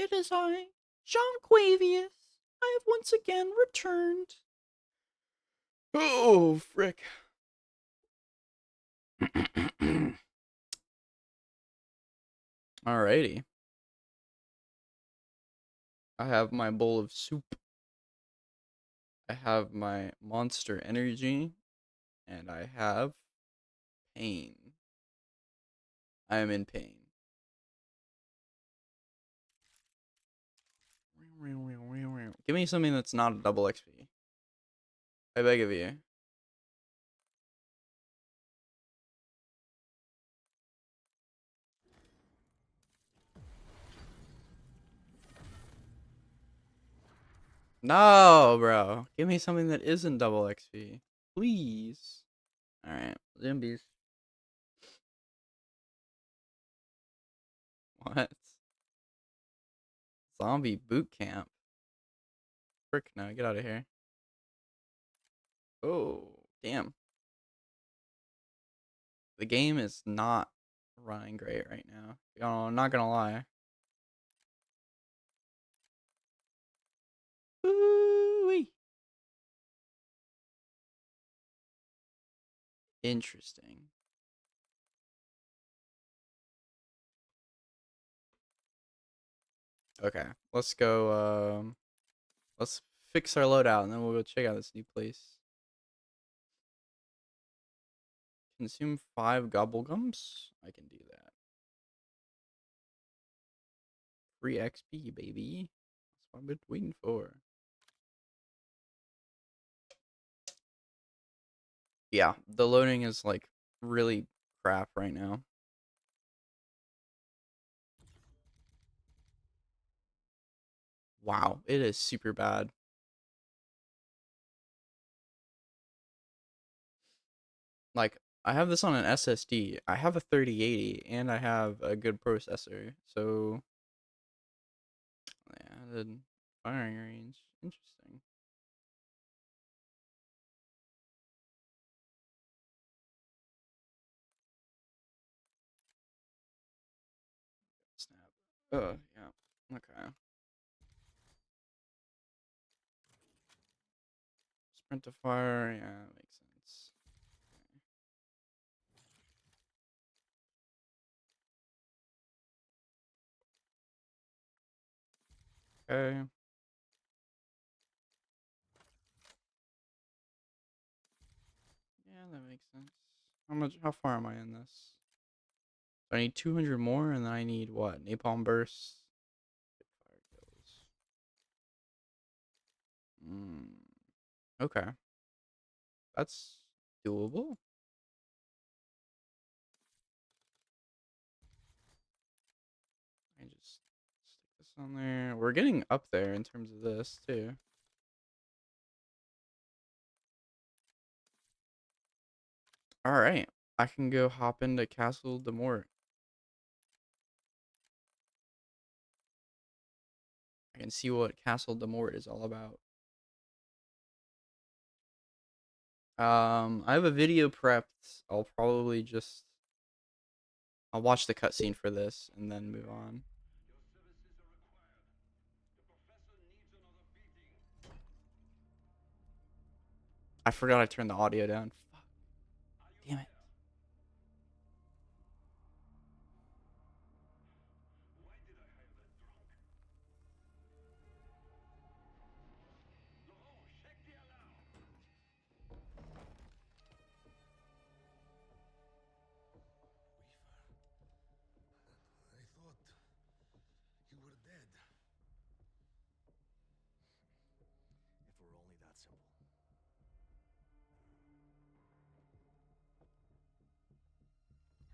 It is I, John Quavius. I have once again returned. Oh, frick. Alrighty. I have my bowl of soup. I have my monster energy. And I have pain. I am in pain. Give me something that's not a double XP. I beg of you. No, bro. Give me something that isn't double XP. Please. Alright. Zombies. What? Zombie boot camp. Frick, no. Get out of here. Oh, damn. The game is not running great right now. I'm not gonna lie. Ooh-wee. Interesting. Okay, let's go. Let's fix our loadout and then we'll go check out this new place. Consume 5 gobblegums. I can do that. Free XP, baby. That's what I've been waiting for. Yeah, the loading is like really crap right now. Wow, it is super bad. Like, I have this on an SSD. I have a 3080 and I have a good processor. So, yeah, the firing range. Interesting. Snap. Oh, yeah. Okay. Sprint to fire. Yeah, that makes sense. Okay. Yeah, that makes sense. How far am I in this? So I need 200 more, and then I need what? Napalm bursts. Fire kills. Okay. That's doable. I just stick this on there. We're getting up there in terms of this, too. Alright. I can go hop into Castle de Mort. I can see what Castle de Mort is all about. I have a video prepped. I'll watch the cutscene for this and then move on. I forgot I turned the audio down. Fuck. Damn it. I thought you were dead. If it were only that simple.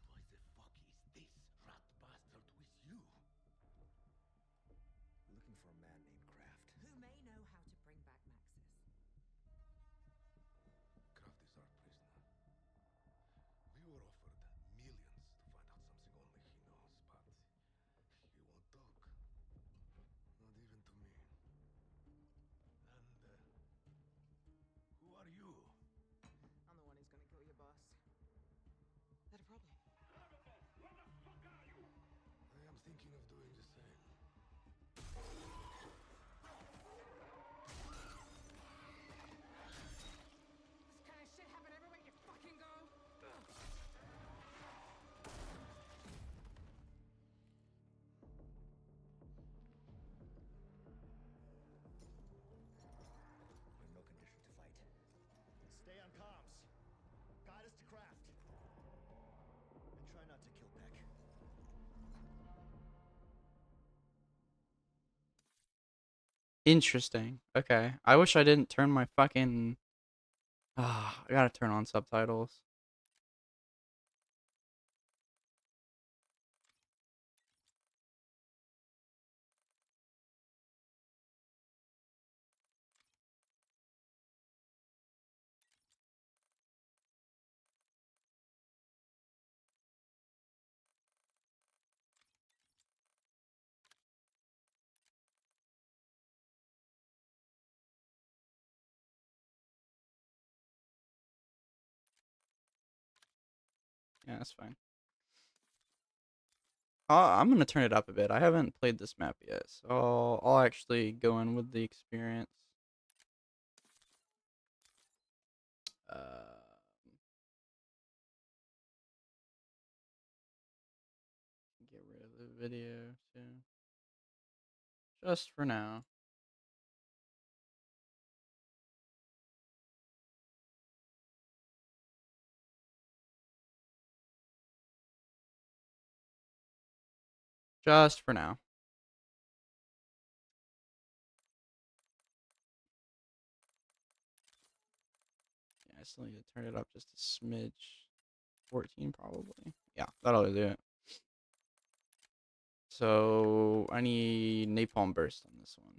Why the fuck is this rat bastard with you? Looking for a man named Kraft. Who may know how to bring back Maxis. Kraft is our prisoner. We were offered millions to find out something only he knows, but he won't talk. Not even to me. And who are you? I'm the one who's gonna kill your boss. Is that a problem? I am thinking of doing the same. Interesting. Okay. I wish I didn't turn my fucking. I gotta turn on subtitles. Yeah, that's fine. I'm gonna turn it up a bit. I haven't played this map yet, so I'll actually go in with the experience. Uh, get rid of the video too, just for now. Just for now. Yeah, I still need to turn it up just a smidge. 14 probably. Yeah, that'll do it. So I need napalm burst on this one.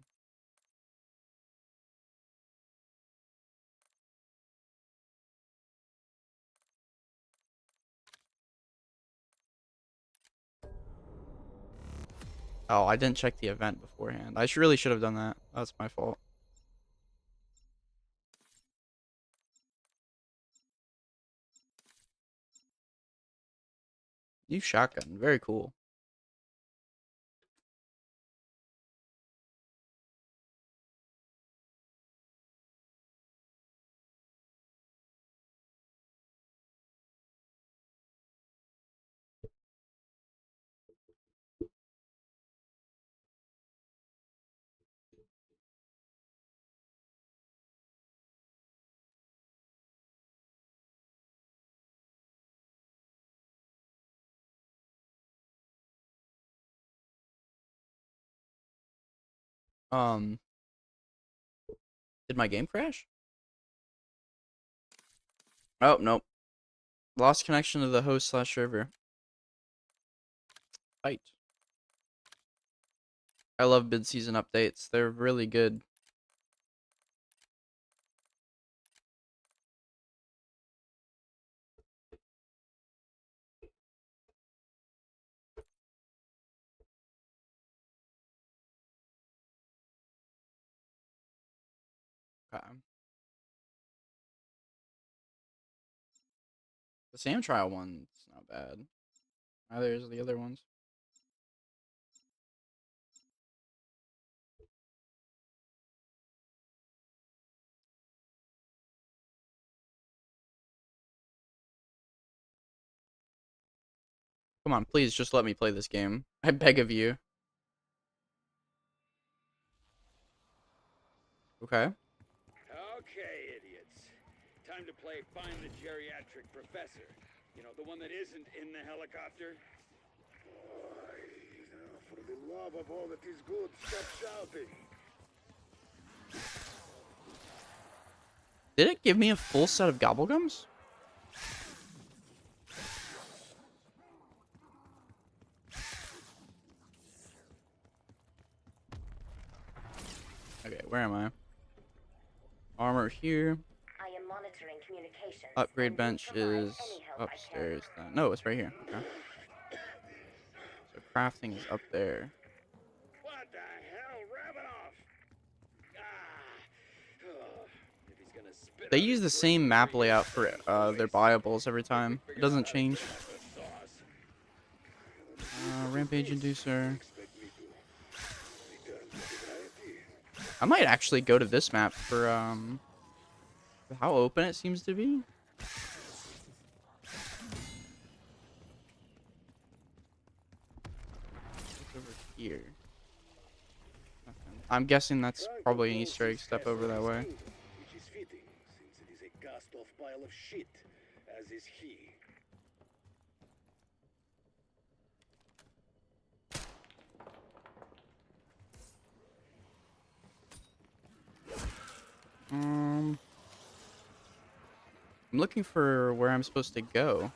Oh, I didn't check the event beforehand. I really should have done that. That's my fault. You shotgun. Very cool. Um, did my game crash? Oh, nope. Lost connection to the host / server. Fight. I love mid-season updates. They're really good. Okay. The Sam trial one's not bad. Neither is the other ones. Come on, please just let me play this game. I beg of you. Okay. Okay, idiots. Time to play Find the Geriatric Professor. You know, the one that isn't in the helicopter? For the love of all that is good, stop shouting. Did it give me a full set of gobblegums? Okay, where am I? Armor here. I am monitoring communications. Upgrade and will bench provide is any help I can. upstairs then. No, it's right here. Okay. So crafting is up there. What the hell? Wrap it off! Ah! Oh, if he's gonna spit They out use his the brains same over map your layout for face, their boys. buyables every Hope we time. It figured out doesn't how to change. cut out the sauce. Rampage inducer. Expect me to return to sobriety. I might actually go to this map for how open it seems to be. What's over here? Nothing. I'm guessing that's Frank probably an knows Easter egg his step castle over that is way. kingdom, which is fitting, since it is a cast-off pile of shit, as is he. I'm looking for where I'm supposed to go.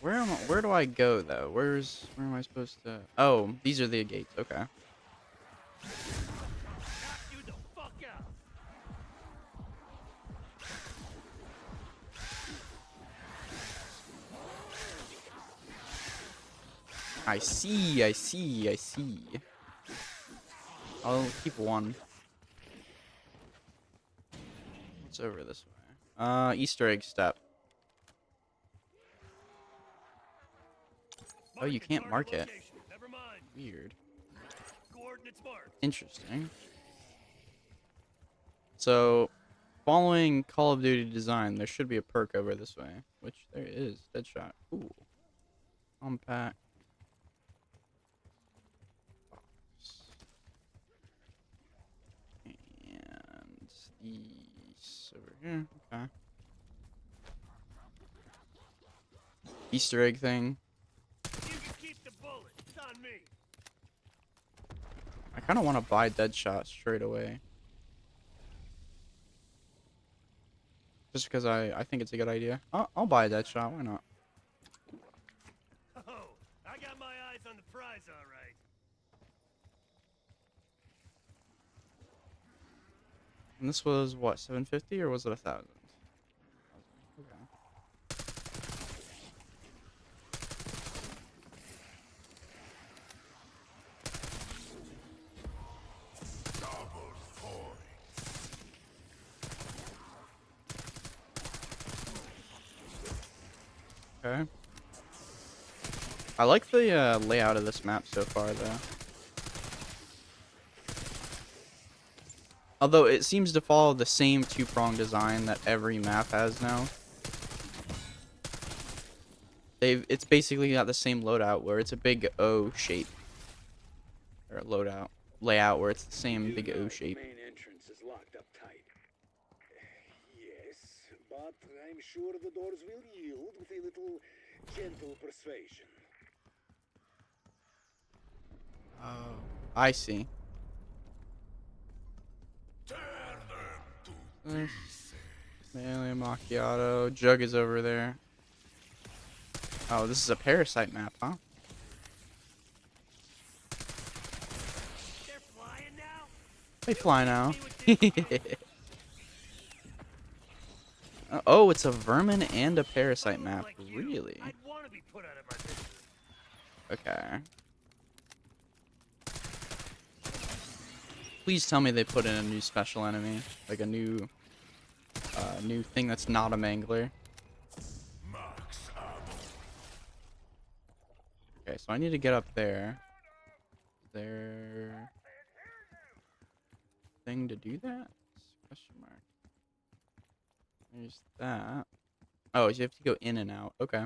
Where do I go though? Where am I supposed to? Oh, these are the gates. Okay. I see. I see. I see. I'll keep one. What's over this way? Easter egg step. Oh, you can't mark it. Weird. Interesting. So, following Call of Duty design, there should be a perk over this way, which there is. Deadshot. Ooh. Compact. Box. And these over here. Okay. Easter egg thing. You can keep the bullet. It's on me. I kind of want to buy Deadshot straight away. Just because I think it's a good idea. I'll buy Deadshot. Why not? Oh, I got my eyes on the prize, all right. And this was what, 750 or was it 1,000? Okay. Okay. I like the layout of this map so far, though. Although it seems to follow the same two-prong design that every map has now. It's basically got the same loadout where it's a big O shape. Or a loadout. Layout where it's the same big O shape. The main entrance is locked up tight. Yes, but I'm sure the doors will yield with a little gentle persuasion. Oh, I see. Melee Macchiato. Jug is over there. Oh, this is a parasite map, huh? They're flying now? They fly now. Oh, it's a vermin and a parasite map. Like you, Really? I'd want to be put out of my misery. Okay. Please tell me they put in a new special enemy, like a new thing that's not a mangler. Okay, so I need to get up there. Is there thing to do that? Question mark. There's that. Oh, you have to go in and out. Okay.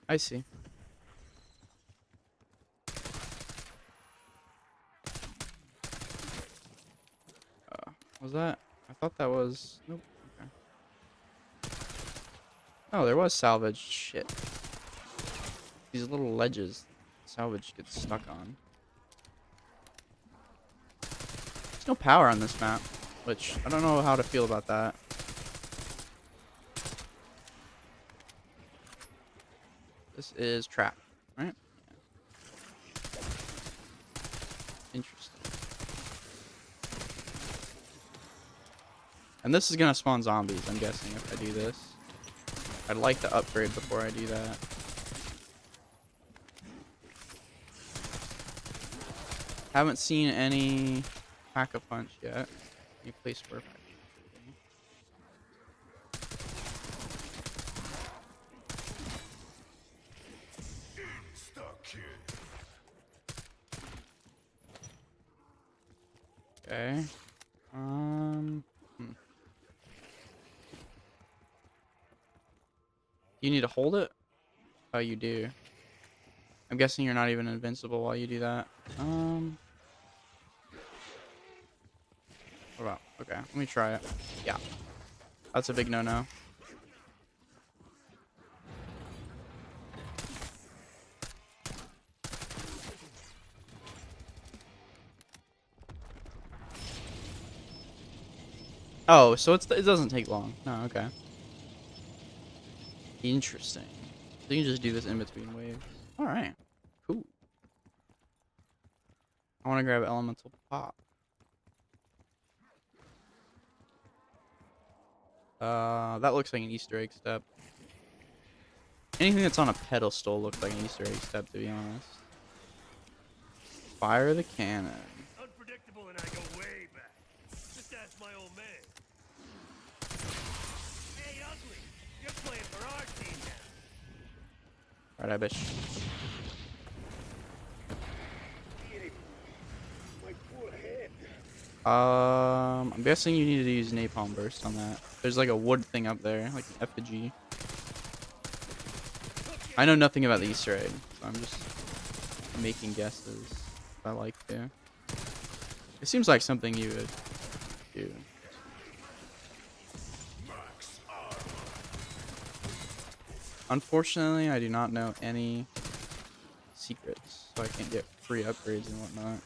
I see. Was that? I thought that was... Nope. Okay. Oh, there was salvage. Shit. These little ledges salvage gets stuck on. There's no power on this map, which I don't know how to feel about that. This is trap, right? Yeah. Interesting. And this is gonna spawn zombies, I'm guessing, if I do this. I'd like to upgrade before I do that. Haven't seen any pack-a-punch yet. Any place where okay. You need to hold it? Oh, you do. I'm guessing you're not even invincible while you do that. What about? Okay, let me try it. Yeah. That's a big no-no. Oh, so it doesn't take long. No, okay. Interesting. So you can just do this in between waves. All right. Cool. I want to grab elemental pop. That looks like an Easter egg step. Anything that's on a pedestal looks like an Easter egg step, to be honest. Fire the cannon. Unpredictable and I go way back. Just ask my old man. Hey, Ugly, you're playing for our team now. Right, I bet. My poor head. I'm guessing you need to use napalm burst on that. There's like a wood thing up there, like an effigy. I know nothing about the Easter egg, so I'm just making guesses. If I like to. It seems like something you would do. Unfortunately, I do not know any secrets, so I can't get free upgrades and whatnot.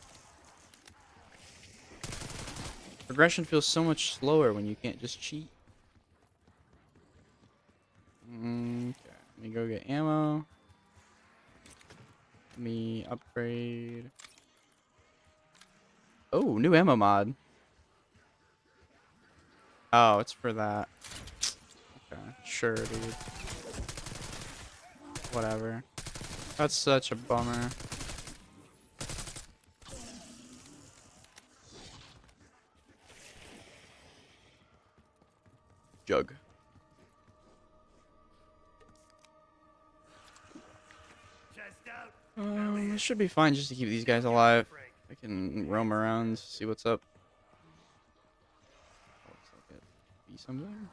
Progression feels so much slower when you can't just cheat. Okay, let me go get ammo. Let me upgrade. Oh, new ammo mod. Oh, it's for that. Okay, sure, dude. Whatever. That's such a bummer. Jug. Chest out. It should be fine just to keep these guys alive. Frank. I can roam around, see what's up. Looks like it be something.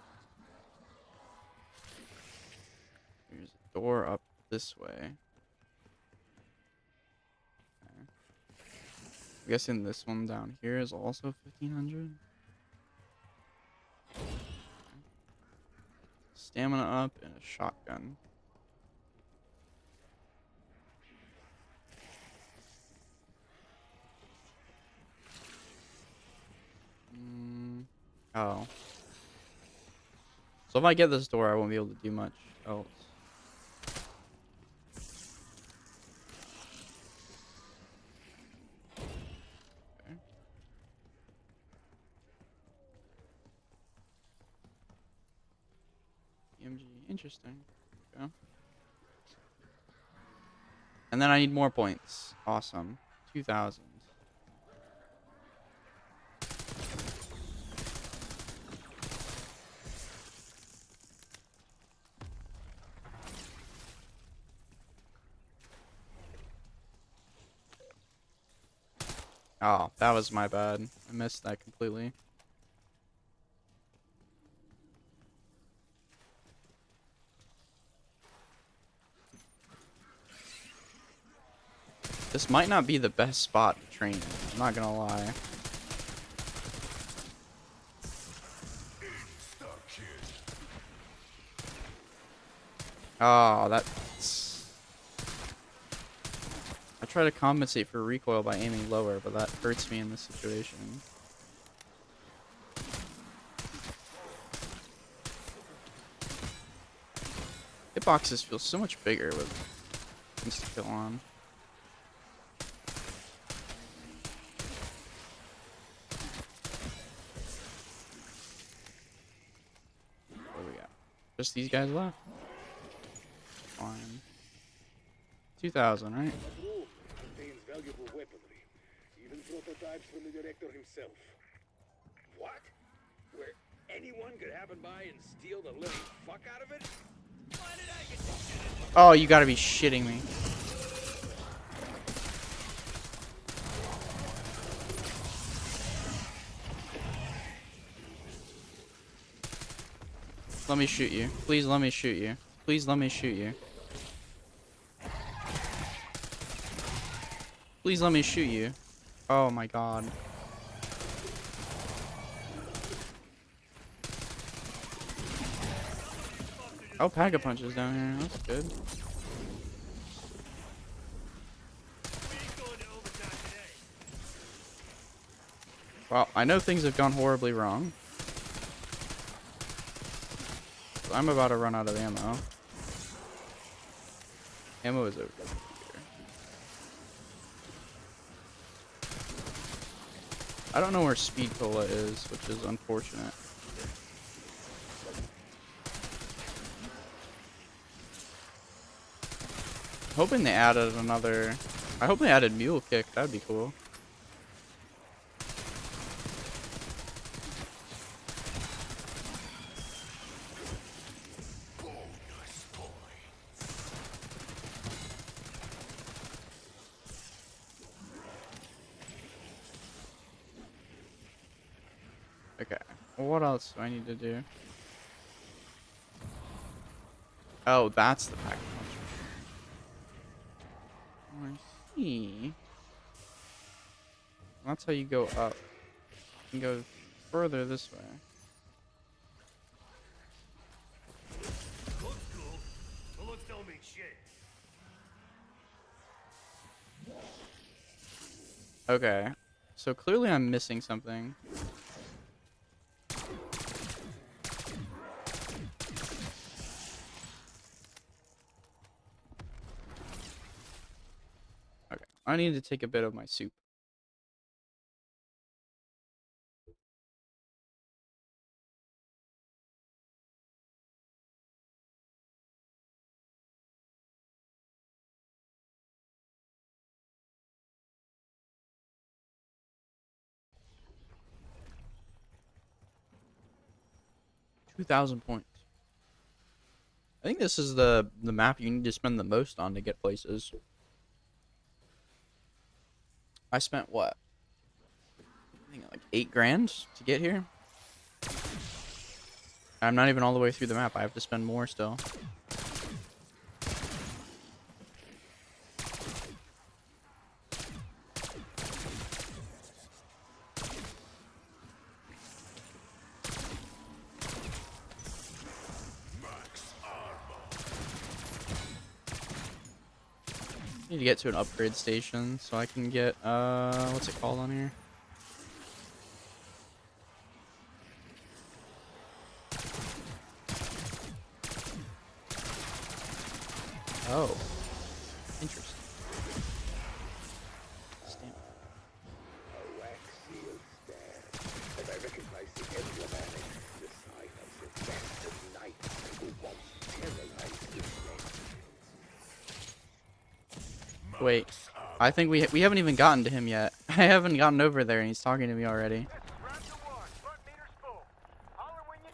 There's a door up this way. Okay. I'm guessing this one down here is also 1500. Okay. Stamina up and a shotgun. Oh. So if I get this door, I won't be able to do much else. Okay. EMG, interesting. Okay. And then I need more points. Awesome. 2,000. Oh, that was my bad. I missed that completely. This might not be the best spot to train in. I'm not gonna lie. Oh, that's... I try to compensate for recoil by aiming lower, but that hurts me in this situation. Hitboxes feel so much bigger with insta-kill on. What do we got? Just these guys left. Fine. 2,000, right? That room contains valuable weaponry, even prototypes from the director himself. What? Where anyone could happen by and steal the living fuck out of it? Why did I get this shit? Oh, you gotta be shitting me. Let me shoot you. Please let me shoot you. Please let me shoot you. Please let me shoot you. Oh my god. Oh, Pack-a-Punch is down here. That's good. We ain't going to overtime today. Well, I know things have gone horribly wrong. I'm about to run out of ammo. Ammo is over here. I don't know where Speed Cola is, which is unfortunate. Hoping they added another. I hope they added Mule Kick. That'd be cool. Okay. Well, what else do I need to do? Oh, that's the pack punch. I see. That's how you go up. You can go further this way. Looks cool, but looks don't mean shit. Okay. So clearly I'm missing something. Okay. I need to take a bit of my soup. $2,000 points. I think this is the map you need to spend the most on to get places. I spent what? I think like 8 grand to get here. I'm not even all the way through the map. I have to spend more still. Need to get to an upgrade station so I can get what's it called on here? Oh, interesting. Stamp. A wax-sealed stand. As I recognize the emblematic, the sign of the best of knights who once terrorized this land. Wait, I think we haven't even gotten to him yet. I haven't gotten over there and he's talking to me already. Grab the one, front meter's full. Holler when you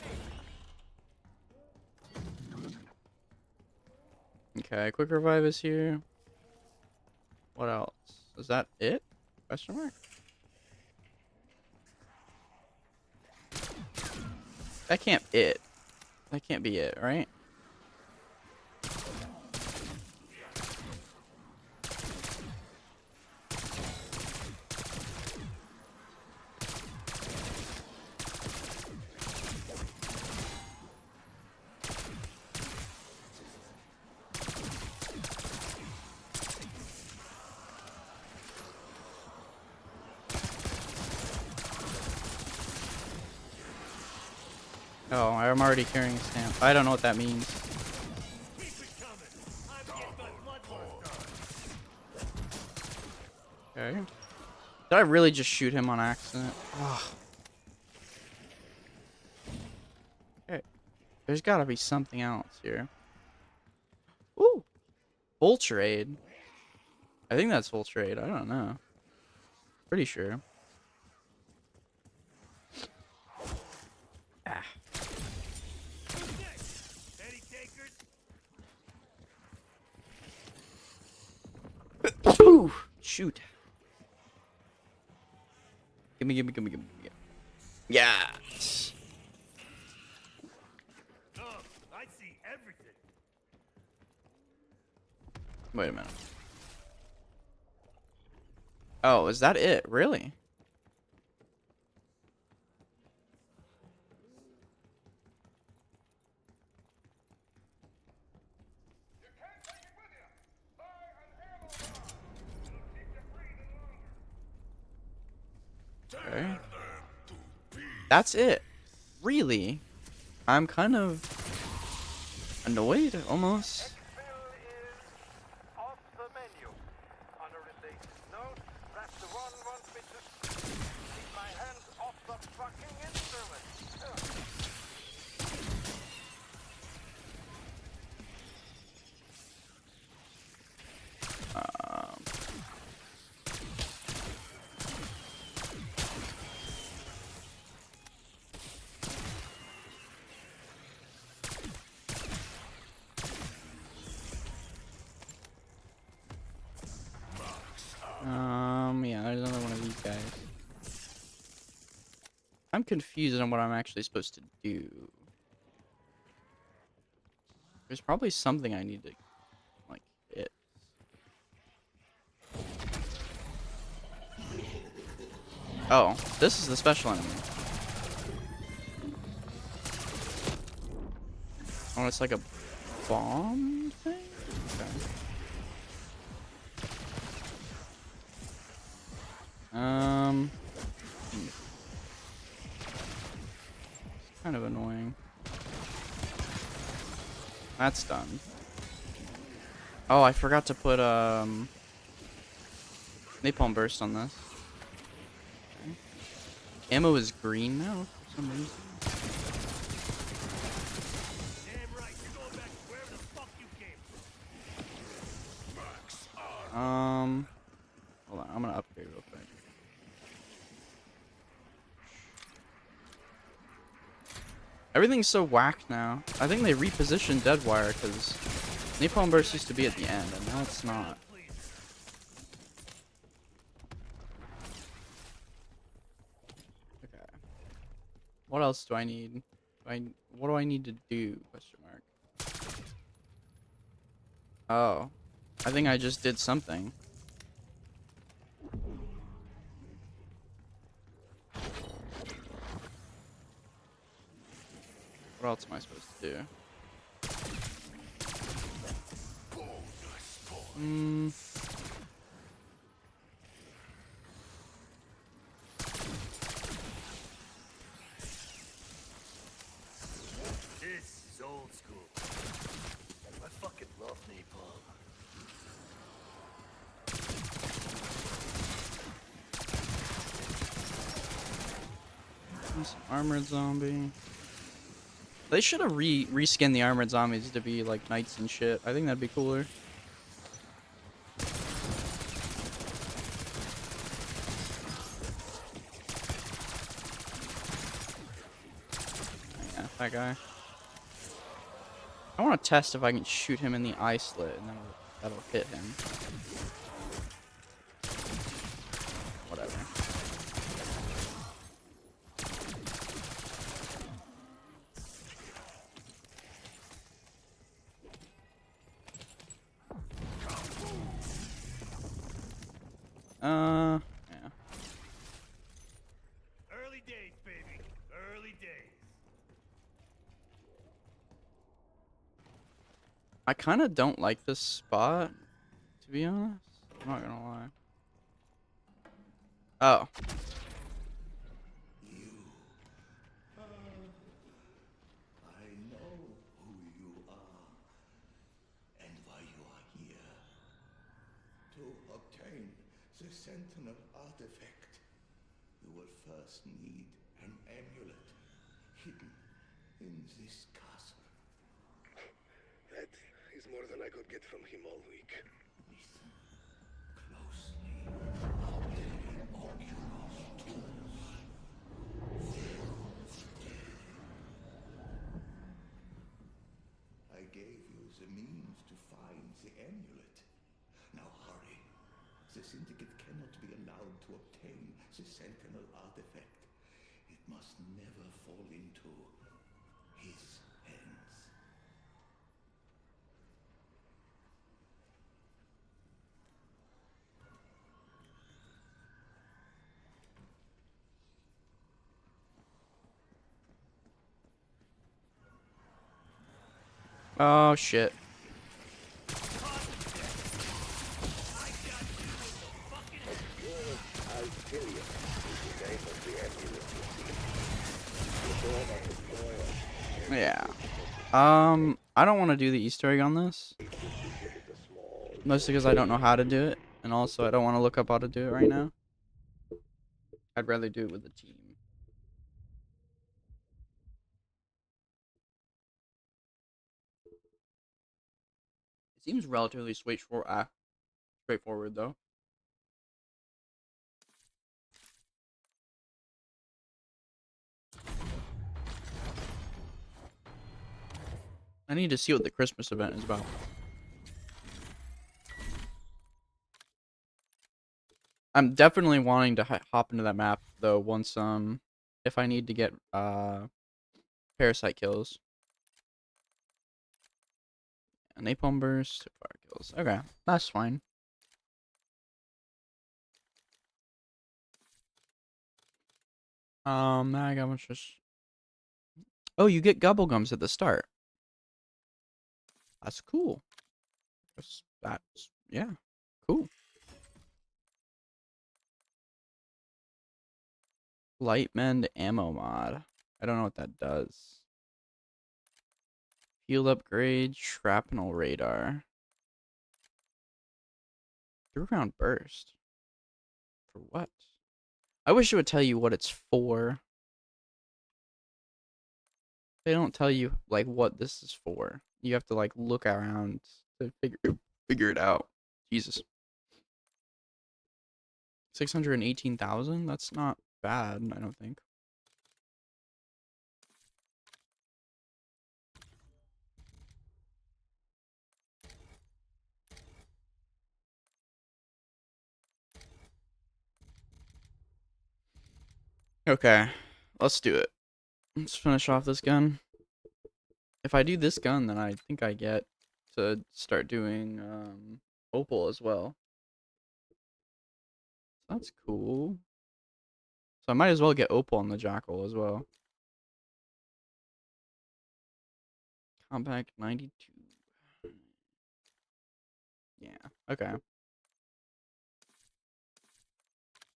need. Okay, quick revive is here. What else? Is that it? Question mark? That can't it. That can't be it, right? Oh, I'm already carrying a stamp. I don't know what that means. Keep it coming. I'm getting my bloodlust on. Okay. Did I really just shoot him on accident? Ugh. Okay. There's gotta be something else here. Ooh! Full trade. I think that's full trade. I don't know. Pretty sure. Ah. Who's next? Any takers? Ooh, shoot. Gimme. Yes. Oh, I see everything. Wait a minute. Oh, is that it? Really? Okay. That's it. Really? I'm kind of Annoyed, almost. Exfil is off the menu. Honorary note that the one wants me to keep my hands off the fucking instrument. Um, yeah, there's another one of these guys. I'm confused on what I'm actually supposed to do. There's probably something I need to, like, hit. Oh, this is the special enemy. Oh, it's like a bomb thing? Okay. It's kind of annoying. That's done. Oh, I forgot to put, napalm burst on this. Okay. Ammo is green now, for some reason. Damn right, you're going back to wherever the fuck you came from. Hold on, I'm gonna upgrade real quick. Everything's so whacked now. I think they repositioned Deadwire because Napalm Burst used to be at the end, and now it's not. Okay. What else do I need? What do I need to do? Question mark. Oh. I think I just did something. What else am I supposed to do? This is old school. I fucking love napalm. This armored zombie. They should have reskinned the armored zombies to be like knights and shit. I think that'd be cooler. Yeah, that guy. I want to test if I can shoot him in the eye slit, and that'll hit him. Whatever. Yeah. Early days, baby. Early days. I kind of don't like this spot, to be honest. I'm not gonna lie. Oh. I know who you are and why you are here. To obtain the Sentinel artifact, you will first need an amulet hidden in this castle. That is more than I could get from him all week. Listen closely. How many Oculus tools? I gave you the means to find the amulet. Now hurry. The Syndicate cannot be allowed to obtain the Sentinel artifact. It must never fall into his hands. Oh shit. Algeria is the name of the amulet you see. The form of the soil. Yeah. I don't want to do the Easter egg on this. Mostly because I don't know how to do it. And also I don't want to look up how to do it right now. I'd rather do it with a team. It seems relatively straightforward though. I need to see what the Christmas event is about. I'm definitely wanting to hop into that map though once if I need to get parasite kills. Napalm burst, fire kills. Okay, that's fine. Now I got much just. Oh, you get gums at the start. That's cool. That's yeah, cool. Lightmend ammo mod. I don't know what that does. Field upgrade, shrapnel radar. Through round burst. For what? I wish it would tell you what it's for. They don't tell you like what this is for. You have to like look around to figure it out. Jesus. 618,000? That's not bad, I don't think. Okay, let's do it. Let's finish off this gun. If I do this gun, then I think I get to start doing opal as well. That's cool. So I might as well get opal on the jackal as well. Compact 92. Yeah, okay.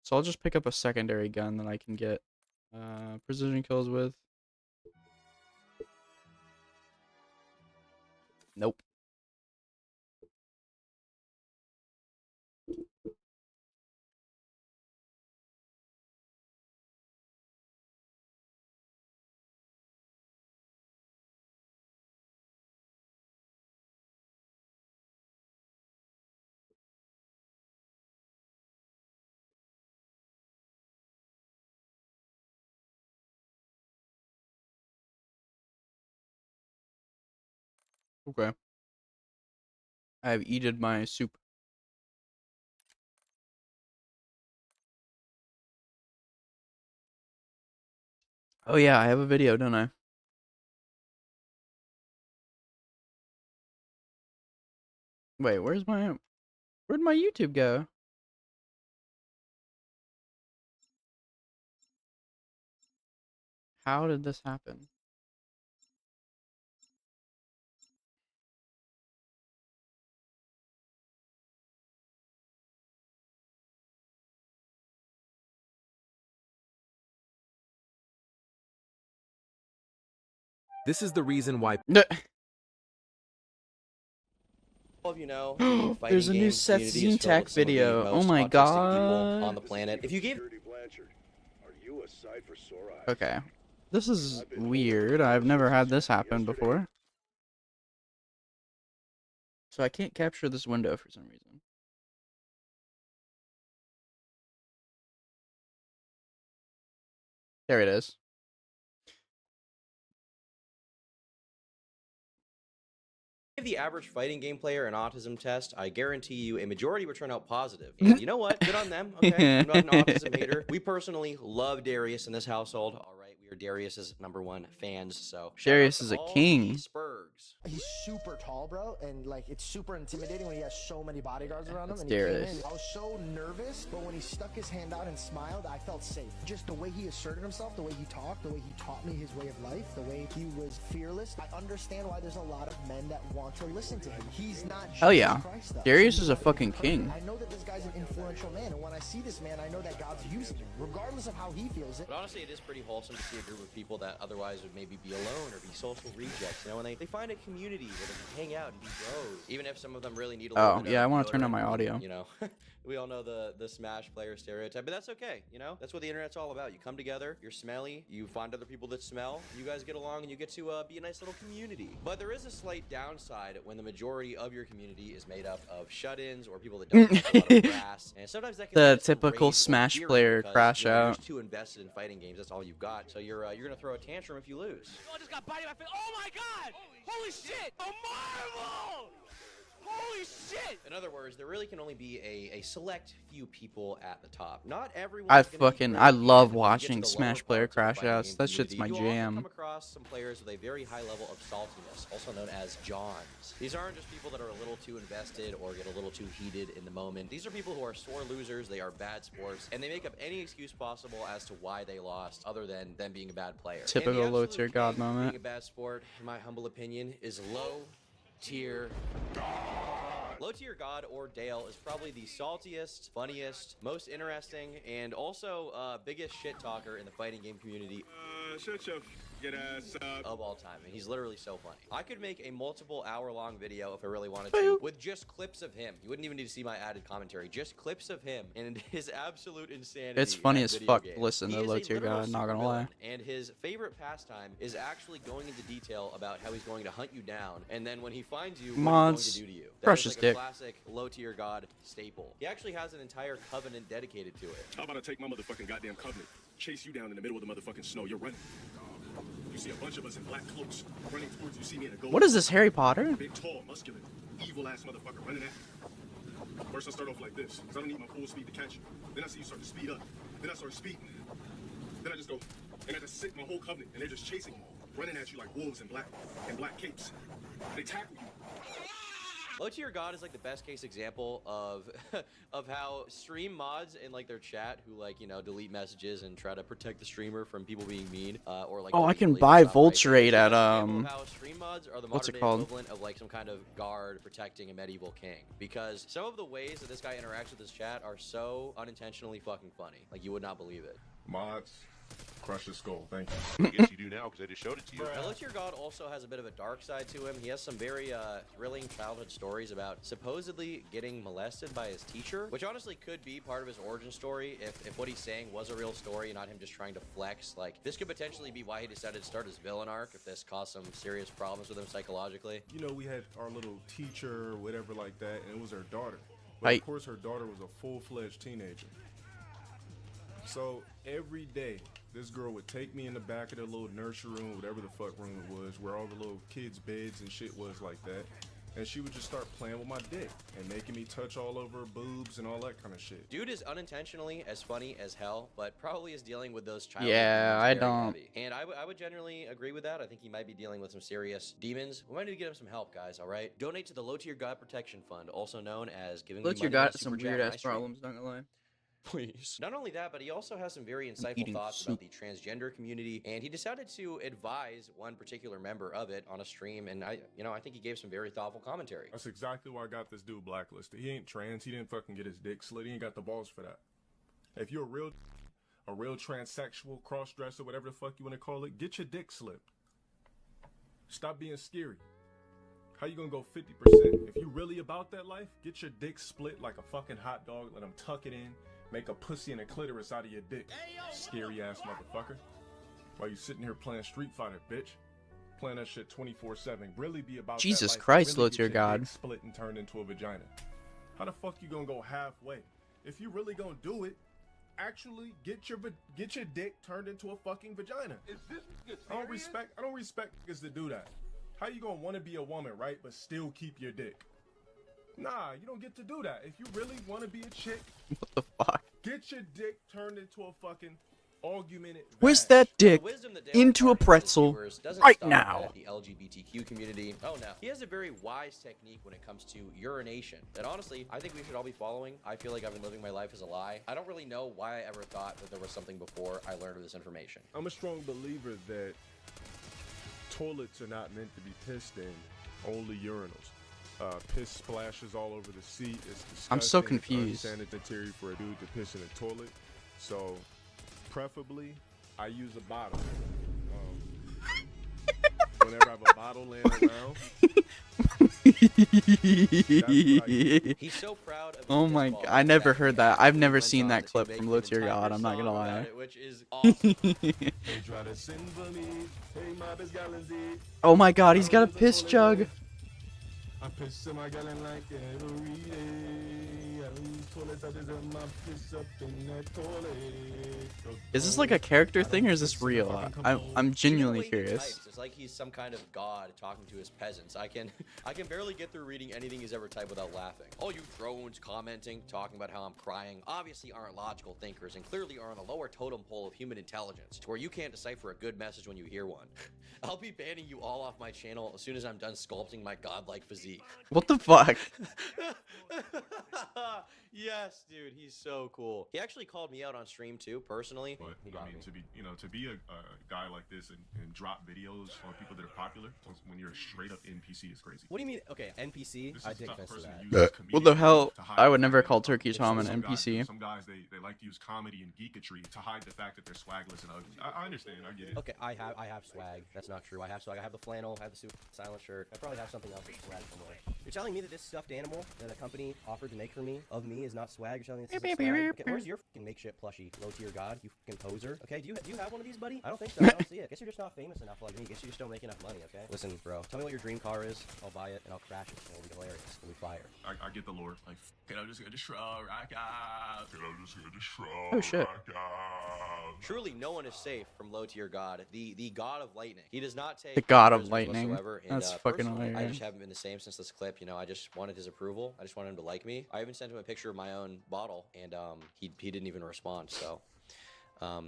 So I'll just pick up a secondary gun that I can get precision kills with. Nope. Okay. I have eaten my soup. Oh yeah, I have a video, don't I? Wait, where'd my YouTube go? How did this happen? This is the reason why No. All of you know, the There's fighting a new game Seth community is filled Zintak with some of the video. Oh most my autistic people on god. the planet. If you gave Blanchard, are you a sight for sore eyes? Okay. This is weird. I've never had this happen before. So I can't capture this window for some reason. There it is. the average fighting game player an autism test, I guarantee you a majority would turn out positive. And you know what? Good on them. Okay, I'm not an autism hater. We personally love Darius in this household. All right, we are Darius's #1 fans. So Darius is a king. Spurgs. He's super tall. brawl, bro, and like it's super intimidating when he has so many bodyguards around him. Let's And he do came this. in. I was so nervous, but when he stuck his hand out and smiled, I felt safe. Just the way he asserted himself, the way he talked, the way he taught me his way of life, the way he was fearless. I understand why there's a lot of men that want to listen to him. He's not Jesus Hell yeah. Christ, though. Darius So is you a gotta be fucking perfect. king. I know that this guy's an influential man, and when I see this man, I know that God's using him, regardless of how he feels it. But honestly, it is pretty wholesome to see a group of people that otherwise would maybe be alone or be social rejects, you know, and they find a community where they can hang out and be bros. Even if some of them really need a little Oh, bit yeah, I of want to turn on my deodorant, audio. you know. We all know the Smash player stereotype, but that's okay, you know? That's what the internet's all about. You come together, you're smelly, you find other people that smell, you guys get along, and you get to be a nice little community. But there is a slight downside when the majority of your community is made up of shut-ins or people that don't touch a lot of grass, and sometimes that can The lead to some typical rage or Smash fury player because, crash you know, you're out. just too invested in fighting games. That's all you've got. So you're gonna throw a tantrum if you lose. I just got body in my face. Oh my god! Holy shit! A marvel! Holy shit! In other words, there really can only be a select few people at the top. Not everyone. I love watching Smash player crash outs. That shit's my You jam. also come across some players with a very high level of saltiness, also known as Johns. These aren't just people that are a little too invested or get a little too heated in the moment. These are people who are sore losers, they are bad sports, and they make up any excuse possible as to why they lost, other than them being a bad player. Typical And the low tier absolute god king of moment. Being a bad sport, in my humble opinion, is low tier. Low tier god or Dale is probably the saltiest, funniest, most interesting, and also biggest shit talker in the fighting game community. Shut your get ass up. Of all time, and he's literally so funny. I could make a multiple hour-long video if I really wanted to, with just clips of him. You wouldn't even need to see my added commentary, just clips of him and his absolute insanity. It's funny at as video fuck games. to listen He to is low a tier literal god, not gonna lie. supervillain, and his favorite pastime is actually going into detail about how he's going to hunt you down, and then when he finds you, what Mods, he's going to do to you. That crush is his like dick. a classic low tier god staple. He actually has an entire covenant dedicated to it. How about I take my motherfucking goddamn covenant, chase you down in the middle of the motherfucking snow? You're running. You see a bunch of us in black cloaks running towards you. See me in a gold. What is this, Harry Potter? Big, tall, muscular, evil ass motherfucker running at me. First I start off like this, because I don't need my full speed to catch you. Then I see you start to speed up. Then I start speeding. Then I just go, and I just sit my whole covenant, and they're just chasing you, running at you like wolves in black capes. They tackle you. Low tier god is like the best case example of of how stream mods in like their chat who like, you know, delete messages and try to protect the streamer from people being mean or like. Oh, I delete can believers buy outright. Vulturate It's at, an example of how stream mods are the what's it modern-day called? equivalent of like some kind of guard protecting a medieval king, because some of the ways that this guy interacts with his chat are so unintentionally fucking funny, like you would not believe it. Mods, crush the skull. Thank you. I guess you do now because I just showed it to you. Now, Low Tier God also has a bit of a dark side to him. He has some very thrilling childhood stories about supposedly getting molested by his teacher, which honestly could be part of his origin story if what he's saying was a real story and not him just trying to flex. Like, this could potentially be why he decided to start his villain arc if this caused some serious problems with him psychologically. You know, we had our little teacher or whatever like that, and it was her daughter. But Right. of course, her daughter was a full-fledged teenager. So every day, this girl would take me in the back of the little nursery room, whatever the fuck room it was, where all the little kids' beds and shit was like that. And she would just start playing with my dick and making me touch all over her boobs and all that kind of shit. Dude is unintentionally as funny as hell, but probably is dealing with those childhood Yeah, demons I very don't- heavy. And I would generally agree with that. I think he might be dealing with some serious demons. We might need to get him some help, guys, all right? Donate to the Low Tier God Protection Fund, also known as Giving Low Me tier Money on god has some Super Chat weird when ass I stream. problems, not gonna lie. Please. Not only that, but he also has some very insightful eating thoughts soup. about the transgender community, and he decided to advise one particular member of it on a stream, and I think he gave some very thoughtful commentary. That's exactly why I got this dude blacklisted. He ain't trans. He didn't fucking get his dick slit. He ain't got the balls for that. If you're a real transsexual, cross-dresser, whatever the fuck you want to call it, get your dick slipped. Stop being scary. How you gonna go 50%? If you really about that life, get your dick split like a fucking hot dog. Let them tuck it in. Make a pussy and a clitoris out of your dick. Scary ass motherfucker. While you sitting here playing Street Fighter, bitch. Playing that shit 24/7. Really be about Jesus that life. Christ, Really Low get Tier your God. dick split and turned into a vagina. How the fuck you gonna go halfway? If you really gonna do it, actually get your dick turned into a fucking vagina. Is this I don't respect niggas to do that. How you gonna want to be a woman, right, but still keep your dick? Nah, you don't get to do that. If you really want to be a chick, What the fuck? get your dick turned into a fucking Augmented Twist badge. that dick The wisdom that Dale into a imparted to his pretzel viewers doesn't right stop now. at the LGBTQ community. Oh no, he has a very wise technique when it comes to urination that honestly I think we should all be following. I feel like I've been living my life as a lie. I don't really know why I ever thought that there was something before I learned of this information. I'm a strong believer that toilets are not meant to be pissed in, only urinals. Piss splashes all over the seat. It's disgusting. I'm so It's confused. unsanitary for a dude to piss in a toilet. So, preferably, I use a bottle. Whenever I have a bottle laying around, He's so proud of his Oh my piss god, ball I never that heard he that. I've actually never went seen on that to clip make from an Low Tier entire God, I'm not gonna song about lie. it, which is awesome. they try to send for me. Hey, my best gallons did. Oh my god, he's got a piss jug. I piss in my gallon like every day. I use toilet touches and my piss up in that toilet. Is this like a character thing or is this real? I'm Even the genuinely way he curious. types, it's like he's some kind of god talking to his peasants. I can barely get through reading anything he's ever typed without laughing. All you drones commenting, talking about how I'm crying, obviously aren't logical thinkers and clearly are on the lower totem pole of human intelligence, to where you can't decipher a good message when you hear one. I'll be banning you all off my channel as soon as I'm done sculpting my godlike physique. What the fuck? Yes, dude, he's so cool. He actually called me out on stream too, personally. But He I got mean, me. to be a guy like this and drop videos on people that are popular when you're a straight up NPC is crazy. What do you mean? Okay, NPC. This I is the take type of offense to person that. who uses What the comedic hell? to hide I the would never fact call that- Turkey Tom an some guys do. NPC. Some guys they like to use comedy and geeketry to hide the fact that they're swagless and ugly. I understand. I get it. Okay, I have swag. That's not true. I have swag. I have the flannel. I have the super silent shirt. I probably have something else that's swag somewhere. You're telling me that this stuffed animal that a company offered to make for me of me is not swag? You're telling me this isn't swag? Okay, where's your fucking makeshift plushie, low tier god? You fucking poser. Okay, do you have one of these, buddy? I don't think so. I don't see it. Guess you're just not famous enough like me. Guess you just don't make enough money. Okay. Listen, bro. Tell me what your dream car is. I'll buy it and I'll crash it. It'll be hilarious. It'll be fire. I get the lore. Like, can I just get a shrug? Rock out. Can I just get a shrug? Oh shit. Rock out. Truly, no one is safe from low tier god, the god of lightning. He does not take The god of prisoners lightning. whatsoever, and, That's fucking personally, I hilarious. just haven't been the same since this clip. You know, I just wanted his approval. I just wanted him to like me. I even sent him a picture of my own bottle, and he didn't even respond. So.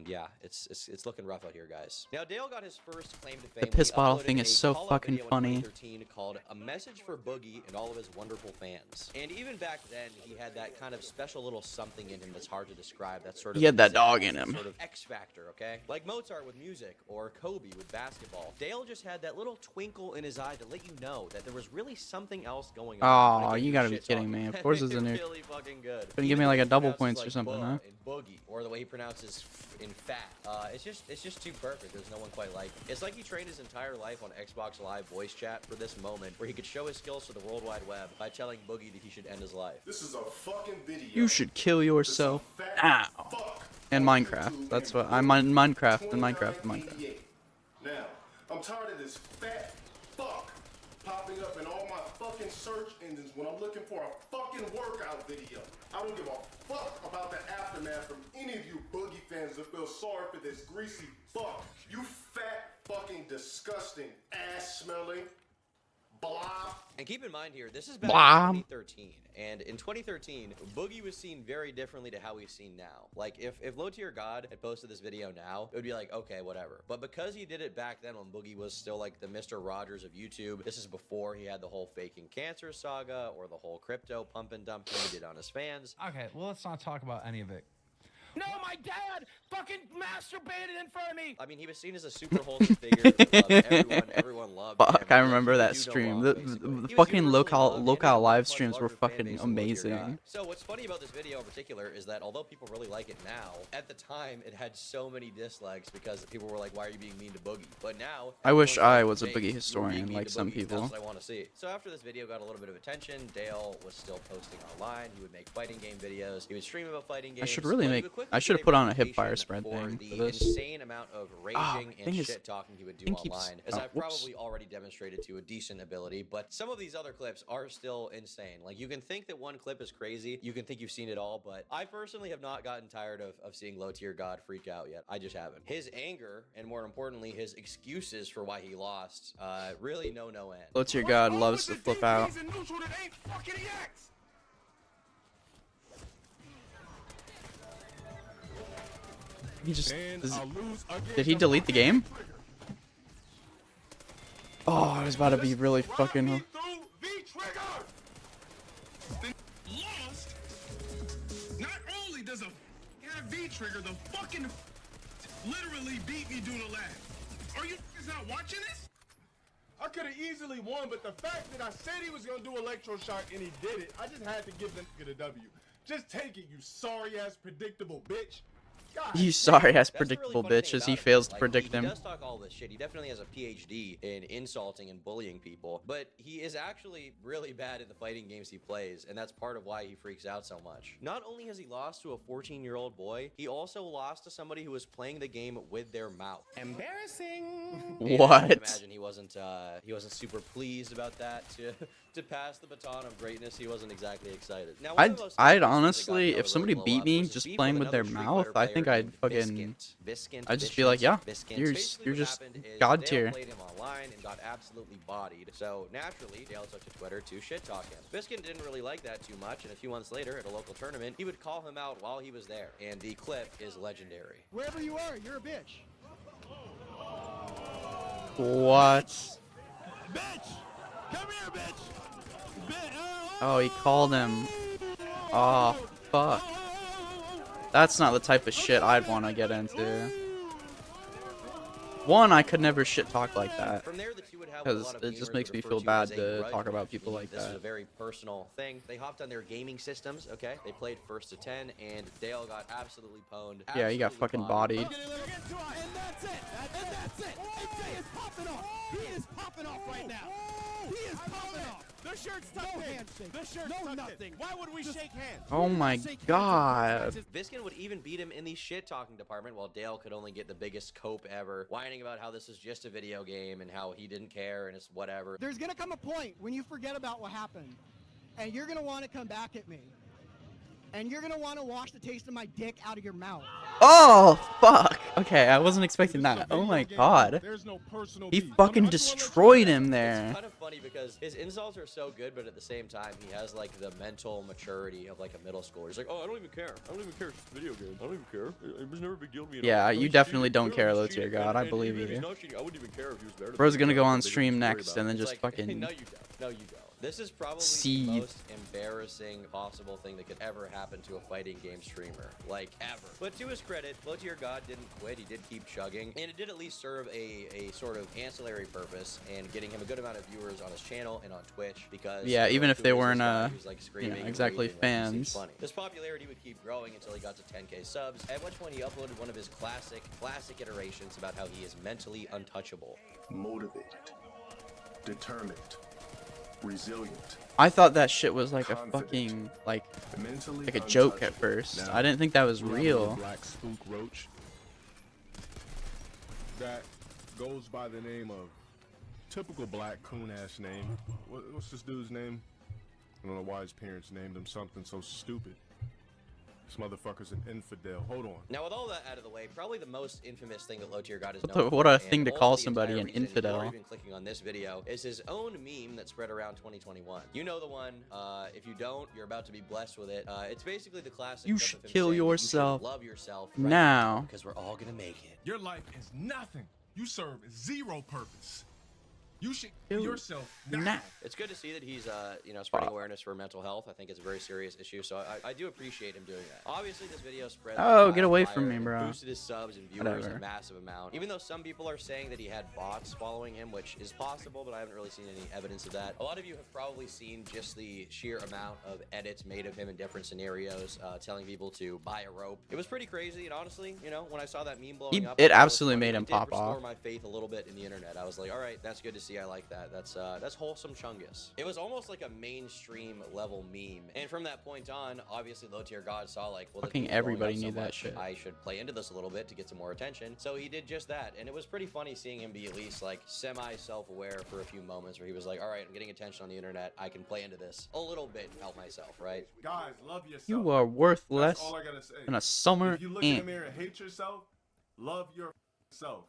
Yeah, it's looking rough out here, guys. Now, Dale got his first claim to fame. when piss he bottle uploaded thing a is so call-out fucking video in funny. 2013 called "A Message for Boogie and All of His Wonderful Fans." And even back then, he had that kind of special little something in him that's hard to describe. That sort of He had that pizzazz, dog in that him. Sort of X factor, okay? Like Mozart with music or Kobe with basketball. Dale just had that little twinkle in his eye to let you know that there was really something else going on. Aw, when it came you to gotta be shit kidding talking. me. Of course it's a It's nuke. really fucking good. Gonna give Even me the like way a he double pronounces, points or like, something, buh huh? and boogie, or the way he pronounces in fat. It's just too perfect. There's no one quite like it. It's like he trained his entire life on Xbox Live voice chat for this moment where he could show his skills to the World Wide Web by telling Boogie that he should end his life. This is a fucking video. You should kill yourself now. And Minecraft. That's what I'm on Minecraft and Minecraft and Minecraft. Now, I'm tired of this fat fuck popping up in all my fucking search engines when I'm looking for a fucking workout video. I don't give a fuck about the aftermath from any of you Boogie fans that feel sorry for this greasy fuck. You fat fucking disgusting ass smelling blah. And keep in mind here, this is back Blah. in 2013, and in 2013, Boogie was seen very differently to how he's seen now. Like, if Low Tier God had posted this video now, it would be like, okay, whatever. But because he did it back then when Boogie was still like the Mr. Rogers of YouTube, this is before he had the whole faking cancer saga or the whole crypto pump and dump thing he did on his fans. Okay, well, let's not talk about any of it. No, my dad fucking masturbated in front of me. I mean, he was seen as a super wholesome figure that loved everyone loved him. Fuck, I Like, remember you that do no stream. wrong, The basically. He was fucking universally loved and local had a live much streams were larger fan fucking base than Low Tier God. amazing. So what's funny about this video in particular is that although people really like it now, at the time it had so many dislikes because people were like, why are you being mean to Boogie? But now I wish everyone's I like, was a "Hey, Boogie you're being historian mean like to some Boogie. people." That's what I want to see. So after this video got a little bit of attention, Dale was still posting online. He would make fighting game videos. He would stream about fighting games. I should really but he make. would quickly I should get have put on a hip reputation fire spread for thing the for this. insane amount of raging thing and is- shit talking he would do thing keeps- online, as oh, I've whoops. probably already demonstrated to a decent ability. But some of these other clips are still insane. Like, you can think that one clip is crazy, you can think you've seen it all, but I personally have not gotten tired of seeing Low Tier God freak out yet. I just haven't. His anger, and more importantly, his excuses for why he lost, really know no end. Low Tier God loves to flip out. He just And is- I'll lose again. did he delete the game? Oh, I was about to be really fucking. Lost. Not only does a have V-Trigger, the fucking literally beat me due to lag. Are you not watching this? I could have easily won, but the fact that I said he was gonna do electroshock and he did it, I just had to give the nigga the W. Just take it, you sorry ass predictable bitch. God, You sorry ass That's the really predictable funny bitch thing as he about it, fails is, to like, predict he him. does talk all this shit. He definitely has a PhD in insulting and bullying people, but he is actually really bad at the fighting games he plays, and that's part of why he freaks out so much. Not only has he lost to a 14-year-old boy, he also lost to somebody who was playing the game with their mouth. Embarrassing. And I What? can imagine he wasn't super pleased about that to pass the baton of greatness. He wasn't exactly excited. Now, one of the most I'd interesting things that got honestly, him if really somebody blow beat up me was his just beef playing with with their another Street mouth, Fighter I think player I'd named fucking, Viscant. I'd just be like, yeah, Viscant. you're Basically, what just happened is god Dale tier. played him online and got absolutely bodied. So naturally, Dale took to Twitter to shit talk him. Viscant didn't really like that too much, and a few months later, at a local tournament, he would call him out while he was there. And the clip is legendary. Wherever you are, you're a bitch. What? Bitch! Come here, bitch! Oh, he called him. Oh, fuck. That's not the type of shit I'd want to get into. One, I could never shit talk like that. From there, the two would have what a Because lot of it just gamers makes would me refer feel to bad as a to grudge talk about match, people meaning like this is a that. very personal thing. They hopped on their gaming systems, okay? They played first to 10, and Dale got absolutely pwned. Yeah, he got absolutely fucking bodied. And that's it! And that's it! AJ is popping off! He is popping off right now! He is popping off! The shirt's tucked in! The shirt's tucked in! Why would we shake hands? Oh my god. Viscant would even beat him in the shit-talking department, while Dale could only get the biggest cope ever, whining about how this is just a video game and how he didn't care and it's whatever. There's gonna come a point when you forget about what happened, and you're gonna want to come back at me, and you're gonna want to wash the taste of my dick out of your mouth. Oh, fuck. Okay, I wasn't expecting that. Oh my god. There's no personal He beef. fucking I mean, destroyed him It's there. kind of funny because his insults are so good, but at the same time, he has like the mental maturity of like a middle schooler. He's like, oh, I don't even care. I don't even care. It's just a video game. I don't even care. It was never a big deal to me. Yeah, you definitely don't care, low tier god. I believe Even if he's you. not cheating, I wouldn't even care if he was better than Bro's me. gonna go It's on a big stream deal to worry next about. and then It's just like, fucking No, you don't. No, you don't. This is probably seethe. the most embarrassing possible thing that could ever happen to a fighting game streamer. Like, ever. But to his credit, Low Tier God didn't quit. He did keep chugging. And it did at least serve a sort of ancillary purpose and getting him a good amount of viewers on his channel and on Twitch because... Yeah, even if they weren't, he was, like, screaming and exactly raging, like, he seemed fans. funny. His popularity would keep growing until he got to 10k subs, at which point he uploaded one of his classic iterations about how he is mentally untouchable. Motivated, determined, resilient, I thought that shit was like a confident, fucking, like mentally a joke at untouchable. first. Now, I didn't think that was we have a real. black spook roach that goes by the name of typical black coon ass name. What's this dude's name? I don't know why his parents named him something so stupid. This motherfucker's an infidel. Hold on. Now, with all that out of the way, probably the most infamous thing that Low Tier God is What known the- for, what a and thing to all call the somebody entire an reason infidel. You're even clicking on this video is his own meme that spread around 2021. You know the one. If you don't, you're about to be blessed with it. It's basically the classic. You clip should of him kill saying that you should yourself love yourself right now. because we're all gonna make it. Your life is nothing. You serve zero purpose. You should Kill kill yourself now. now. It's good to see that he's, spreading awareness for mental health. I think it's a very serious issue, so I do appreciate him doing that. Obviously, this video spread. Oh, like get away wildfire from me, and bro. Boosted his subs and viewers Whatever. a massive amount. Even though some people are saying that he had bots following him, which is possible, but I haven't really seen any evidence of that. A lot of you have probably seen just the sheer amount of edits made of him in different scenarios, telling people to buy a rope. It was pretty crazy, and honestly, when I saw that meme blowing up, It I thought absolutely was funny. made him It did pop restore off. my faith a little bit in the internet. I was like, all right, that's good to see. I like that. That's wholesome chungus. It was almost like a mainstream level meme. And from that point on, obviously Low Tier God saw like, well, this Fucking meme's blowing everybody up so knew that much, shit. I should play into this a little bit to get some more attention. So he did just that. And it was pretty funny seeing him be at least like semi-self-aware for a few moments where he was like, all right, I'm getting attention on the internet. I can play into this a little bit and help myself, right? Guys, love yourself. You are worth That's less all I gotta say. than a summer If you look in the ant. mirror and hate yourself, love yourself.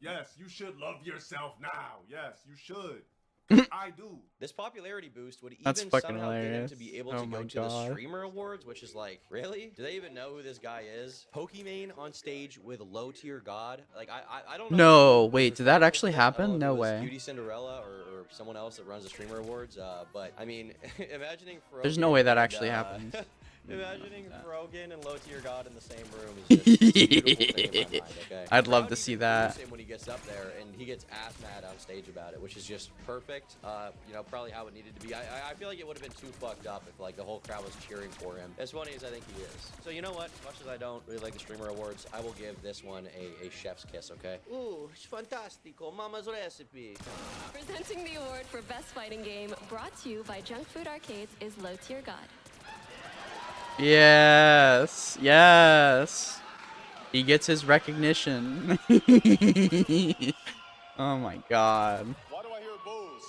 Yes, you should love yourself now. Yes, you should. I do. This popularity boost would That's even fucking somehow get him hilarious. to be able Oh to my go to the God. streamer awards, which is like, really? Do they even know who this guy is? Pokimane on stage with low tier god. Like I don't know. No, who was wait, did that responsible actually for this. I don't know happen? if No it was way. Cutie Cinderella or someone else that runs the streamer awards. But I mean, imagining There's no Frogan way that and, actually happens. Imagining Frogan and low tier god in the same room is just it's a beautiful thing in my mind. Okay. I'd The love crowd to see even that. boos him when he gets up there, and he gets ass mad on stage about it, which is just perfect. You know, probably how it needed to be. I feel like it would have been too fucked up if like the whole crowd was cheering for him. As funny as I think he is. So you know what? As much as I don't really like the streamer awards, I will give this one a chef's kiss. Okay. Ooh, it's fantastico. Mama's recipe. Presenting the award for Best Fighting Game, brought to you by Junk Food Arcades, is Low Tier God. Yes, yes. He gets his recognition. Oh my God. Why do I hear boos?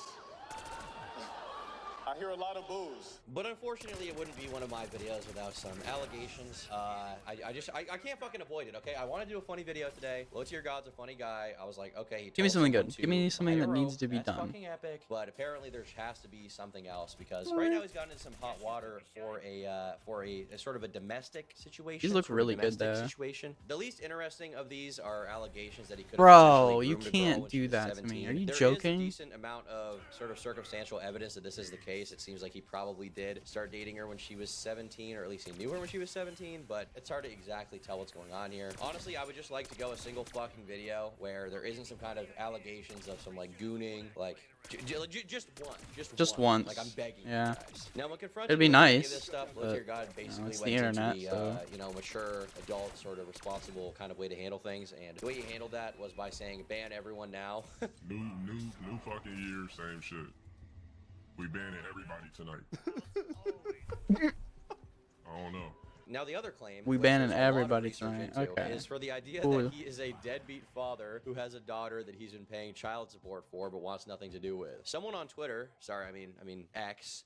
I hear a lot of boos. But unfortunately, it wouldn't be one of my videos without some allegations. I can't fucking avoid it, okay? I want to do a funny video today. Low Tier God's a funny guy. I was like, okay, he Give me told something someone good. to Give me something that hire needs rope. to be That's done. fucking epic. But apparently, there has to be something else because right now he's gotten into some hot water for a sort of a domestic situation. These look sort of really good, domestic though. Situation. The least interesting of these are allegations that he could. Bro, you can't do that to me. Are you joking? There is a decent amount of sort of circumstantial evidence that this is the case. It seems like he probably did start dating her when she was 17, or at least he knew her when she was 17, but it's hard to exactly tell what's going on here. Honestly, I would just like to go a single fucking video where there isn't some kind of allegations of some like gooning, like just once. Like I'm begging Yeah. you guys. Now when confronted It'd be with any of nice, this stuff, but, Low Tier God basically it's the went internet, into the so. you know, mature, adult, sort of responsible kind of way to handle things, and the way he handled that was by saying ban everyone now. New fucking year, same shit. We banning everybody tonight. I don't know. Now the other claim We which banning there's a lot of everybody research tonight. into, Okay. is for the idea Cool. that he is a deadbeat father who has a daughter that he's been paying child support for but wants nothing to do with. Someone on Twitter, sorry, I mean X,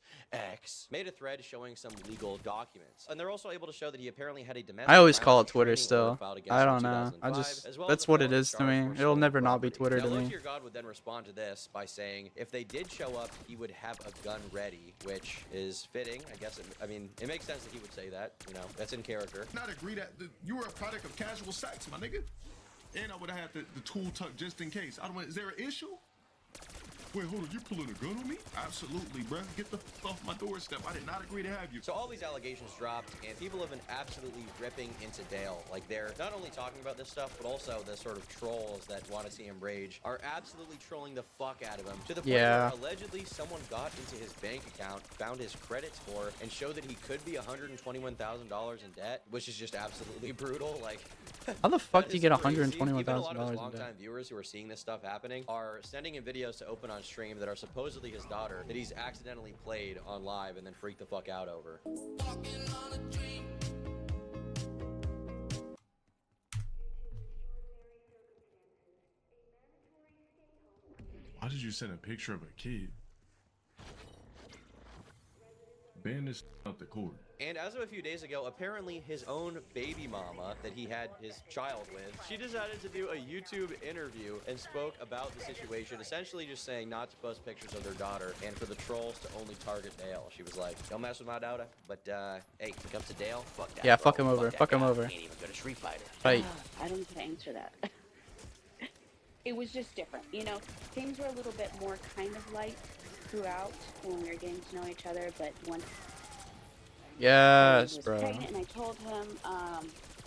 made a thread showing some legal documents, and they're also able to show that he apparently had a domestic. I always call violence it Twitter restraining still. order filed against I him don't in know. 2005, as well as That's a what it felony is to charge me. for It'll stolen never not be property. Twitter Now, to Low me. Tier God would then respond to this by saying, if they did show up, he would have a gun ready, which is fitting. I guess. I mean, it makes sense that he would say that. You know, that's in character. Not agree that you were a product of casual sex, my nigga. And I would have had the tool tucked just in case. I don't. Is there an issue? Wait, hold on. You pulling a gun on me? Absolutely, bruh. Get the fuck off my doorstep. I did not agree to have you. So all these allegations dropped, and people have been absolutely ripping into Dale. Like, they're not only talking about this stuff, but also the sort of trolls that want to see him rage are absolutely trolling the fuck out of him, to the point Yeah. where allegedly someone got into his bank account, found his credit score, and showed that he could be $121,000 in debt, which is just absolutely brutal. Like, How the fuck that do you is get crazy. $121,000 Even a lot of his in debt? longtime viewers who are seeing this stuff happening are sending in videos to open on stream that are supposedly his daughter that he's accidentally played on live and then freaked the fuck out over. Why did you send a picture of a kid? Ban this out the court. And as of a few days ago, apparently his own baby mama that he had his child with, she decided to do a YouTube interview and spoke about the situation, essentially just saying not to post pictures of their daughter and for the trolls to only target Dale. She was like, don't mess with my daughter, but hey, when it comes to Dale, fuck that. Yeah, bro. fuck him over. that Fuck him guy. over. Ain't even good at Street Fighter. Fight. I don't know how to answer that. It was just different. You know, things were a little bit more kind of light throughout when we were getting to know each other, but once Yes, I was bro. pregnant and I told him,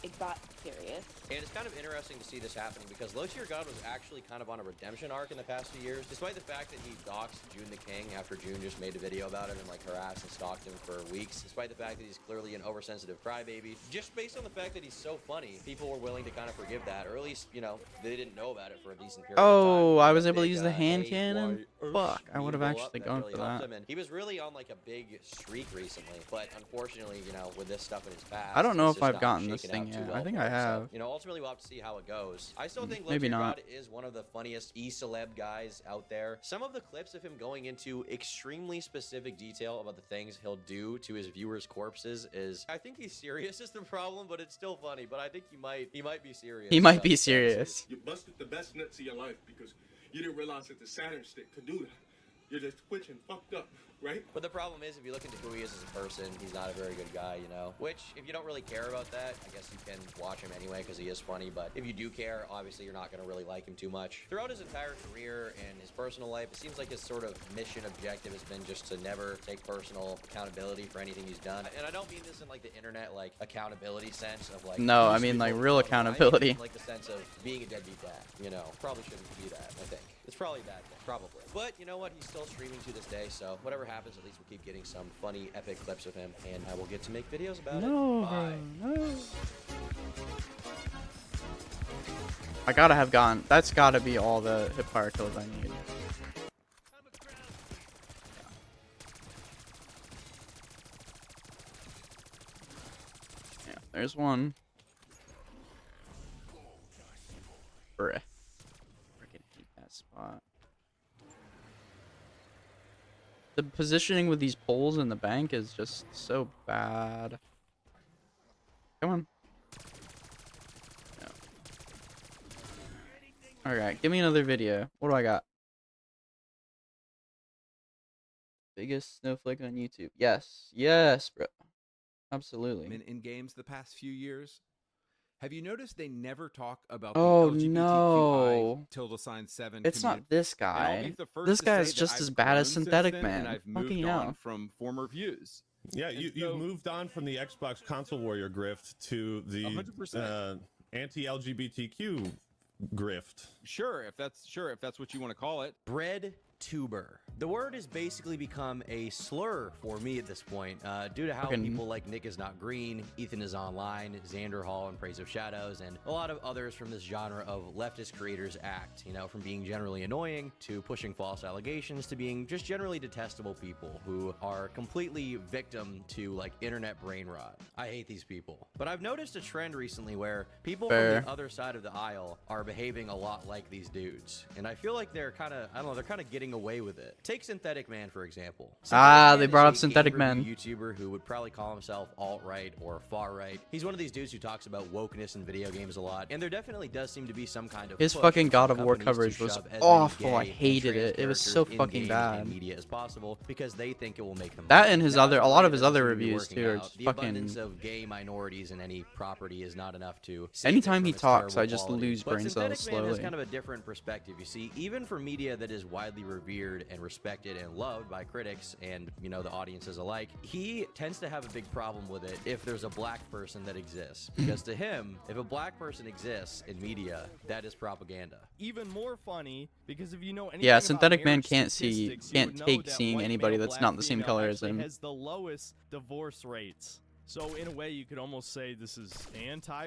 it got serious. And it's kind of interesting to see this happening because Low Tier God was actually kind of on a redemption arc in the past few years, despite the fact that he doxed June the King after June just made a video about him and like harassed and stalked him for weeks, despite the fact that he's clearly an oversensitive crybaby. Just based on the fact that he's so funny, people were willing to kind of forgive that, or at least, you know, they didn't know about it for a decent period of Oh, time. I was able to Big, use the hand hey, cannon? why, Fuck, I meme would have blew up actually that gone really for helped that. him, and he was really on like a big streak recently, but unfortunately, you know, with this stuff in his past, I don't know it's if just I've not gotten this shaking out thing too yet. well I think for I him. So, have. you know, ultimately we'll have to see how it goes. I still think Maybe Low Tier not. God is one of the funniest e-celeb guys out there. Some of the clips of him going into extremely specific detail about the things he'll do to his viewers' corpses is, I think he's serious is the problem, but it's still funny. But I think he might be serious. He might about be his fantasies. serious. You busted the best nuts of your life because you didn't realize that the Saturn stick could do that. You're just twitching, fucked up, right? But the problem is, if you look into who he is as a person, he's not a very good guy, you know? Which, if you don't really care about that, I guess you can watch him anyway because he is funny. But if you do care, obviously you're not going to really like him too much. Throughout his entire career and his personal life, it seems like his sort of mission objective has been just to never take personal accountability for anything he's done. And I don't mean this in like the internet, like accountability sense of like... No, I mean like real accountability. I mean, like the sense of being a deadbeat dad, you know? Probably shouldn't be that, I think. It's probably a bad thing, probably. But you know what? He's still streaming to this day, so whatever happens, at least we'll keep getting some funny, epic clips of him, and I will get to make videos about it. Bye. No. I gotta have gone. That's gotta be all the hip fire kills I need. Yeah, there's one. Bruh. Freaking hate that spot. The positioning with these poles in the bank is just so bad. Come on. No. Alright, give me another video. What do I got? Biggest snowflake on YouTube. Yes. Yes, bro. Absolutely. In games the past few years. Have you noticed they never talk about Oh, the LGBTQI no. ~7 It's community? not this And I'll guy. be the first This to guy say is that just I've as bad as grown since Synthetic then, Man. and I've moved Fucking on hell. from former views. Yeah, you've moved on from the Xbox console warrior grift to the 100%. Anti-LGBTQ grift. Sure, if that's what you want to call it. Bread tuber. The word has basically become a slur for me at this point, due to how people like Nick is not green, Ethan is online, Xander Hall in Praise of Shadows, and a lot of others from this genre of leftist creators act, you know, from being generally annoying to pushing false allegations to being just generally detestable people who are completely victim to like internet brain rot. I hate these people. But I've noticed a trend recently where people from the other side of the aisle are behaving a lot like these dudes. And I feel like they're kind of, I don't know, they're kind of getting away with it. Take Synthetic Man, for example. They brought up Synthetic Man. YouTuber who would probably call himself alt-right or far-right. He's one of these dudes who talks about wokeness in video games a lot. And there definitely does seem to be some kind of his push fucking God of from War companies coverage to was shove as awful. many I gay and hated trans it. It was so characters in fucking game bad. and media as possible because they think it will make them That money. and his Now, other, that's a lot of great his that other seems to be reviews working too are out. just The fucking. abundance of gay minorities in any property is not enough to save it Anytime from he its talks, terrible I just quality. lose But brain cells Synthetic Man has slowly. kind of a different perspective. You see, even for media that is widely revered and respected and loved by critics and, you know, the audiences alike, he tends to have a big problem with it if there's a black person that exists. Because to him, if a black person exists in media, that is propaganda. Even more funny because if you know anything Yeah, about Synthetic Man marriage can't statistics, you can't would know take that seeing white anybody male, that's black not the same female color as actually him. has the lowest divorce rates. So in a way, you could almost say this is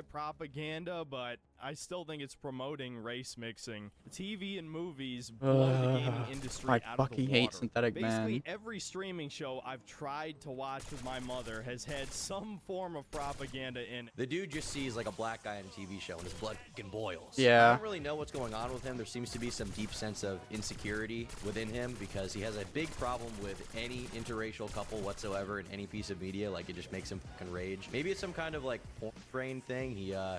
anti-propaganda, but I still think it's promoting race mixing. TV and movies blow the gaming industry I out of the fucking water. hate Synthetic Basically, Man. every streaming show I've tried to watch with my mother has had some form of propaganda in it. The dude just sees like a black guy in a TV show and his blood fucking boils. Yeah. I don't really know what's going on with him. There seems to be some deep sense of insecurity within him because he has a big problem with any interracial couple whatsoever in any piece of media. Like, it just makes him fucking rage. Maybe it's some kind of like porn brain thing.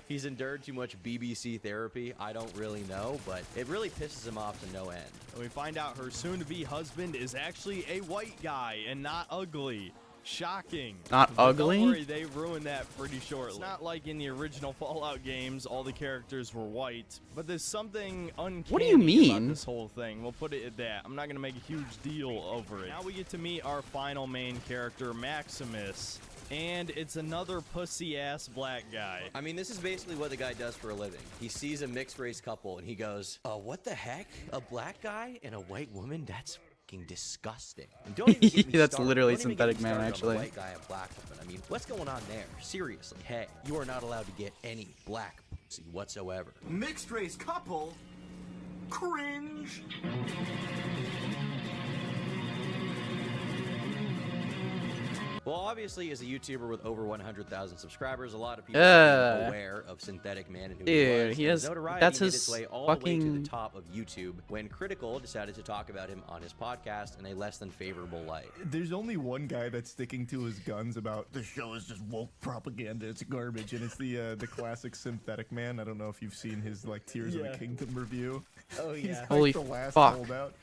He's endured too much BBC therapy. I don't really know, but it really pisses him off to no end. And we find out her soon-to-be husband is actually a white guy and not ugly. Shocking. Not But ugly? Don't worry, they ruined that pretty shortly. It's not like in the original Fallout games, all the characters were white, but there's something uncanny What do you mean? about this whole thing. We'll put it at that. I'm not going to make a huge deal over it. Now we get to meet our final main character, Maximus. And it's another pussy-ass black guy. I mean, this is basically what the guy does for a living. He sees a mixed-race couple, and he goes, what the heck? A black guy and a white woman? That's fucking disgusting. And don't even get me That's started. literally Don't even get Synthetic me Man, started on actually. the white guy and black woman. I mean, what's going on there? Seriously, hey, you are not allowed to get any black pussy whatsoever. Mixed-race couple? Cringe. Well, obviously, as a YouTuber with over 100,000 subscribers, a lot of people are aware of Synthetic Man and who he Dude, was. he And has- his notoriety that's made his its way all the way to fucking- the top of YouTube when Critical decided to talk about him on his podcast in a less than favorable light. There's only one guy that's sticking to his guns about the show is just woke propaganda. It's garbage, and it's the classic Synthetic Man. I don't know if you've seen his like Tears of the Kingdom review. Oh He's yeah. like Holy the last fuck. holdout.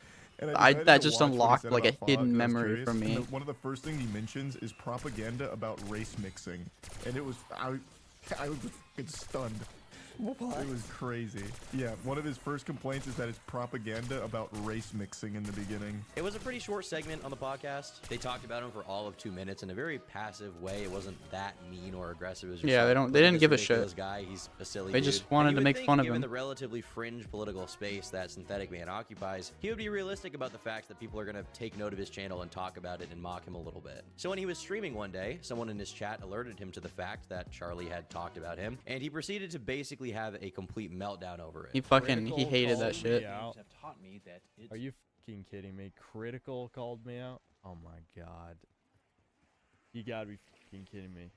And I decided that to just watch what he unlocked said like a about Fog, hidden 'cause I was memory curious, from and me. one of the first things he mentions is propaganda about race mixing, and it was I was fucking stunned. What? It was crazy. Yeah, one of his first complaints is that it's propaganda about race mixing in the beginning. It was a pretty short segment on the podcast. They talked about him for all of 2 minutes in a very passive way. It wasn't that mean or aggressive. It was just Yeah, like, they "Look didn't at give a this ridiculous shit. guy. He's a silly They dude." just And wanted you to would make think, fun of given him. the relatively fringe political space that Synthetic Man occupies, he would be realistic about the fact that people are going to take note of his channel and talk about it and mock him a little bit. So when he was streaming one day, someone in his chat alerted him to the fact that Charlie had talked about him, and he proceeded to basically have a complete meltdown over it. He hated that shit. Are you fucking kidding me? Critical called me out? Oh my god. You gotta be fucking kidding me.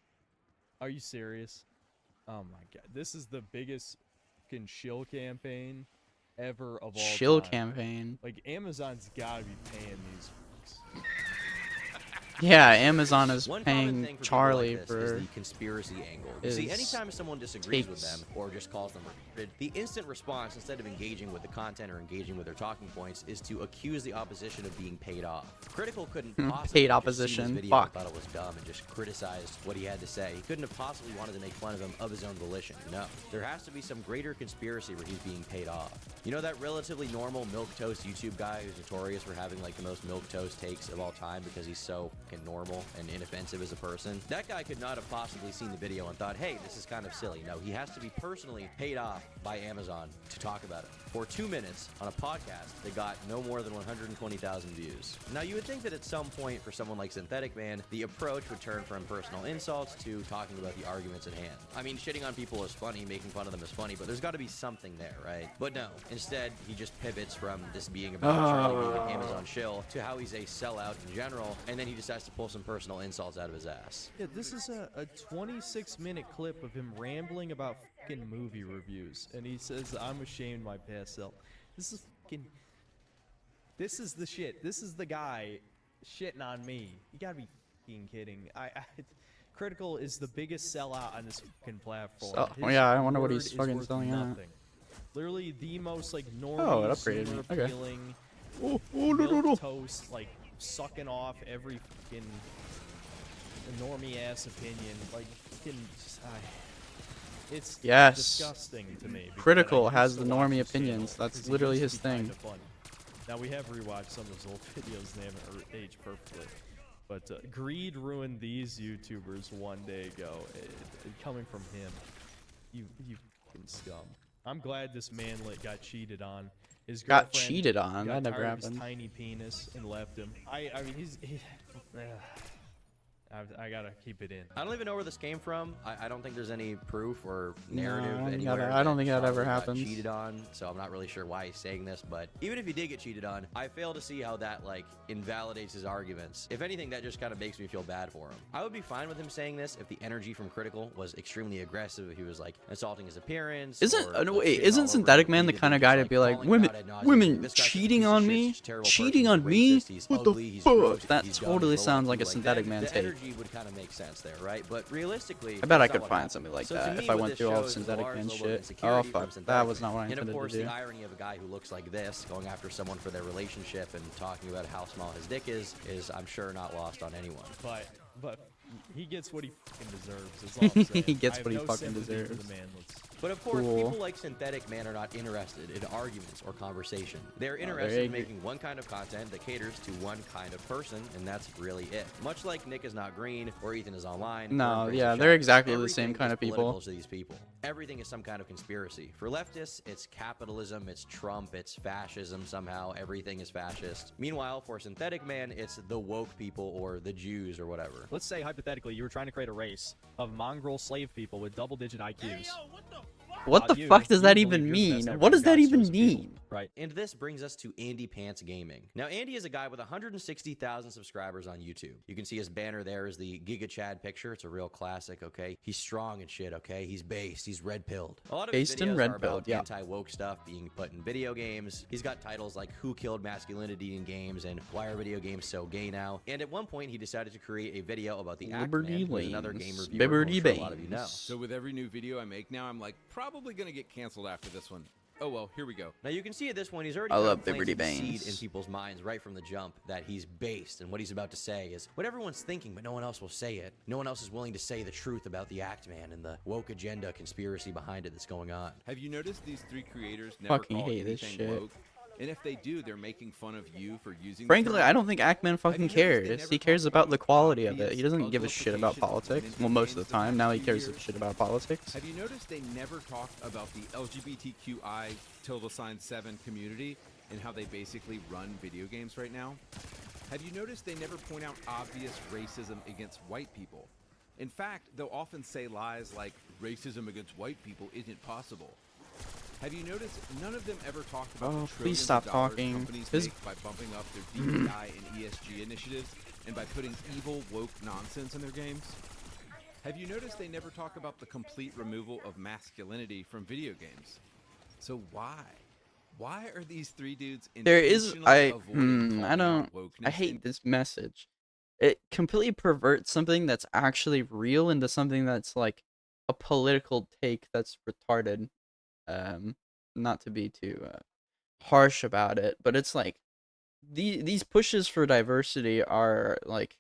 Are you serious? Oh my god. This is the biggest fucking shill campaign ever of all Shill time. campaign. Like, Amazon's gotta be paying these fucks. Yeah, Amazon is One common paying thing for Charlie people like this for is the conspiracy angle. You see, his anytime someone disagrees with takes. them or just calls them retarded, the instant response, instead of engaging with the content or engaging with their talking points, is to accuse the opposition of being paid off. Critical couldn't possibly Paid have just seen opposition, this video and fuck. thought it was dumb and just criticized what he had to say. He couldn't have possibly wanted to make fun of him of his own volition. No, there has to be some greater conspiracy where he's being paid off. You know that relatively normal milquetoast YouTube guy who's notorious for having like the most milquetoast takes of all time because he's so fucking normal and inoffensive as a person? That guy could not have possibly seen the video and thought, hey, this is kind of silly. No, he has to be personally paid off by Amazon to talk about it. For 2 minutes on a podcast that got no more than 120,000 views. Now, you would think that at some point for someone like Synthetic Man, the approach would turn from personal insults to talking about the arguments at hand. I mean, shitting on people is funny, making fun of them is funny, but there's got to be something there, right? But no, instead, he just pivots from this being about Charlie being an Amazon shill to how he's a sellout in general, and then he decides to pull some personal insults out of his ass. Yeah, this is a 26-minute clip of him rambling about fucking movie reviews, and he says, I'm ashamed of my past self. This is fucking... This is the shit. This is the guy shitting on me. You gotta be fucking kidding. Critical is the biggest sellout on this fucking platform. So, His yeah, I wonder what word he's is fucking worth selling at. nothing. Literally the most like Oh, normal, it upgraded me. Okay. appealing, no. toast, like sucking off every fucking normie ass opinion. Like fucking, it's Yes. disgusting to me. because Critical I has used the to watch normie his channel opinions. That's 'cause he literally used his to be thing. kinda funny. Now we have rewatched some of his old videos and they haven't aged perfectly. But greed ruined these YouTubers one day ago. Coming from him, you fucking scum. I'm glad this manlet got cheated on. His Got girlfriend cheated on? got That never tired of his happened. tiny penis and left him. I mean I gotta keep it in. I don't even know where this came from. I don't think there's any proof or No, narrative I don't anywhere. I don't think that ever Charlie got happens. cheated on, so I'm not really sure why he's saying this. But even if he did get cheated on, I fail to see how that like invalidates his arguments. If anything, that just kind of makes me feel bad for him. I would be fine with him saying this if the energy from Critical was extremely aggressive. If he was like insulting his appearance. Isn't or, no, like, wait, shitting isn't all over Synthetic him Man the repeatedly, kind of guy just, to be like, calling him women, out ad nauseam. women This guy's a cheating piece of on shit, me, he's a terrible cheating person, on he's me? racist, he's What ugly, the he's fuck? gross, That he's dumb, totally he's sounds low like a IQ, Synthetic that. Man The take. energy would kind of make sense there, right? But realistically, I bet I that's not could what find happened. something like So to that me, if I what went this through all the shows is Synthetic large Man level of shit. insecurity Oh from fuck, that Synthetic was not what I Man. And of intended course, to do. the irony of a guy who looks like this going after someone for their relationship and talking about how small his dick is I'm sure not lost on anyone. But he gets what he fucking deserves. Is all I'm saying. He gets I have what he no fucking sympathy for deserves. the manlets. But of course, Cool. people like Synthetic Man are not interested in arguments or conversation. They're they're interested in angry. making one kind of content that caters to one kind of person, and that's really it. Much like Nick is not green, or Ethan is online. No, or Embrace yeah, the they're Shadows, exactly the everything same kind is of people. political to these people. Everything is some kind of conspiracy. For leftists, it's capitalism, it's Trump, it's fascism somehow. Everything is fascist. Meanwhile, for Synthetic Man, it's the woke people or the Jews or whatever. Let's say hypothetically you were trying to create a race of mongrel slave people with double-digit IQs. What the fuck does that even mean? What does that even mean? Right. And this brings us to Andy Pants Gaming. Now, Andy is a guy with 160,000 subscribers on YouTube. You can see his banner there is the Giga Chad picture. It's a real classic, okay? He's strong and shit, okay? He's based. He's red-pilled. A lot of his Based and videos are red-pilled, about yeah. anti-woke stuff being put in video games. He's got titles like Who Killed Masculinity in Games and Why Are Video Games So Gay Now? And at one point, he decided to create a video about the Liberty Axeman, who's another Lanes. game reviewer who I'm Liberty sure a lot of you know. Banes. So with every new video I make now, I'm like, probably gonna get canceled after this one. Oh well, here we go. Now you can see at this point he's already I kind love of planted Liberty the seed Bangs. in people's minds right from the jump that he's based, and what he's about to say is what everyone's thinking, but no one else will say it. No one else is willing to say the truth about the Act Man and the woke agenda conspiracy behind it that's going on. Have you noticed these three creators never Fucking call hate this anything shit. woke? And if they do, they're making fun of you for using the Frankly, term. I don't think Ackman fucking Have you noticed they cares. never He talk cares about the quality of it. obvious He doesn't give a shit about uglification of politics. women Well, in most of games the time. past Now he few cares years? shit about politics. Have you noticed they never talk about the LGBTQI7 community and how they basically run video games right now? Have you noticed they never point out obvious racism against white people? In fact, they'll often say lies like racism against white people isn't possible. Have you noticed none of them ever talked about the Oh, trillions please stop of dollars talking. companies His- make by bumping up their DEI and ESG initiatives and by putting evil woke nonsense in their games? Have you noticed they never talk about the complete removal of masculinity from video games? So why? Why are these three dudes There is intentionally avoiding I calling don't out wokeness I hate this message. It completely perverts something that's actually real into something that's like a political take that's retarded. Not to be too harsh about it, but it's like these pushes for diversity are like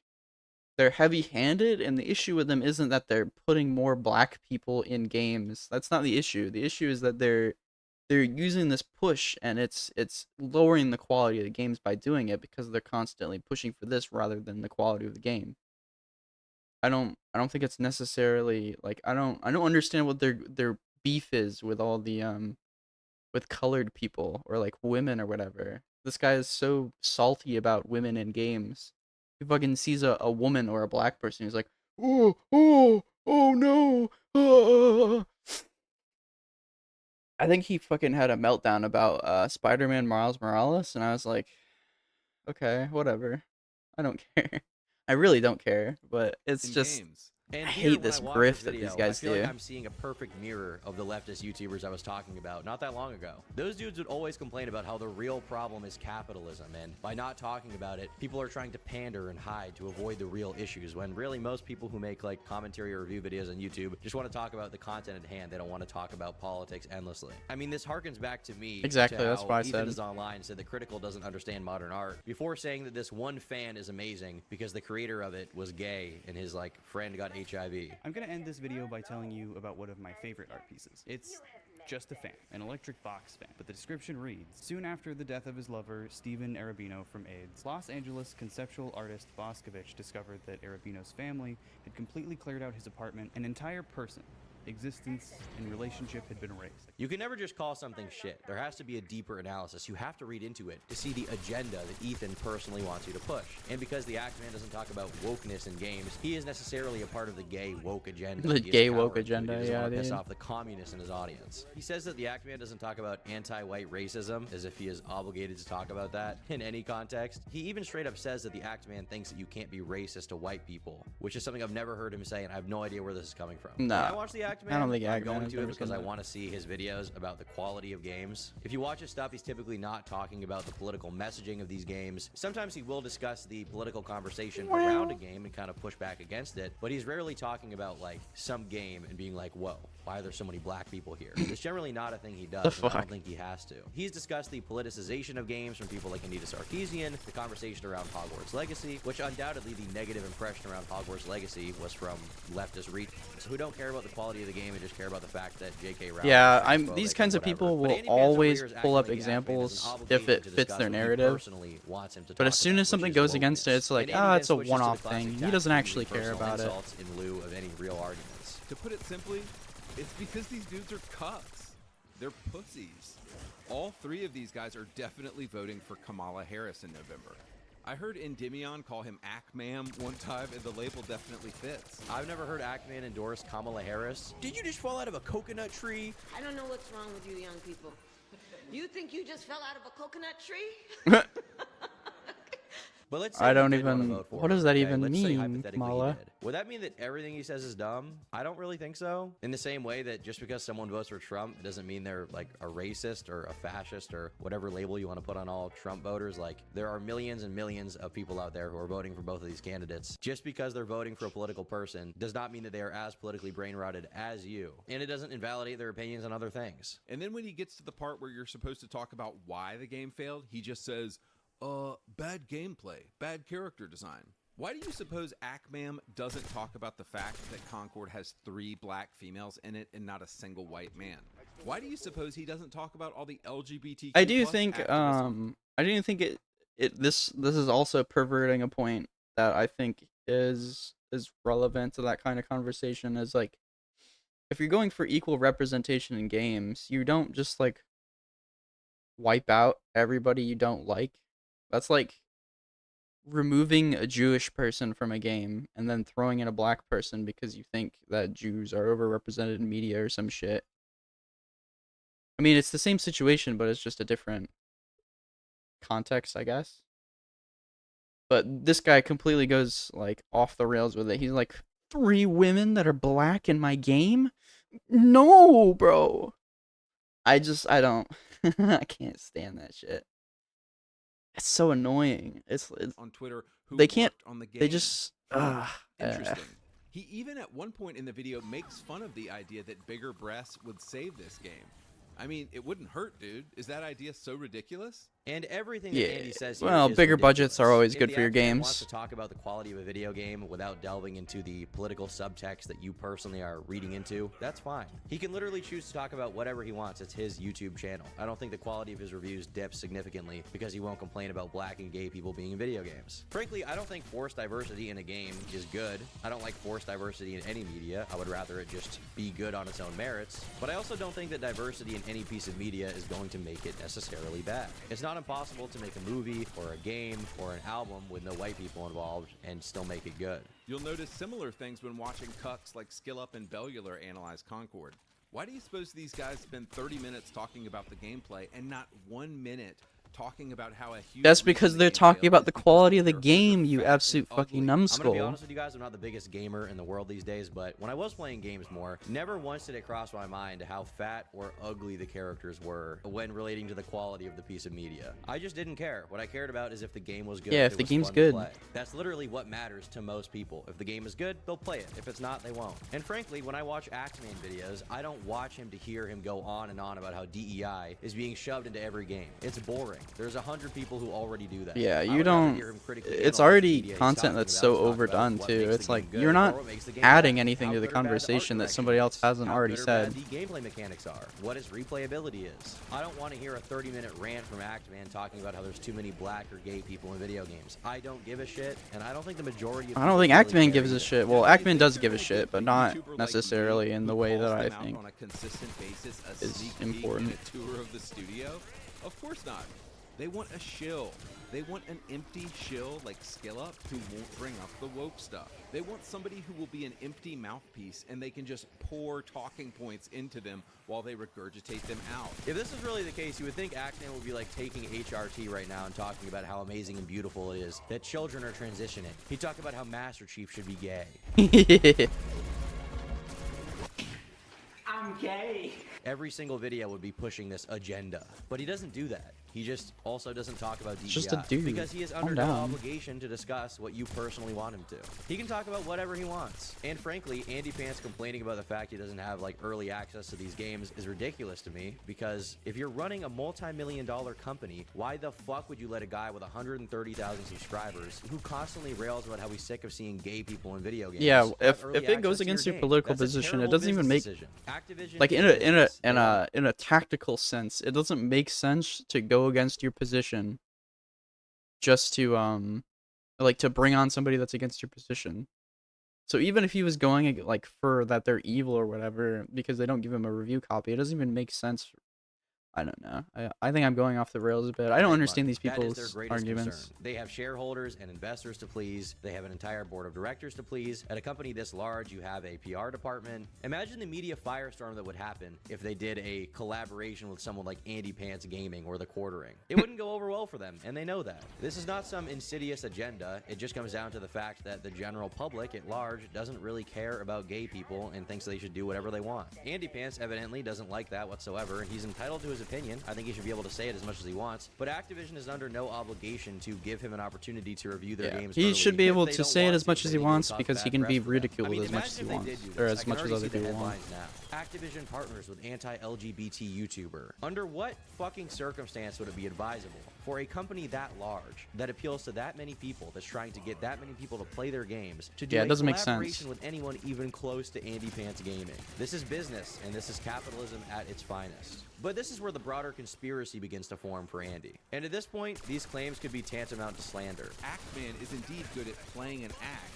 they're heavy-handed, and the issue with them isn't that they're putting more black people in games. That's not the issue. The issue is that they're using this push, and it's lowering the quality of the games by doing it because they're constantly pushing for this rather than the quality of the game. I don't think it's necessarily like I don't understand what their beef is with all the with colored people or like women or whatever. This guy is so salty about women in games. He fucking sees a woman or a black person. He's like, oh no. I think he fucking had a meltdown about Spider-Man Miles Morales, and I was like, okay, whatever. I don't care. I really don't care, but it's In just games. And I here, hate when this I watch grift that video, these guys I feel do. like I'm seeing a perfect mirror of the leftist YouTubers I was talking about not that long ago. Those dudes would always complain about how the real problem is capitalism, and by not talking about it, people are trying to pander and hide to avoid the real issues, when really most people who make like commentary or review videos on YouTube just want to talk about the content at hand. They don't want to talk about politics endlessly. I mean, this harkens back to me. Exactly, to that's how what I Ethan said. is online said that Critical doesn't understand modern art before saying that this one fan is amazing because the creator of it was gay and his like friend got HIV. I'm gonna end this video by telling you about one of my favorite art pieces. It's just a fan, an electric box fan, but the description reads, soon after the death of his lover, Steven Arabino from AIDS, Los Angeles conceptual artist Boscovich discovered that Arabino's family had completely cleared out his apartment. An entire person, existence, and relationship had been erased. You can never just call something shit. There has to be a deeper analysis. You have to read into it to see the agenda that Ethan personally wants you to push. And because the Act Man doesn't talk about wokeness in games, he is necessarily a part of the gay woke agenda. The He is gay powerful. woke agenda, He doesn't yeah, want to piss dude. off the communists in his audience. He says that the Act Man doesn't talk about anti-white racism, as if he is obligated to talk about that in any context. He even straight up says that the Act Man thinks that you can't be racist to white people, which is something I've never heard him say, and I have no idea where this is coming from. No. When I watch the Act Man, I don't think I'm Act Man going has to it ever because said I that. want to see his videos about the quality of games. If you watch his stuff, he's typically not talking about the political messaging of these games. Sometimes he will discuss the political conversation around a game and kind of push back against it, but he's rarely talking about like some game and being like, whoa, why are there so many black people here? It's generally not a thing he does, and I don't think he has to. He's discussed the politicization of games from people like Anita Sarkeesian, the conversation around Hogwarts Legacy, which undoubtedly the negative impression around Hogwarts Legacy was from leftist readers who don't care about the quality of the game and just care about the fact that J.K. Rowling Yeah, is I'm. transphobic These and kinds of whatever. people But will Andy Panzer always Reader's pull up acting like the Act Man has examples an if obligation it to fits discuss their what he narrative. personally wants him to But talk as soon about, as something which is goes against it, wokeness. it's like, And Andy then it's a switches to the one-off classic thing. He tactic doesn't of actually using care personal about it. insults in lieu of any real arguments. To put it simply, it's because these dudes are cucks. They're pussies. All three of these guys are definitely voting for Kamala Harris in November. I heard Endymion call him Ackman one time, and the label definitely fits. I've never heard Ackman endorse Kamala Harris. Did you just fall out of a coconut tree? I don't know what's wrong with you young people. You think you just fell out of a coconut tree? But let's say I he don't did wanna even. vote for What her, does that okay? even Let's say mean, hypothetically he Mala? did. Would that mean that everything he says is dumb? I don't really think so. In the same way that just because someone votes for Trump, it doesn't mean they're like a racist or a fascist or whatever label you want to put on all Trump voters. Like, there are millions and millions of people out there who are voting for both of these candidates. Just because they're voting for a political person does not mean that they are as politically brain rotted as you. And it doesn't invalidate their opinions on other things. And then when he gets to the part where you're supposed to talk about why the game failed, he just says, bad gameplay, bad character design. Why do you suppose Ackmam doesn't talk about the fact that Concord has 3 black females in it and not a single white man? Why do you suppose he doesn't talk about all the LGBTQ I do plus think activism? I do think this is also perverting a point that I think is relevant to that kind of conversation. Is like, if you're going for equal representation in games, you don't just like wipe out everybody you don't like. That's like removing a Jewish person from a game and then throwing in a black person because you think that Jews are overrepresented in media or some shit. I mean, it's the same situation, but it's just a different context, I guess. But this guy completely goes like off the rails with it. He's like, 3 women that are black in my game? No, bro. I don't. I can't stand that shit. It's so annoying. It's on Twitter who they can't. worked on the game. They just. Interesting. He even at one point in the video makes fun of the idea that bigger breasts would save this game. I mean, it wouldn't hurt, dude. Is that idea so ridiculous? And everything that Yeah. Andy says here Well, is bigger ridiculous. budgets are always If good the for your actor games. wants to talk about the quality of a video game without delving into the political subtext that you personally are reading into, that's fine. He can literally choose to talk about whatever he wants. It's his YouTube channel. I don't think the quality of his reviews dips significantly because he won't complain about black and gay people being in video games. Frankly, I don't think forced diversity in a game is good. I don't like forced diversity in any media. I would rather it just be good on its own merits. But I also don't think that diversity in any piece of media is going to make it necessarily bad. It's not impossible to make a movie or a game or an album with no white people involved and still make it good. You'll notice similar things when watching cucks like SkillUp and Bellular analyze Concord. Why do you suppose these guys spend 30 minutes talking about the gameplay and not 1 minute talking about how a huge That's because they're talking about the quality of the game, you absolute fucking I'm gonna be numbskull. honest with you guys, I'm not the biggest gamer in the world these days, but when I was playing games more, never once did it cross my mind how fat or ugly the characters were when relating to the quality of the piece of media. I just didn't care. What I cared about is if the game was good. Yeah, if if it the was game's fun to good. play. That's literally what matters to most people. If the game is good, they'll play it. If it's not, they won't. And frankly, when I watch Axeman videos, I don't watch him to hear him go on and on about how DEI is being shoved into every game. It's boring. There's 100 people who already do that. Yeah, I you would rather don't. hear him critically It's analyze the already media he's content talking that's about, so talk about overdone what too. makes the It's like game you're good not or what makes the game adding bad, anything how to the good or bad art conversation that direction somebody else is, hasn't how already good or said. bad the gameplay mechanics are, what his replayability is. I don't want to hear a 30-minute rant from Actman talking about how there's too many black or gay people in video games. I don't give a shit, and I don't think the majority of I don't think people really Actman care gives a either. shit. Well, Actman does give a shit, but not necessarily in the way that I think on a consistent basis a is sneak peek and important. a tour of the studio? Of course not. They want a shill. They want an empty shill like SkillUp who won't bring up the woke stuff. They want somebody who will be an empty mouthpiece and they can just pour talking points into them while they regurgitate them out. If this is really the case, you would think Actman would be like taking HRT right now and talking about how amazing and beautiful it is that children are transitioning. He'd talk about how Master Chief should be gay. I'm gay. Every single video would be pushing this agenda, but he doesn't do that. He just also doesn't talk about DEI. It's just a dude. Because he is Calm under no down. obligation to discuss what you personally want him to. He can talk about whatever he wants. And frankly, Andy Pants complaining about the fact he doesn't have like early access to these games is ridiculous to me, because if you're running a multi-million-dollar company, why the fuck would you let a guy with 130,000 subscribers who constantly rails about how he's sick of seeing gay people in video games? Yeah, have if early it goes access to against your your game? political That's a position, it terrible doesn't even make business decision. Activision like is in business. a tactical sense, it doesn't make sense to go against your position just to like to bring on somebody that's against your position. So even if he was going like for that they're evil or whatever because they don't give him a review copy, it doesn't even make sense I don't know. I think I'm going off the rails a bit. I don't understand these That is their people's greatest arguments. concern. They have shareholders and investors to please. They have an entire board of directors to please. At a company this large, you have a PR department. Imagine the media firestorm that would happen if they did a collaboration with someone like Andy Pants Gaming or The Quartering. It wouldn't go over well for them, and they know that. This is not some insidious agenda. It just comes down to the fact that the general public at large doesn't really care about gay people and thinks they should do whatever they want. Andy Pants evidently doesn't like that whatsoever, and he's entitled to his opinion. I think he should be able to say it as much as he wants, but Activision is under no obligation to give him an opportunity to review their games. He early. should be If able they to don't say it want as much to, as they he need to wants cause because he bad can press be for them. ridiculed I mean, as much as imagine he if they wants, did do or this. as I can much as already other see the people want. headlines now. Activision partners with anti-LGBT YouTuber. Under what fucking circumstance would it be advisable for a company that large, that appeals to that many people, that's trying to get that many people to play their games, to do Yeah, a it doesn't make collaboration sense. with anyone even close to Andy Pants Gaming? This is business, and this is capitalism at its finest. But this is where the broader conspiracy begins to form for Andy. And at this point, these claims could be tantamount to slander. Actman is indeed good at playing an act.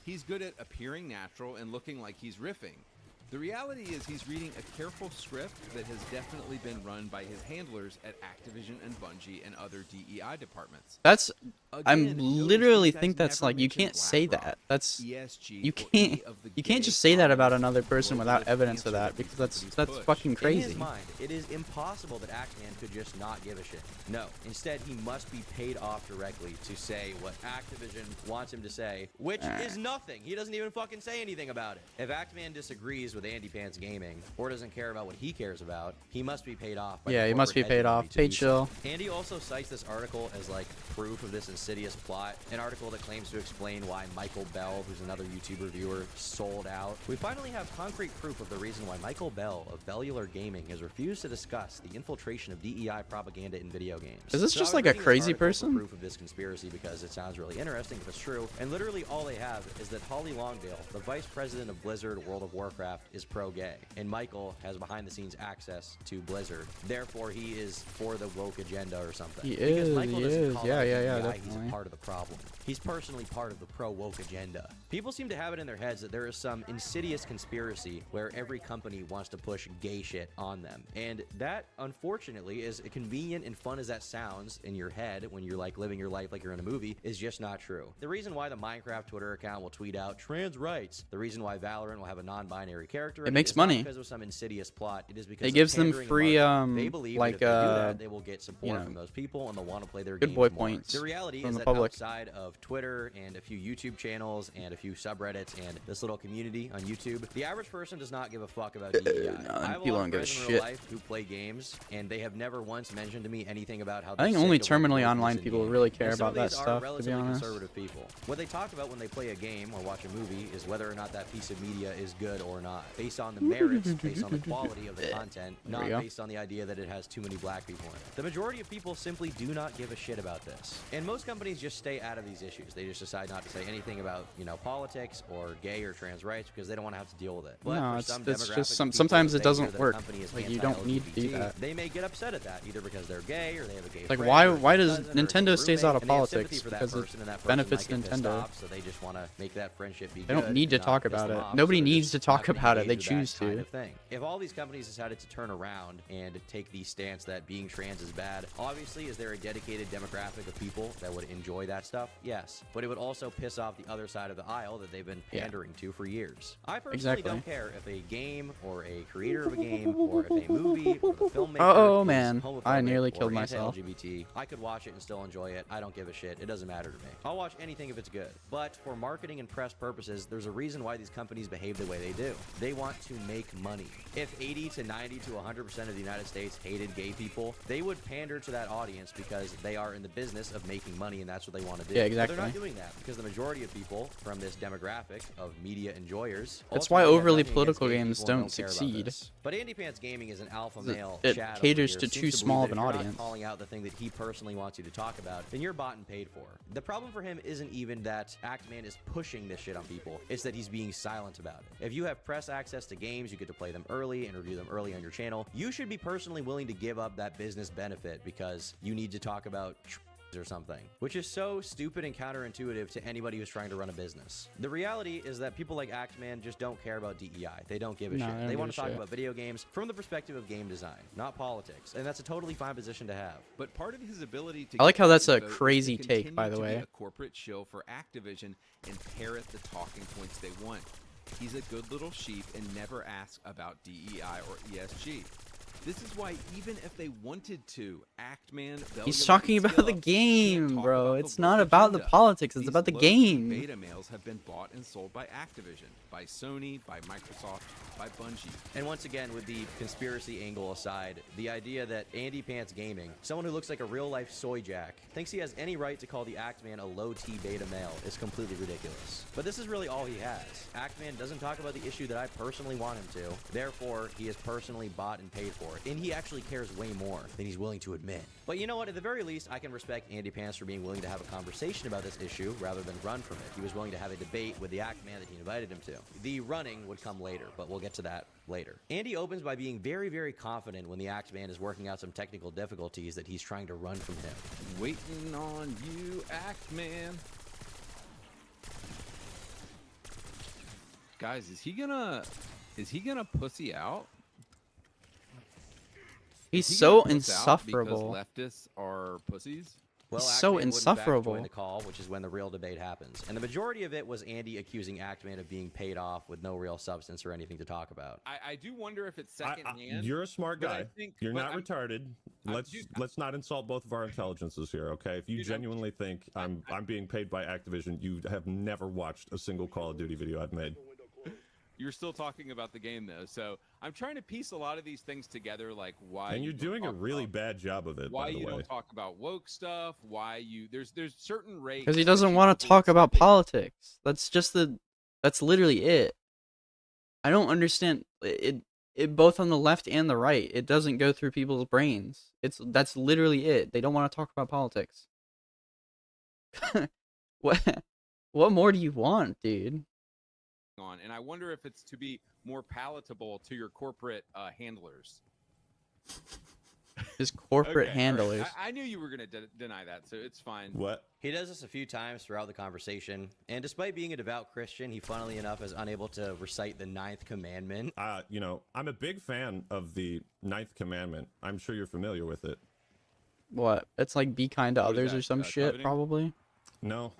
He's good at appearing natural and looking like he's riffing. The reality is he's reading a careful script that has definitely been run by his handlers at Activision and Bungie and other DEI departments. That's I'm Again, literally notice these think guys that's never like you mention can't say that. BlackRock, That's ESG, you or can't any of the you can't gay just say that about communist another person without globalist evidence of answer that because that's companies push. fucking In crazy. his mind, it is impossible that Actman could just not give a shit. No, instead he must be paid off directly to say what Activision wants him to say, which is nothing. He doesn't even fucking say anything about it. If Actman disagrees with Andy Pants Gaming or doesn't care about what he cares about, he must be paid off by Yeah, the he must be corporate paid off. hegemony Paid to do chill. so. Andy also cites this article as like proof of this insidious plot, an article that claims to explain why Michael Bell, who's another YouTube reviewer, sold out. We finally have concrete proof of the reason why Michael Bell of Bellular Gaming has refused to discuss the infiltration of DEI propaganda in video games. Is this So just I was like a reading this crazy article for person? proof of this conspiracy because it sounds really interesting if it's true, and literally all they have is that Holly Longdale, the vice president of Blizzard World of Warcraft, is pro-gay, and Michael has behind-the-scenes access to Blizzard. Therefore, he is for the woke agenda or something. He Because is, Michael he doesn't is. call Yeah, out yeah, DEI, he's definitely. a part of the problem. He's personally part of the pro-woke agenda. People seem to have it in their heads that there is some insidious conspiracy where every company wants to push gay shit on them. And that, unfortunately, as convenient and fun as that sounds in your head when you're like living your life like you're in a movie, is just not true. The reason why the Minecraft Twitter account will tweet out trans rights, the reason why Valorant will have a non-binary character, It makes is not money. because of some insidious plot. It is because It of gives them pandering and free, marketing. They believe like, that if they do that, they will get support you know, from those people and they'll want to play their good games boy more. points The reality from is the that public. outside of Twitter and a few YouTube channels and a few subreddits and this little community on YouTube, the average person does not give a fuck about DEI. I have a people lot don't of give a friends in real shit. life who play games, and they have never once mentioned to me anything about how I think they're only sick of, like, terminally wokeness online in people gaming. really care And some about of that these are stuff, to be relatively honest. conservative people. What they talk about when they play a game or watch a movie is whether or not that piece of media is good or not, based on the merits, based on the quality of the content, There we not go. based on the idea that it has too many black people in it. The majority of people simply do not give a shit about this. And most companies just stay out of these issues. They just decide not to say anything about, you know, politics or gay or trans rights because they don't want to have to deal with it. But No, for it's- some it's demographic just of some- people, sometimes if it they hear doesn't that a work. company is Like, you don't need to do anti-LGBT, that. They may get upset at that, either because they're gay or they have a gay Like, friend why or why does cousin or a Nintendo stays out of roommate, and they have sympathy politics? for that Because person, it and that person benefits might get pissed Nintendo. off, so they just want to make that friendship be They don't good need to and not talk piss about them it. off, Nobody so they're needs just to talk not gonna about it. They engage with that choose kind to. of thing. If all these companies decided to turn around and take the stance that being trans is bad, obviously, is there a dedicated demographic of people that would enjoy that stuff? Yes. But it would also piss off the other side of the aisle that they've been pandering to for years. I personally Exactly. don't care if a game or a creator of a game or if a movie or the filmmaker Oh is man, I homophobic nearly or killed myself. anti-LGBT. I could watch it and still enjoy it. I don't give a shit. It doesn't matter to me. I'll watch anything if it's good. But for marketing and press purposes, there's a reason why these companies behave the way they do. They want to make money. If 80 to 90 to 100% of the United States hated gay people, they would pander to that audience because they are in the business of making money and that's what they want to do. Yeah, But they're exactly. not doing that because the majority of people from this demographic of media enjoyers That's why ultimately have overly nothing against political gay games people and don't care about succeed. this. But Andy Pants Gaming is an alpha It- male. it Chad over caters here to seems too believe small that of an if you're not audience. calling out the thing that he personally wants you to talk about, then you're bought and paid for. The problem for him isn't even that Actman is pushing this shit on people. It's that he's being silent about it. If you have press access to games, you get to play them early and review them early on your channel. You should be personally willing to give up that business benefit because you need to talk about or something, which is so stupid and counterintuitive to anybody who's trying to run a business. The reality is that people like Actman just don't care about DEI. They don't give a shit. They want to talk about video games from the perspective of game design, not politics, and that's a totally fine position to have. But part of his ability to I like how that's a vote is to crazy take, continue by the to be way. a corporate shill for Activision and parrot the talking points they want. He's a good little sheep and never asks about DEI or ESG. This is why even if they wanted to, Actman, He's talking about the game, bro. It's not about the politics. It's about the game. Beta males have been bought and sold by Activision, by Sony, by Microsoft, by Bungie. And once again, with the conspiracy angle aside, the idea that Andy Pants Gaming, someone who looks like a real-life soy jack, thinks he has any right to call the Actman a low-T beta male is completely ridiculous. But this is really all he has. Actman doesn't talk about the issue that I personally want him to. Therefore, he is personally bought and paid for it. And he actually cares way more than he's willing to admit. But you know what? At the very least, I can respect Andy Pants for being willing to have a conversation about this issue rather than run from it. He was willing to have a debate with the Actman that he invited him to. The running would come later, but we'll get to that later. Andy opens by being very, very confident when the Actman is working out some technical difficulties that he's trying to run from him. Waiting on you, Actman. Guys, is he gonna pussy out? He's so insufferable. Because leftists are pussies. Well, He's Actman so wouldn't, in fact, insufferable. join the call, which is when the real debate happens. And the majority of it was Andy accusing Actman of being paid off with no real substance or anything to talk about. I do wonder if it's secondhand. You're a smart guy. You're not I'm retarded. Let's not insult both of our intelligences here, okay? If you genuinely think I'm being paid by Activision, you have never watched a single Call of Duty video I've made. You're still talking about the game though, so I'm trying to piece a lot of these things together, like why. And you're doing a really bad job of it. Why by the you way. don't talk about woke stuff? Why you there's certain rates. Because he doesn't want to talk about politics. That's literally it. I don't understand it both on the left and the right. It doesn't go through people's brains. That's literally it. They don't want to talk about politics. What more do you want, dude? on, and I wonder if it's to be more palatable to your corporate handlers. His corporate Okay, handlers. right. I knew you were going to deny that, so it's fine. What? He does this a few times throughout the conversation, and despite being a devout Christian, he funnily enough is unable to recite the 9th commandment. You know, I'm a big fan of the 9th commandment. I'm sure you're familiar with it. What? It's like be kind to others that, or some shit, coveting? probably. No.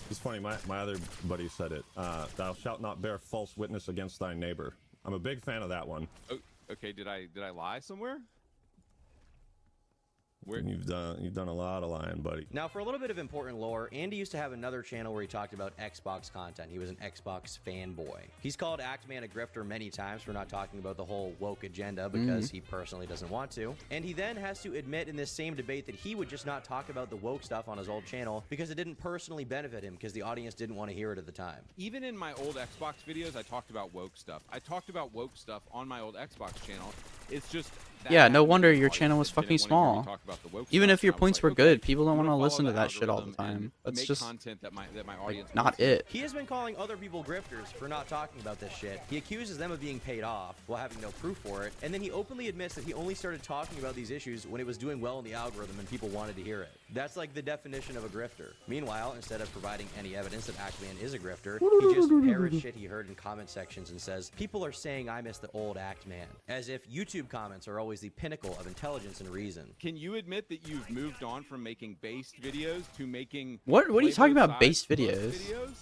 It's funny. My other buddy said it. Thou shalt not bear false witness against thy neighbor. I'm a big fan of that one. Oh, okay, did I lie somewhere? You've done a lot of lying, buddy. Now, for a little bit of important lore, Andy used to have another channel where he talked about Xbox content. He was an Xbox fanboy. He's called Actman a grifter many times for not talking about the whole woke agenda because he personally doesn't want to. And he then has to admit in this same debate that he would just not talk about the woke stuff on his old channel because it didn't personally benefit him because the audience didn't want to hear it at the time. Even in my old Xbox videos, I talked about woke stuff. I talked about woke stuff on my old Xbox channel. It's just Yeah, no wonder your channel was fucking small. Even if your points were good, people don't want to listen to that shit all the time. That's just content that my audience not it. He has been calling other people grifters for not talking about this shit. He accuses them of being paid off while having no proof for it, and then he openly admits that he only started talking about these issues when it was doing well in the algorithm and people wanted to hear it. That's like the definition of a grifter. Meanwhile, instead of providing any evidence that Actman is a grifter, he just parrots shit he heard in comment sections and says, people are saying I miss the old Actman, as if YouTube comments are always the pinnacle of intelligence and reason. Can you admit that you've moved on from making based videos to making What are you talking about, based plus videos? videos?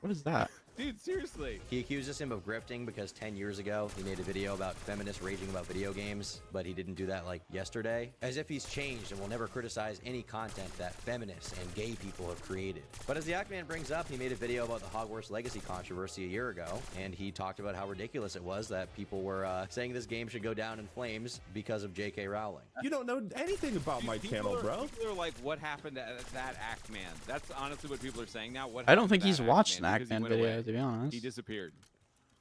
What is that? Dude, seriously. He accuses him of grifting because 10 years ago, he made a video about feminists raging about video games, but he didn't do that like yesterday. As if he's changed and will never criticize any content that feminists and gay people have created. But as the Actman brings up, he made a video about the Hogwarts Legacy controversy a year ago, and he talked about how ridiculous it was that people were saying this game should go down in flames because of J.K. Rowling. You don't know anything about my channel, bro. People are like, what happened to that Actman? That's honestly what people are saying now. What I don't happened think to he's that watched an Actman? Because he Actman went video, away. to be honest. He disappeared.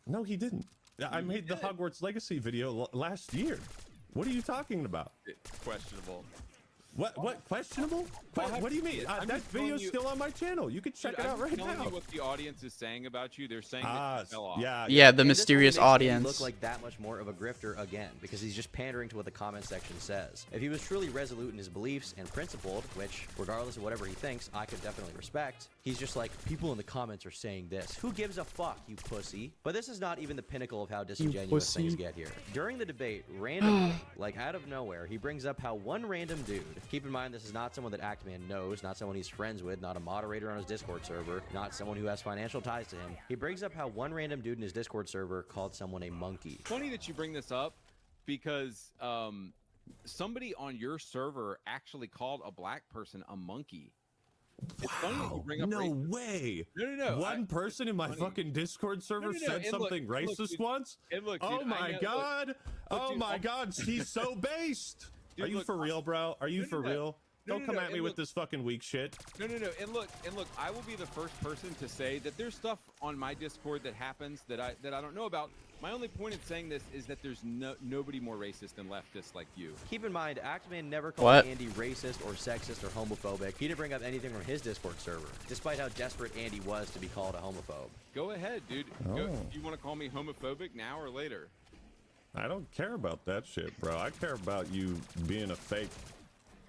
No, he didn't. I made the Hogwarts Legacy video last year. What are you talking about? Questionable. What questionable? What do you mean? That video's still on my channel. You can check it out right now. I'm telling you what the audience is saying about you. They're saying that you fell off. Yeah, the mysterious audience. Look like that much more of a grifter again, because he's just pandering to what the comment section says. If he was truly resolute in his beliefs and principled, which, regardless of whatever he thinks, I could definitely respect, he's just like, people in the comments are saying this. Who gives a fuck, you pussy? But this is not even the pinnacle of how disingenuous things get here. During the debate, randomly, like out of nowhere, he brings up how one random dude, keep in mind this is not someone that Actman knows, not someone he's friends with, not a moderator on his Discord server, not someone who has financial ties to him. He brings up how one random dude in his Discord server called someone a monkey. Funny that you bring this up because somebody on your server actually called a black person a monkey. It's funny that you bring up way. No. One person in my fucking Discord server said something racist once. Oh my god. Oh my god. He's so based. Are you for real, bro? Are you for real? Don't come at me with this fucking weak shit. No. And look, I will be the first person to say that there's stuff on my Discord that happens that I don't know about. My only point in saying this is that there's nobody more racist than leftists like you. Keep in mind, Actman never called Andy racist or sexist or homophobic. He didn't bring up anything from his Discord server, despite how desperate Andy was to be called a homophobe. Go ahead, dude. Do you want to call me homophobic now or later? I don't care about that shit, bro. I care about you being a fake.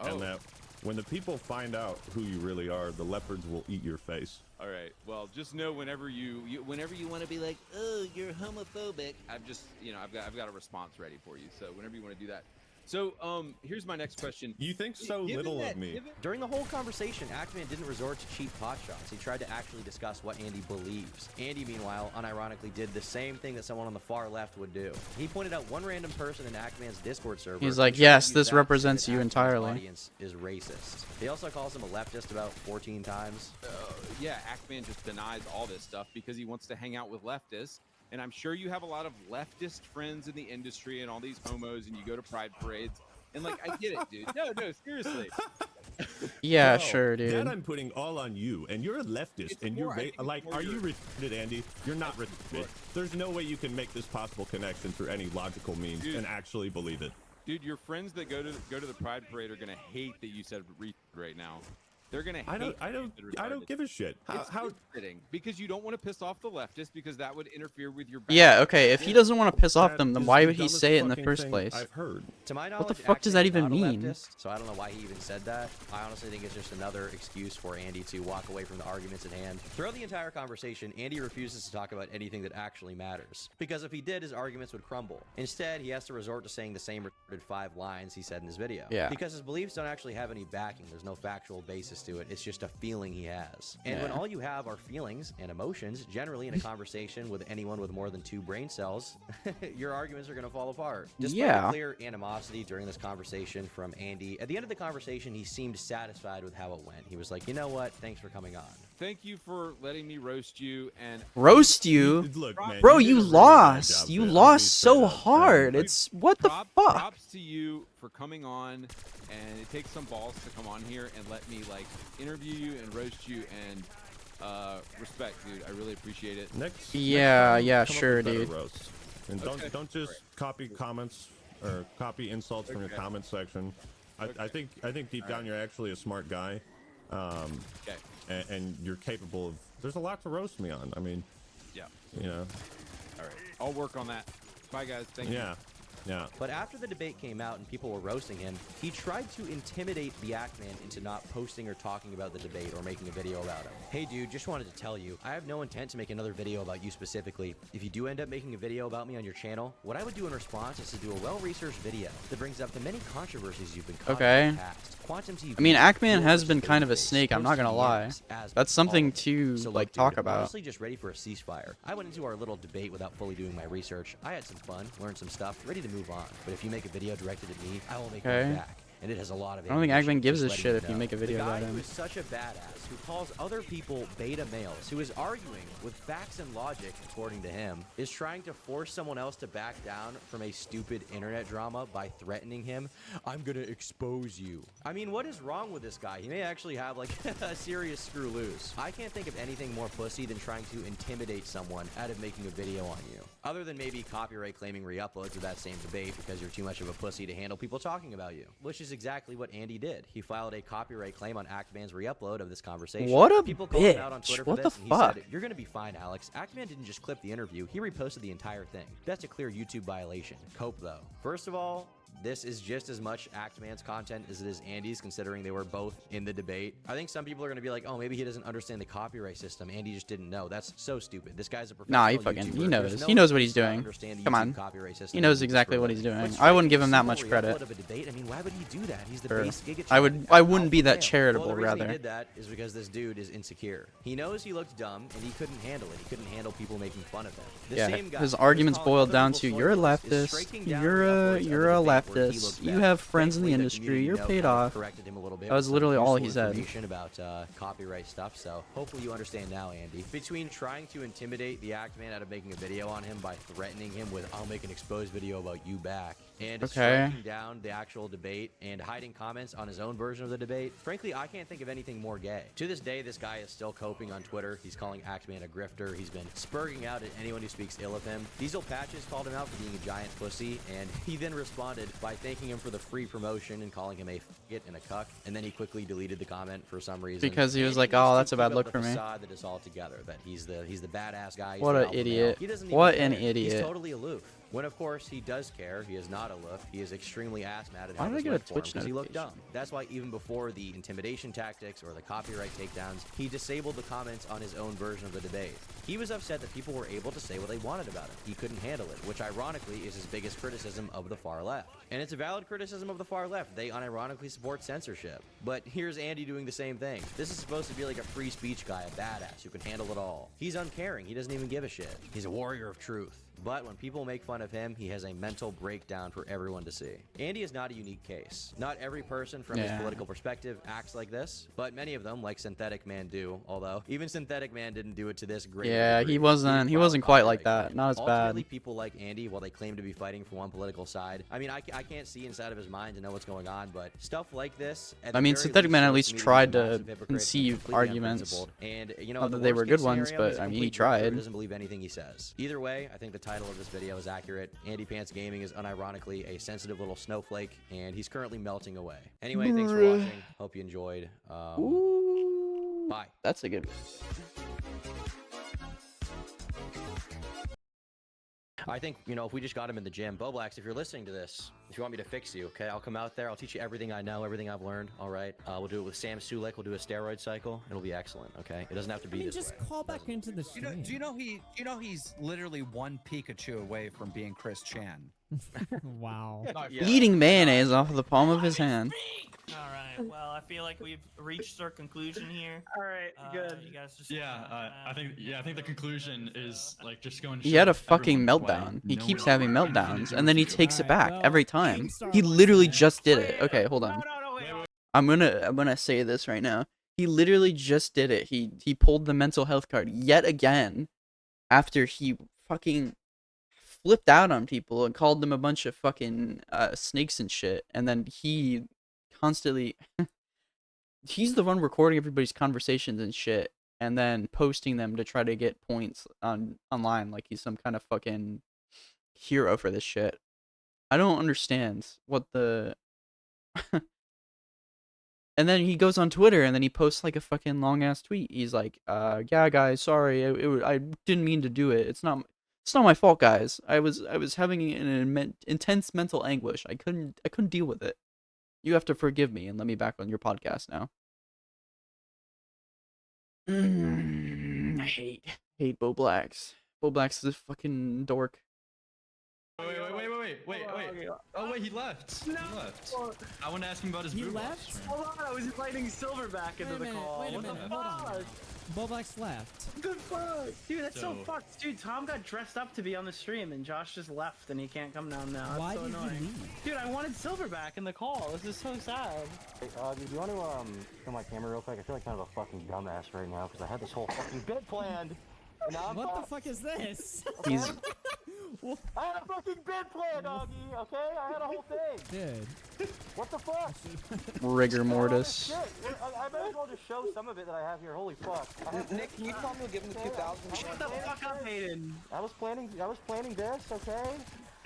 And that when the people find out who you really are, the leopards will eat your face. All right. Well, just know whenever you want to be like, oh, you're homophobic, I've got a response ready for you. So whenever you want to do that. So here's my next question. You think so little of me. During the whole conversation, Actman didn't resort to cheap pot shots. He tried to actually discuss what Andy believes. Andy, meanwhile, unironically did the same thing that someone on the far left would do. He pointed out one random person in Actman's Discord server. He's like, yes, this represents you entirely. Audience is racist. He also calls him a leftist about 14 times. Yeah, Actman just denies all this stuff because he wants to hang out with leftists. And I'm sure you have a lot of leftist friends in the industry and all these homos, and you go to pride parades. And, like, I get it, dude. No, seriously. Yeah, Bro, sure, dude. That I'm putting all on you, and you're a leftist, and you're like, are you retarded, Andy? You're not retarded. There's no way you can make this possible connection through any logical means and actually believe it. Dude, your friends that go to the pride parade are gonna hate that you said retard right now. They're gonna hate. I don't give a shit. How fitting because you don't want to piss off the leftists because that would interfere with your. Yeah, okay. If he doesn't want to piss off them, then why would he say it in the first place? I've heard. To my knowledge, what the fuck does that even mean? Leftist, so I don't know why he even said that. I honestly think it's just another excuse for Andy to walk away from the arguments at hand. Throughout the entire conversation, Andy refuses to talk about anything that actually matters, because if he did, his arguments would crumble. Instead, he has to resort to saying the same retarded 5 lines he said in his video. Yeah. Because his beliefs don't actually have any backing. There's no factual basis to it. It's just a feeling he has. And when all you have are feelings and emotions, generally in a conversation with anyone with more than 2 brain cells, your arguments are going to fall apart. Despite the clear animosity during this conversation from Andy, at the end of the conversation, he seemed satisfied with how it went. He was like, you know what? Thanks for coming on. Thank you for letting me roast you and roast you. Look, man, bro, you lost. You lost so hard. It's what the fuck. Props to you for coming on, and it takes some balls to come on here and let me like interview you and roast you and respect, dude. I really appreciate it. Next sure, dude. Roast. And don't just copy comments or copy insults from your comment section. I think deep down you're actually a smart guy. And you're capable of. There's a lot to roast me on. I mean, yeah. You know. All right. I'll work on that. Bye, guys. Thank you. Yeah. But after the debate came out and people were roasting him, he tried to intimidate the Actman into not posting or talking about the debate or making a video about him. Hey dude, just wanted to tell you, I have no intent to make another video about you specifically. If you do end up making a video about me on your channel, what I would do in response is to do a well-researched video that brings up the many controversies you've been caught in the past. Quantum TV, I mean, Actman has been kind of a snake, I'm not gonna lie. That's something to like talk about. I'm honestly just ready for a ceasefire. I went into our little debate without fully doing my research. I had some fun, learned some stuff, ready to move on. But if you make a video directed at me, I will make one back. And it has a lot of. I don't think Actman gives a shit if you make a video about him. Who is such a badass, who calls other people beta males, who is arguing with facts and logic, according to him, is trying to force someone else to back down from a stupid internet drama by threatening him. I'm gonna expose you. I mean, what is wrong with this guy? He may actually have like a serious screw loose. I can't think of anything more pussy than trying to intimidate someone out of making a video on you. Other than maybe copyright claiming re-uploads of that same debate because you're too much of a pussy to handle people talking about you. Which is exactly what Andy did. He filed a copyright claim on Actman's re-upload of this conversation. What a People called him out on bitch. Twitter What for the this, and fuck? he said, "You're gonna be fine, Alex. Actman didn't just clip the interview, he reposted the entire thing. That's a clear YouTube violation. Cope though. First of all, this is just as much Actman's content as it is Andy's, considering they were both in the debate. I think some people are going to be like, oh, maybe he doesn't understand the copyright system. Andy just didn't know. That's so stupid. This guy's a professional Nah, he YouTuber. knows. There's no He knows what way he's to doing. understand the Come YouTube on. copyright system He knows and exactly screw what it. he's doing. But I wouldn't give him that simple much credit. re-upload of a debate, I mean, why would he do that? He's the Sure. base giga I channel. wouldn't be that charitable, Well, the reason rather. he did that is because this dude is insecure. He knows he looked dumb, and he couldn't handle it. He couldn't handle people making fun of him. The Yeah, same guy his who's arguments calling boiled other down people to you're a soilers is leftist, striking down you're a re-uploads of the debate where he leftist, looked you bad. have friends in the Thankfully, industry, community, you're you know, paid kind of off. corrected him a little bit That was with some literally all he useful said. information about copyright stuff, so hopefully you understand now, Andy. Between trying to intimidate the Actman out of making a video on him by threatening him with "I'll make an exposed video about you back," and Okay. striking down the actual debate and hiding comments on his own version of the debate, frankly, I can't think of anything more gay. To this day, this guy is still coping on Twitter. He's calling Actman a grifter. He's been spurging out at anyone who speaks ill of him. Diesel Patches called him out for being a giant pussy, and he then responded by thanking him for the free promotion and calling him a faggot and a cuck, and then he quickly deleted the comment for some reason. Because he was And like, needs oh, to that's a keep bad up look the for me. facade that is all together, that he's the badass guy. He's What the an alpha male. idiot. He doesn't even What care. an He's idiot. totally aloof. When of course he does care, he is not aloof. He is extremely ass mad at Why how did I this get a went for him Twitch because he looked dumb. notification? That's why even before the intimidation tactics or the copyright takedowns, he disabled the comments on his own version of the debate. He was upset that people were able to say what they wanted about him. He couldn't handle it, which ironically is his biggest criticism of the far left. And it's a valid criticism of the far left. They unironically support censorship. But here's Andy doing the same thing. This is supposed to be like a free speech guy, a badass who can handle it all. He's uncaring. He doesn't even give a shit. He's a warrior of truth. But when people make fun of him, he has a mental breakdown for everyone to see. Andy is not a unique case. Not every person from his political perspective acts like this, but many of them, like Synthetic Man, do. Although even Synthetic Man didn't do it to this great. Yeah, he wasn't quite like that. Not as Ultimately, bad. people like Andy, while they claim to be fighting for one political side, I mean, I can't see inside of his mind to know what's going on, but stuff like this. I mean, Synthetic Man at least tried to conceive arguments. And you know, Not in the that they were worst good case ones, scenario, he's but a I mean, he complete grifter who tried. doesn't believe anything he says. Either way, I think the title of this video is accurate. Andy Pants Gaming is unironically a sensitive little snowflake, and he's currently melting away. Anyway, thanks for Bruh. watching. Hope you enjoyed. Ooh, bye. That's a good. I think, you know, if we just got him in the gym, Boblax, if you're listening to this, if you want me to fix you, okay, I'll come out there. I'll teach you everything I know, everything I've learned. All right. We'll do it with Sam Sulek. We'll do a steroid cycle. It'll be excellent. Okay. It doesn't have to be this just way. call back into the stream. Do you know he's literally one Pikachu away from being Chris Chan? Wow. Eating mayonnaise off the palm of his hand. All right. Well, I feel like we've reached our conclusion here. All right. Good. You guys just I think the conclusion is like just going. He had a fucking meltdown. He keeps having meltdowns, and then he takes it back every time. He literally just did it. Okay, hold on. I'm gonna say this right now. He literally just did it. He pulled the mental health card yet again, after he fucking flipped out on people and called them a bunch of fucking snakes and shit, and then he constantly he's the one recording everybody's conversations and shit and then posting them to try to get points online like he's some kind of fucking hero for this shit. I don't understand what the and then he goes on Twitter and then he posts like a fucking long ass tweet. He's like, yeah guys, sorry, I didn't mean to do it. It's not my fault, guys. I was having an intense mental anguish. I couldn't deal with it. You have to forgive me and let me back on your podcast now. I hate Boblax. Boblax is a fucking dork. Wait. Oh wait, he left. No. He left. I want to ask him about his He boob left? stream. Hold on, I was inviting Silverback into the call. Wait a What the minute, hold on. fuck? Boblax left. The fuck? Dude, that's so So- fucked. Dude, Tom got dressed up to be on the stream and Josh just left and he can't come down now. That's Why so did he annoying. leave? Dude, I wanted Silverback in the call. This is so sad. Hey, do you want to show my camera real quick? I feel like kind of a fucking dumbass right now because I had this whole fucking bit planned. And now I'm What the fuck is this? He's I had a fucking bit planned, doggy. Okay, I had a whole thing. Dude. What the fuck? rigor mortis. Shit. I might as well just show some of it that I have here. Holy fuck. Nick, can you tell me to give him the 2,000? Shut the fuck up, Hayden. I was planning this. Okay.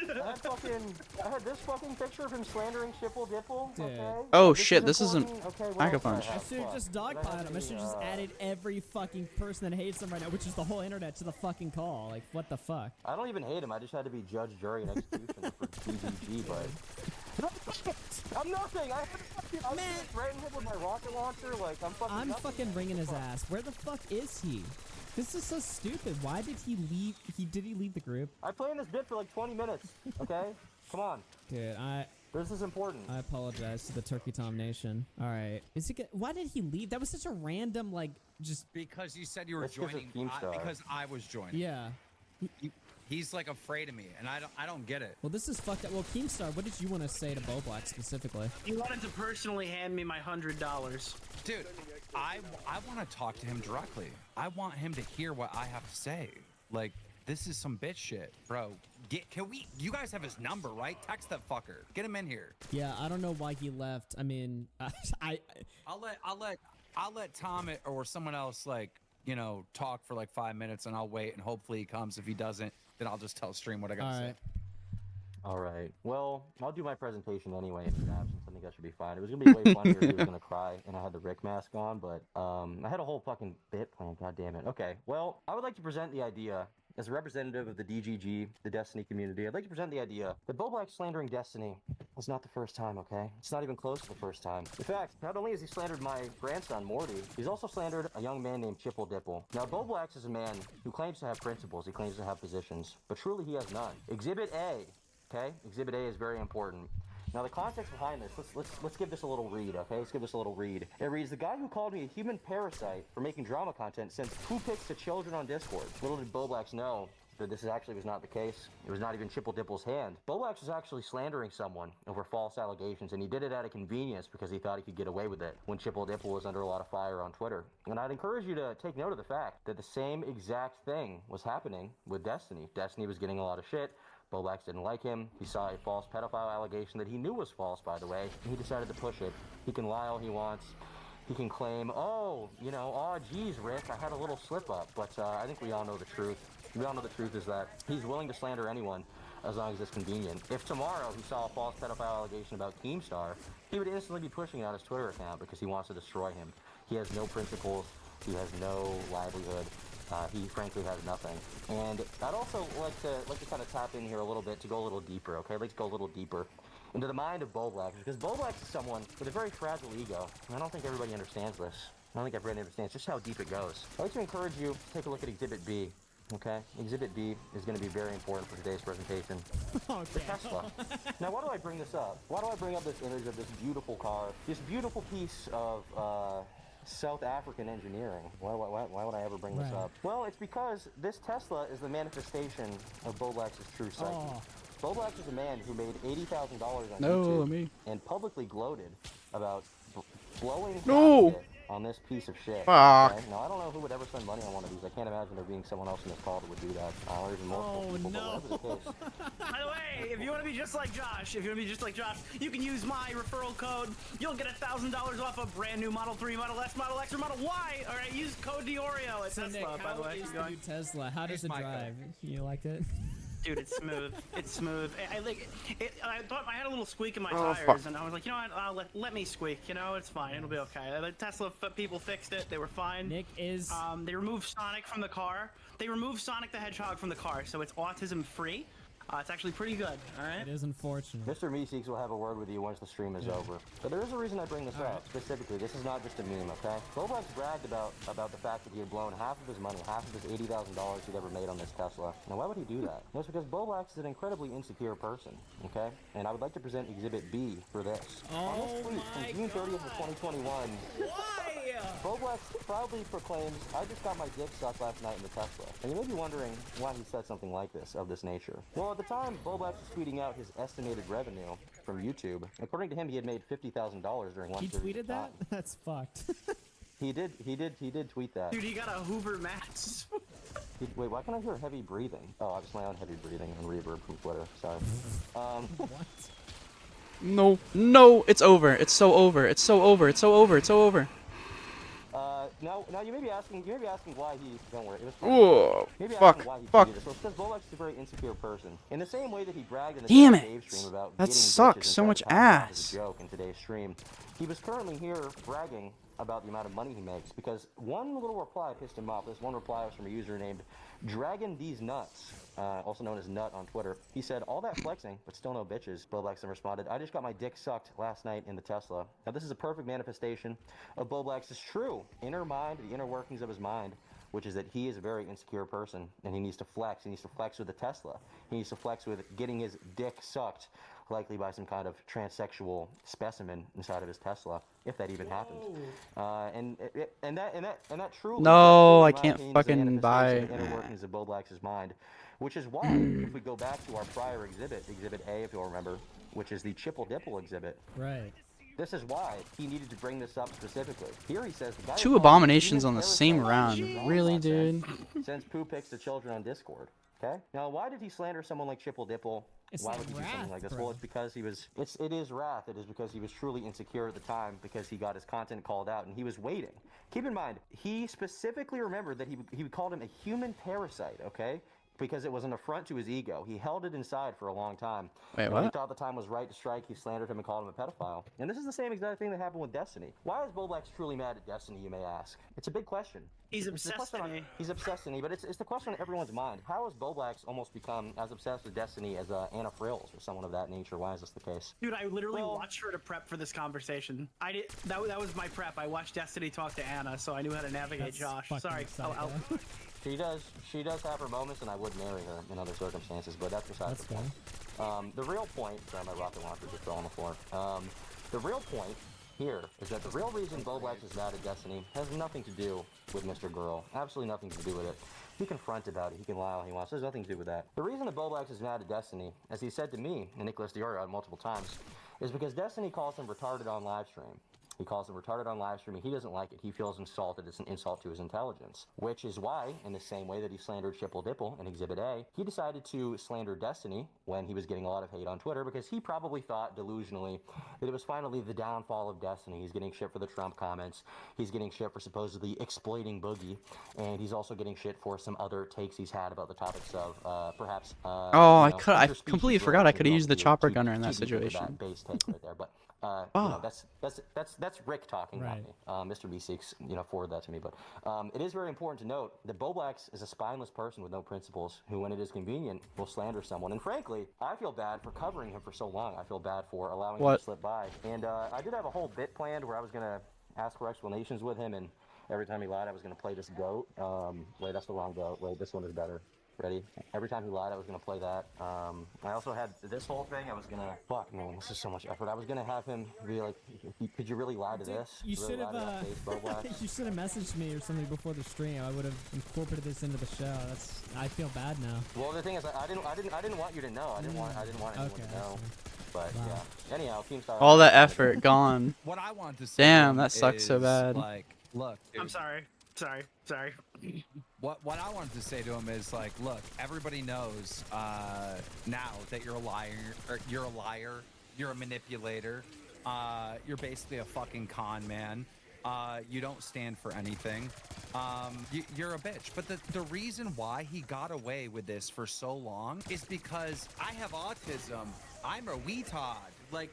I had this fucking picture of him slandering Shipple Dipple. Dude. Okay. Oh This shit, this isn't important. Okay, what Pack a else do I Punch. have? I should have just dogpiled him. I should have just added every fucking person that hates him right now, which is the whole internet, to the fucking call. Like, what the fuck? I don't even hate him. I just had to be judge, jury, and executioner for DGG, but. I'm nothing. I was threatening him with my rocket launcher. Like I'm fucking. I'm nothing. fucking ringing his ass. Where the fuck is he? This is so stupid. Why did he leave? Did he leave the group? I played in this bit for like 20 minutes. Okay, come on. Dude, This is important. I apologize to the Turkey Tom Nation. All right, is he? Why did he leave? That was such a random, like, just because you said you were It's 'cause of joining. Keemstar. Because I was joining. yeah. He's like afraid of me, and I don't get it. Well, this is fucked up. Well, Keemstar, what did you want to say to Bo Black specifically? He wanted to personally hand me my $100. Dude, I want to talk to him directly. I want him to hear what I have to say. Like, this is some bitch shit, bro. You guys have his number, right? Text that fucker. Get him in here. Yeah, I don't know why he left. I mean, I'll let Tom or someone else, like, you know, talk for like 5 minutes, and I'll wait, and hopefully he comes. If he doesn't, then I'll just tell stream what I got to say. All right. Well, I'll do my presentation anyway in his absence. I think that should be fine. It was gonna be way funnier if he was gonna cry and I had the Rick mask on, but I had a whole fucking bit planned. God damn it. Okay. Well, I would like to present the idea as a representative of the DGG, the Destiny community. I'd like to present the idea that Bo Black slandering Destiny was not the first time. Okay, it's not even close to the first time. In fact, not only has he slandered my grandson Morty, he's also slandered a young man named Chipple Dipple. Now, Bo Black is a man who claims to have principles. He claims to have positions, but truly he has none. Exhibit A. Okay, Exhibit A is very important. Now, the context behind this, let's give this a little read, okay? Let's give this a little read. It reads, the guy who called me a human parasite for making drama content sends poo pics to children on Discord. Little did Bo Blacks know that this actually was not the case. It was not even Chipple Dipple's hand. Bo Blacks was actually slandering someone over false allegations, and he did it out of convenience because he thought he could get away with it when Chipple Dipple was under a lot of fire on Twitter. And I'd encourage you to take note of the fact that the same exact thing was happening with Destiny. Destiny was getting a lot of shit. Bo Blacks didn't like him. He saw a false pedophile allegation that he knew was false, by the way, and he decided to push it. He can lie all he wants. He can claim, oh, you know, oh, geez, Rick, I had a little slip up. But I think we all know the truth. We all know the truth is that he's willing to slander anyone as long as it's convenient. If tomorrow he saw a false pedophile allegation about Keemstar, he would instantly be pushing it on his Twitter account because he wants to destroy him. He has no principles. He has no livelihood. He frankly has nothing. And I'd also like to kind of tap in here a little bit to go a little deeper, okay? I'd like to go a little deeper into the mind of Bo Black, because Bo Black is someone with a very fragile ego, and I don't think everybody understands this. I don't think everybody understands just how deep it goes. I'd like to encourage you to take a look at Exhibit B, okay? Exhibit B is going to be very important for today's presentation. The Tesla. Now, why do I bring this up? Why do I bring up this image of this beautiful car, this beautiful piece of, South African engineering? Why would I ever bring this up? Well, it's because this Tesla is the manifestation of Bo Black's true psyche. Bo Black is a man who made $80,000 on YouTube and publicly gloated about blowing on this piece of shit. Fuck. Okay? Now, I don't know who would ever send money on one of these. I can't imagine there being someone else in this call that would do that. Or even multiple people, but whatever the case. By the way, if you want to be just like Josh, you can use my referral code. You'll get $1,000 off a brand new Model 3, Model S, Model X, or Model Y. All right, use code DiOrio at So Tesla, Nick, by the way. how is the new Tesla? How does it drive? You liked it? Dude, it's smooth. It's smooth. I thought I had a little squeak in my Oh, tires, fuck. and I was like, you know what? Let me squeak. You know, it's fine. It'll be okay. The Tesla people fixed it. They were fine. Nick is. They removed Sonic from the car. They removed Sonic the Hedgehog from the car, so it's autism free. It's actually pretty good. All right. It is unfortunate. Mr. Meeseeks will have a word with you once the stream is over. But there is a reason I bring this up, specifically. This is not just a meme, okay? Bo Black's bragged about the fact that he had blown half of his money, half of his $80,000 he'd ever made on this Tesla. Now, why would he do that? Well, it's because Bo Black is an incredibly insecure person, okay? And I would like to present Exhibit B for this. On this tweet from June 30th of 2021, Bo Black proudly proclaims, I just got my dick sucked last night in the Tesla. And you may be wondering why he said something like this, of this nature. Well, at the time, Bo Black was tweeting out his estimated revenue from YouTube. According to him, he had made $50,000 during one He period tweeted of time. that? That's fucked. He did tweet that. Dude, he got a Hoover Max. Wait, why can I hear heavy breathing? Oh, I just my own heavy breathing on reverb from Twitter. Sorry. What? No, it's over. It's so over. It's so over. It's so over. It's so over. Now you may be asking why he. Don't worry. It was Ooh, maybe fuck, asking why he fuck. tweeted this. Well, it's because Boblex is a very insecure person. In the same way that he bragged in the Damn Dave it. stream about That getting sucks. bitches So and much tried to pass it off as ass. a joke in today's stream, he was currently here bragging about the amount of money he makes because one little reply pissed him off. This one reply was from a user named Dragon These Nuts, also known as Nut on Twitter. He said, "All that flexing, but still no bitches." Boblex then responded, "I just got my dick sucked last night in the Tesla." Now this is a perfect manifestation of Boblex's true inner mind, the inner workings of his mind, which is that he is a very insecure person and he needs to flex. He needs to flex with the Tesla. He needs to flex with getting his dick sucked, likely by some kind of transsexual specimen inside of his Tesla, if that even happens. And that truly, No, I in my can't opinion, is a fucking buy. manifestation of the inner workings of Boblex's mind, which is why, if we go back to our prior exhibit, Exhibit A, if you'll remember, which is the Chipple Dipple exhibit. Right. This is why he needed to bring this up specifically. Here he says the guy Two who calls abominations human on the same parasite round. Really, dude? sends poo pics to children on Discord. Okay. Now, why did he slander someone like Chipple Dipple? It's Why like would he do wrath, something like this? bro. Well, it's because he was. It is wrath. It is because he was truly insecure at the time because he got his content called out and he was waiting. Keep in mind, he specifically remembered that he called him a human parasite. Okay. Because it was an affront to his ego. He held it inside for a long time. Wait, and when he what? thought the time was right to strike, he slandered him and called him a pedophile. And this is the same exact thing that happened with Destiny. Why is Boblex truly mad at Destiny, you may ask? It's a big question. He's It's the obsessed question with me. He's obsessed with me, but it's the question on everyone's mind. How has Boblex almost become as obsessed with Destiny as Anna Frills or someone of that nature? Why is this the case? Dude, I literally watched her to prep for this conversation. I did that was my prep. I watched Destiny talk to Anna, so I knew how to navigate That's Oh, Josh. Sorry. She does have her moments, and I would marry her in other circumstances, but that's besides the point. The real point, sorry, my rocket launcher just fell on the floor. The real point here is that the real reason Boblex is mad at Destiny has nothing to do with Mr. Girl. Absolutely nothing to do with it. He can front about it. He can lie all he wants. There's nothing to do with that. The reason that Boblex is mad at Destiny, as he said to me and Nicholas Diorio multiple times, is because Destiny calls him retarded on livestream. He calls him retarded on live streaming. He doesn't like it. He feels insulted. It's an insult to his intelligence. Which is why, in the same way that he slandered Chipple Dipple in Exhibit A, he decided to slander Destiny when he was getting a lot of hate on Twitter because he probably thought delusionally that it was finally the downfall of Destiny. He's getting shit for the Trump comments. He's getting shit for supposedly exploiting Boogie. And he's also getting shit for some other takes he's had about the topics of perhaps. Oh, I completely forgot I could have used the chopper gunner in that situation. Base take right there, but you know, that's Rick talking, not me. Mr. B6, forwarded that to me. But it is very important to note that Boblex is a spineless person with no principles who, when it is convenient, will slander someone. And frankly, I feel bad for covering him for so long. I feel bad for allowing him to slip by. And I did have a whole bit planned where I was going to ask for explanations with him, and every time he lied, I was going to play this goat. Wait, that's the wrong goat. Wait, this one is better. Ready? Every time he lied, I was going to play that. I also had this whole thing. I was going to... Fuck, man, this is so much effort. I was going to have him be like, could you really lie to this? You should have you should have messaged me or something before the stream. I would have incorporated this into the show. I feel bad now. Well, the thing is, I didn't want you to know. I didn't want anyone to know. But yeah. Anyhow, Keemstar. All that effort gone. What I wanted to say. Damn, that sucks so bad. Like, look. Dude, I'm sorry. Sorry. What I wanted to say to him is like, look, everybody knows now that you're a liar. You're a liar. You're a manipulator. You're basically a fucking con man. You don't stand for anything. You're a bitch. But the reason why he got away with this for so long is because I have autism. I'm a retard. Like,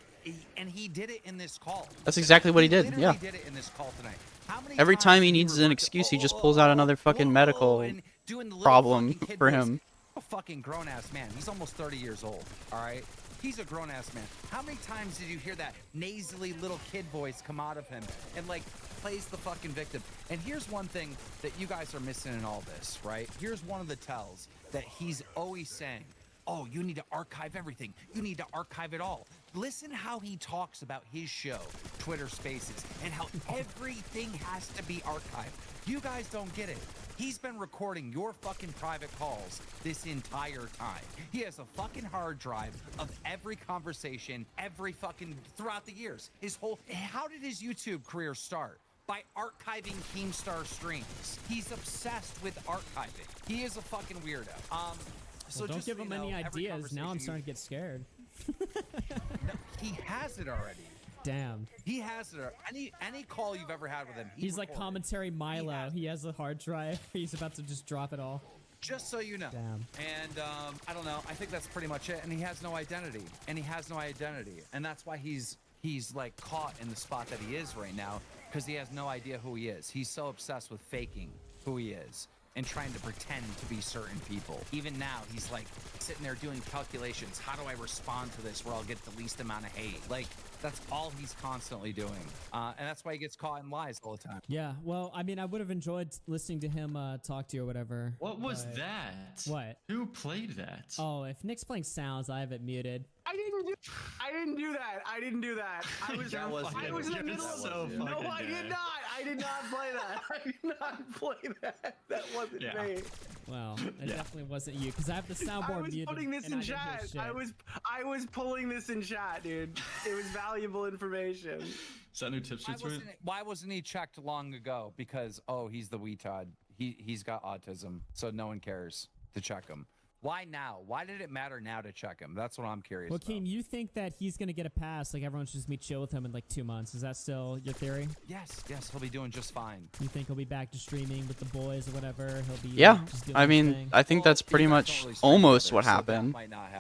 and he did it in this call. That's exactly what he did. Yeah. He did it in this call tonight. Every time he needs an excuse, he just pulls out another fucking medical problem for him. A fucking grown-ass man. He's almost 30 years old, all right? He's a grown-ass man. How many times did you hear that nasally little kid voice come out of him and, like, plays the fucking victim? And here's one thing that you guys are missing in all this, right? Here's one of the tells that he's always saying, oh, you need to archive everything. You need to archive it all. Listen how he talks about his show, Twitter Spaces, and how everything has to be archived. You guys don't get it. He's been recording your fucking private calls this entire time. He has a fucking hard drive of every conversation, every fucking, throughout the years. How did his YouTube career start? By archiving Keemstar streams. He's obsessed with archiving. He is a fucking weirdo. So don't just, give him any ideas. Now I'm starting to get scared. No, he has it already. Damn. He has it. Any call you've ever had with him, He's like commentary Milo. He has a hard drive. He's about to just drop it all. Just so you know. Damn. And I don't know. I think that's pretty much it. And he has no identity. And that's why he's like caught in the spot that he is right now, because he has no idea who he is. He's so obsessed with faking who he is and trying to pretend to be certain people. Even now, he's like sitting there doing calculations. How do I respond to this where I'll get the least amount of hate? Like, that's all he's constantly doing. And that's why he gets caught in lies all the time. Yeah, well, I mean, I would have enjoyed listening to him talk to you or whatever. What was but- that? What? Who played that? Oh, if Nick's playing sounds, I have it muted. I didn't do that. I was That was I was in the middle of so No, fucking I did dead. not. I did not play that. I did not play that. That wasn't me. Well, it definitely wasn't you, because I have the soundboard I was muted. putting this and in I didn't hear chat. shit. I was pulling this in chat, dude. It was valuable information. Is that new tipster tweet? Why wasn't he checked long ago? Because, oh, he's the weetard. He's got autism, so no one cares to check him. Why now? Why did it matter now to check him? That's what I'm curious Well, about. Keem, you think that he's going to get a pass, like everyone should just be chill with him in like 2 months. Is that still your theory? Yes, he'll be doing just fine. You think he'll be back to streaming with the boys or whatever? He'll be Yeah, just doing I his mean, thing? I think that's pretty much almost what happened.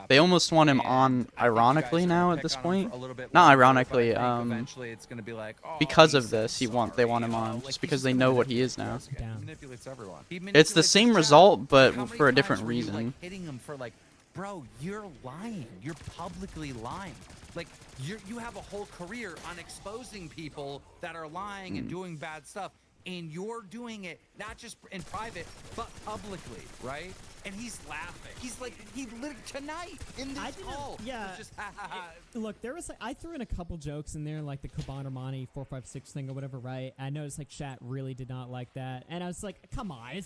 They almost want him on, ironically now at this point. Not ironically, Eventually, it's going to be like, oh, because of this, they want him on, just because they know what he is now. He manipulates everyone. It's the same result, but for a different Were you, reason. like, hitting him for like, bro, you're lying. You're publicly lying. Like, you have a whole career on exposing people that are lying and doing bad stuff, and you're doing it not just in private, but publicly, right? And he's laughing. He's like, he literally tonight in this call. Yeah. was just, ha, ha, ha. Look, there was like, I threw in a couple jokes in there, like the Kaban Armani 456 thing or whatever, right? I noticed like chat really did not like that, and I was like, come on,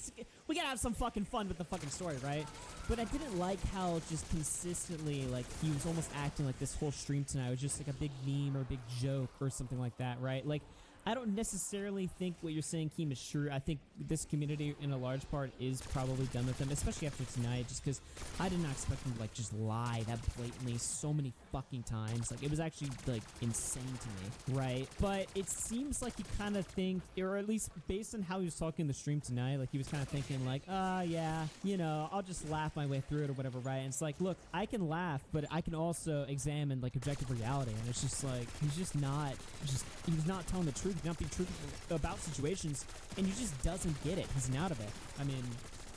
we gotta have some fucking fun with the fucking story, right? But I didn't like how just consistently, like, he was almost acting like this whole stream tonight was just like a big meme or a big joke or something like that, right? Like, I don't necessarily think what you're saying, Keem, is true. I think this community, in a large part, is probably done with him, especially after tonight, just because I did not expect him to, like, just lie that blatantly so many fucking times. Like, it was actually, like, insane to me, right? But it seems like he kind of thinks, or at least based on how he was talking in the stream tonight, like, he was kind of thinking, like, yeah, you know, I'll just laugh my way through it or whatever, right? And it's like, look, I can laugh, but I can also examine, like, objective reality, and it's just like, he's not telling the truth. He's not being truthful about situations, and he just doesn't get it. He's out of it. I mean,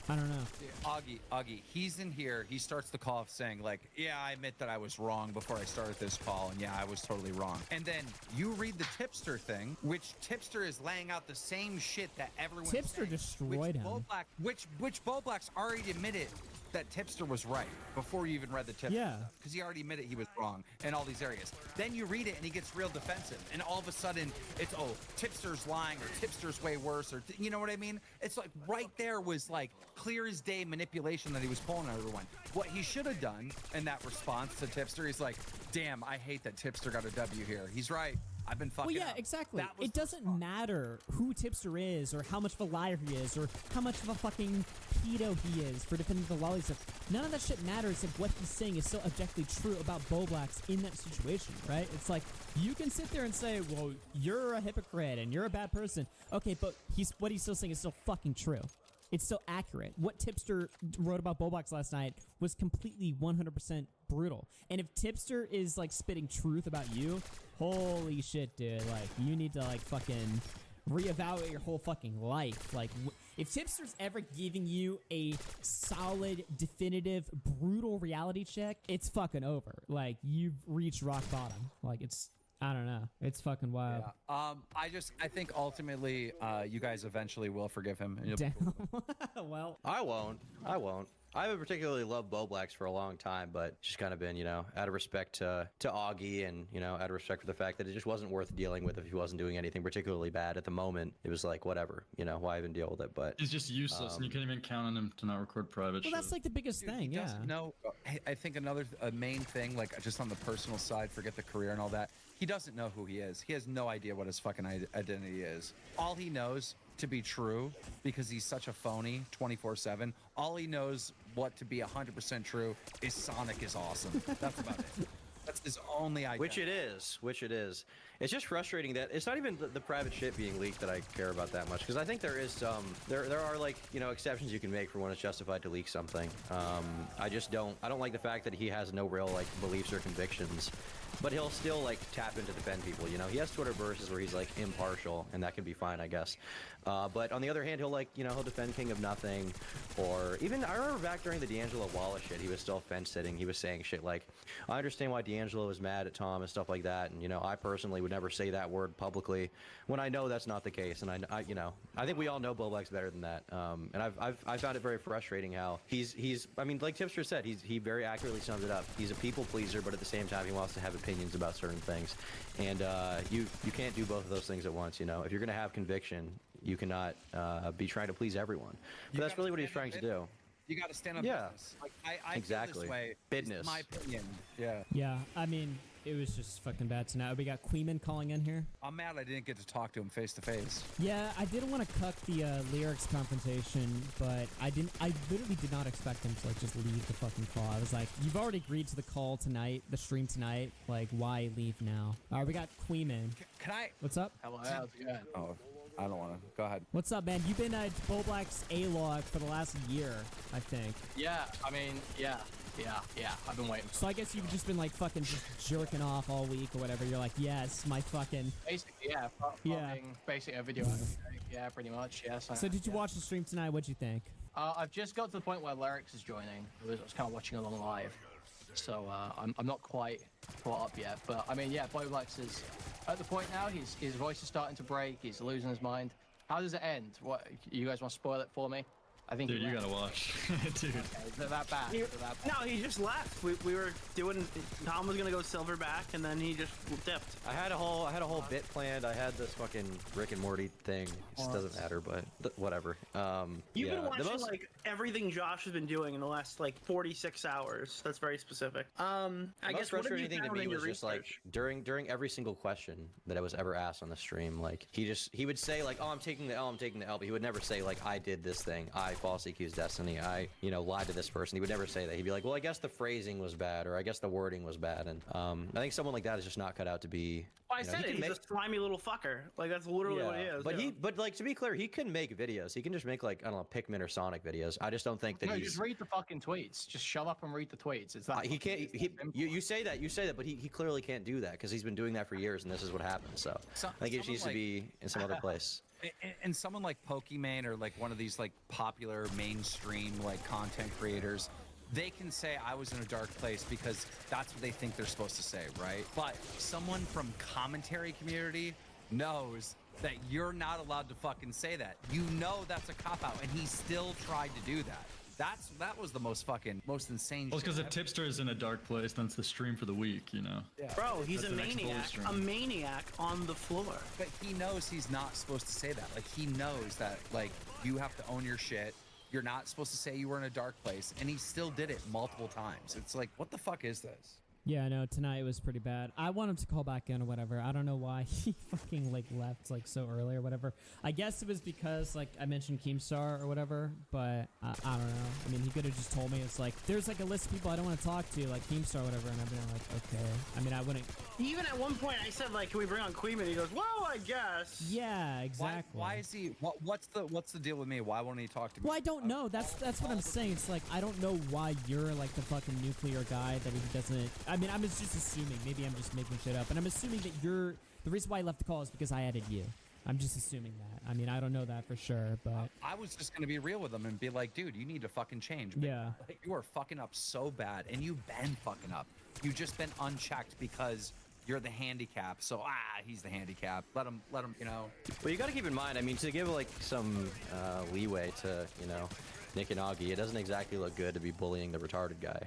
I don't know. Augie, he's in here. He starts the call saying, like, yeah, I admit that I was wrong before I started this call, and yeah, I was totally wrong. And then you read the tipster thing, which tipster is laying out the same shit that everyone Tipster destroyed him. Which Boblax already admitted that tipster was right before you even read the tipster. Yeah. Because he already admitted he was wrong in all these areas. Then you read it and he gets real defensive, and all of a sudden it's, oh, tipster's lying, or tipster's way worse, or you know what I mean? It's like right there was like clear as day manipulation that he was pulling on everyone. What he should have done in that response to tipster, he's like, damn, I hate that tipster got a W here. He's right. I've been fucking Well, yeah, up. exactly. It doesn't matter who Tipster is, or how much of a liar he is, or how much of a fucking pedo he is for defending the lolly stuff. None of that shit matters if what he's saying is still objectively true about Boblax in that situation, right? It's like, you can sit there and say, well, you're a hypocrite and you're a bad person. Okay, but what he's still saying is still fucking true. It's still accurate. What Tipster wrote about Boblax last night was completely 100% brutal. And if Tipster is, like, spitting truth about you, holy shit, dude. Like, you need to, like, fucking reevaluate your whole fucking life. Like, if Tipster's ever giving you a solid, definitive, brutal reality check, it's fucking over. Like, you've reached rock bottom. Like, I don't know. It's fucking wild. Yeah. I think ultimately, you guys eventually will forgive him. And you'll be cool. Well, I won't. I haven't particularly loved Boblax for a long time, but just kind of been, you know, out of respect to Augie, and, you know, out of respect for the fact that it just wasn't worth dealing with if he wasn't doing anything particularly bad at the moment. It was like, whatever, you know, why even deal with it? But He's just useless, and you can't even count on him to not record private well, shit. that's like the biggest thing, He yeah. doesn't know. I think a main thing, like just on the personal side, forget the career and all that, he doesn't know who he is. He has no idea what his fucking identity is. All he knows to be true, because he's such a phony 24/7, all he knows what to be 100% true is Sonic is awesome. That's about it. That's his only idea. Which it is. It's just frustrating that it's not even the private shit being leaked that I care about that much, because I think there is some, there are like, you know, exceptions you can make for when it's justified to leak something. I don't like the fact that he has no real like beliefs or convictions, but he'll still like tap in to defend people. You know, he has Twitter verses where he's like impartial, and that can be fine, I guess. But on the other hand, he'll like, you know, he'll defend King of Nothing, or even I remember back during the D'Angelo Wallace shit, he was still fence sitting. He was saying shit like, I understand why D'Angelo is mad at Tom and stuff like that, and you know, I personally would never say that word publicly when I know that's not the case. And I you know, I think we all know Boblack's better than that. And I've found it very frustrating how he's I mean, like Tipster said, he very accurately summed it up. He's a people pleaser, but at the same time he wants to have opinions about certain things, and you can't do both of those things at once. You know, if you're gonna have conviction, you cannot be trying to please everyone. But that's really what he's trying to do. You got to stand up. Yeah, like I exactly. Feel this way. Business. It's my opinion. Yeah. Yeah, I mean, it was just fucking bad tonight. We got Queeman calling in here. I'm mad I didn't get to talk to him face to face. Yeah, I didn't want to cut the lyrics confrontation, but I literally did not expect him to like just leave the fucking call. I was like, you've already agreed to the call tonight, the stream tonight. Like, why leave now? All right, we got Queeman. Can I? What's up? Hello, how's it going? Oh, I don't want to. Go ahead. What's up, man? You've been at Boblack's A-Log for the last year, I think. Yeah, I mean, yeah. I've been waiting. So I guess you've just been like fucking just jerking off all week or whatever. You're like, yes, my fucking. Basically, yeah. Basically a video. Yeah, pretty much. Yes. So did you watch the stream tonight? What'd you think? I've just got to the point where Lyrics is joining. I was kind of watching along live, so I'm not quite caught up yet. But I mean, yeah, Boblack's is at the point now. His voice is starting to break. He's losing his mind. How does it end? What, you guys want to spoil it for me? I think. Dude, you gotta watch, dude. Okay, is it that bad? No, he just left. We were doing. Tom was gonna go Silverback, and then he just dipped. I had a whole bit planned. I had this fucking Rick and Morty thing. It just doesn't matter, but whatever. You've yeah. been watching like everything Josh has been doing in the last like 46 hours. That's very specific. I guess what have you thing to found me in your was just like research? during every single question that I was ever asked on the stream, like he would say like, oh, I'm taking the L, but he would never say like, I did this thing, I falsely accused Destiny, I lied to this person. He would never say that. He'd be like, well, I guess the phrasing was bad, or I guess the wording was bad, and I think someone like that is just not cut out to be. I said it. He's a slimy little fucker. Like that's literally what he is. But yeah. but like to be clear, he can make videos. He can just make like, I don't know, Pikmin or Sonic videos. I just don't think that No, he's. just read the fucking tweets. Just shut up and read the tweets. It's that. He can't. You say that, but he clearly can't do that because he's been doing that for years, and this is what happens. So I think it needs to be in some other place. And someone like Pokimane or like one of these like popular mainstream like content creators, they can say I was in a dark place because that's what they think they're supposed to say, right? But someone from commentary community knows that you're not allowed to fucking say that. You know that's a cop-out, and he still tried to do that. That was the most insane. Well, it's because if Tipster is in a dark place, then it's the stream for the week, you know. Yeah. Bro, he's That's a maniac on the floor. But he knows he's not supposed to say that. Like he knows that like you have to own your shit. You're not supposed to say you were in a dark place, and he still did it multiple times. It's like, what the fuck is this? Yeah, I know, tonight was pretty bad. I want him to call back in or whatever. I don't know why he fucking like left like so early or whatever. I guess it was because like I mentioned Keemstar or whatever, but I don't know. I mean, he could have just told me it's like there's like a list of people I don't want to talk to, like Keemstar or whatever, and I've been like, okay. I mean, I wouldn't. Even at one point, I said like, can we bring on Queeman? He goes, well, I guess. Yeah, exactly. Why is he? What's the deal with me? Why won't he talk to me? Well, I don't know. That's what I'm saying. It's like I don't know why you're like the fucking nuclear guy that he doesn't. I mean, I'm just assuming. Maybe I'm just making shit up, and I'm assuming that you're the reason why I left the call is because I added you. I'm just assuming that. I mean, I don't know that for sure, but I was just gonna be real with him and be like, dude, you need to fucking change. Yeah. Like, you are fucking up so bad, and you've been fucking up. You've just been unchecked because you're the handicap. So he's the handicap. Let him. You know. Well, you got to keep in mind. I mean, to give like some leeway to Nick and Augie, it doesn't exactly look good to be bullying the retarded guy.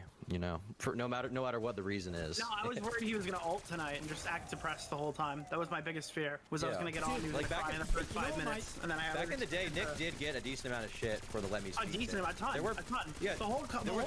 For no matter what the reason is. No, I was worried he was gonna ult tonight and just act depressed the whole time. That was my biggest fear. I was gonna get on and he was gonna cry in the first 5 minutes, and then I had back in the day, Nick did get a decent amount of shit for the Let Me Speak. A decent amount, a ton. There were Yeah, there were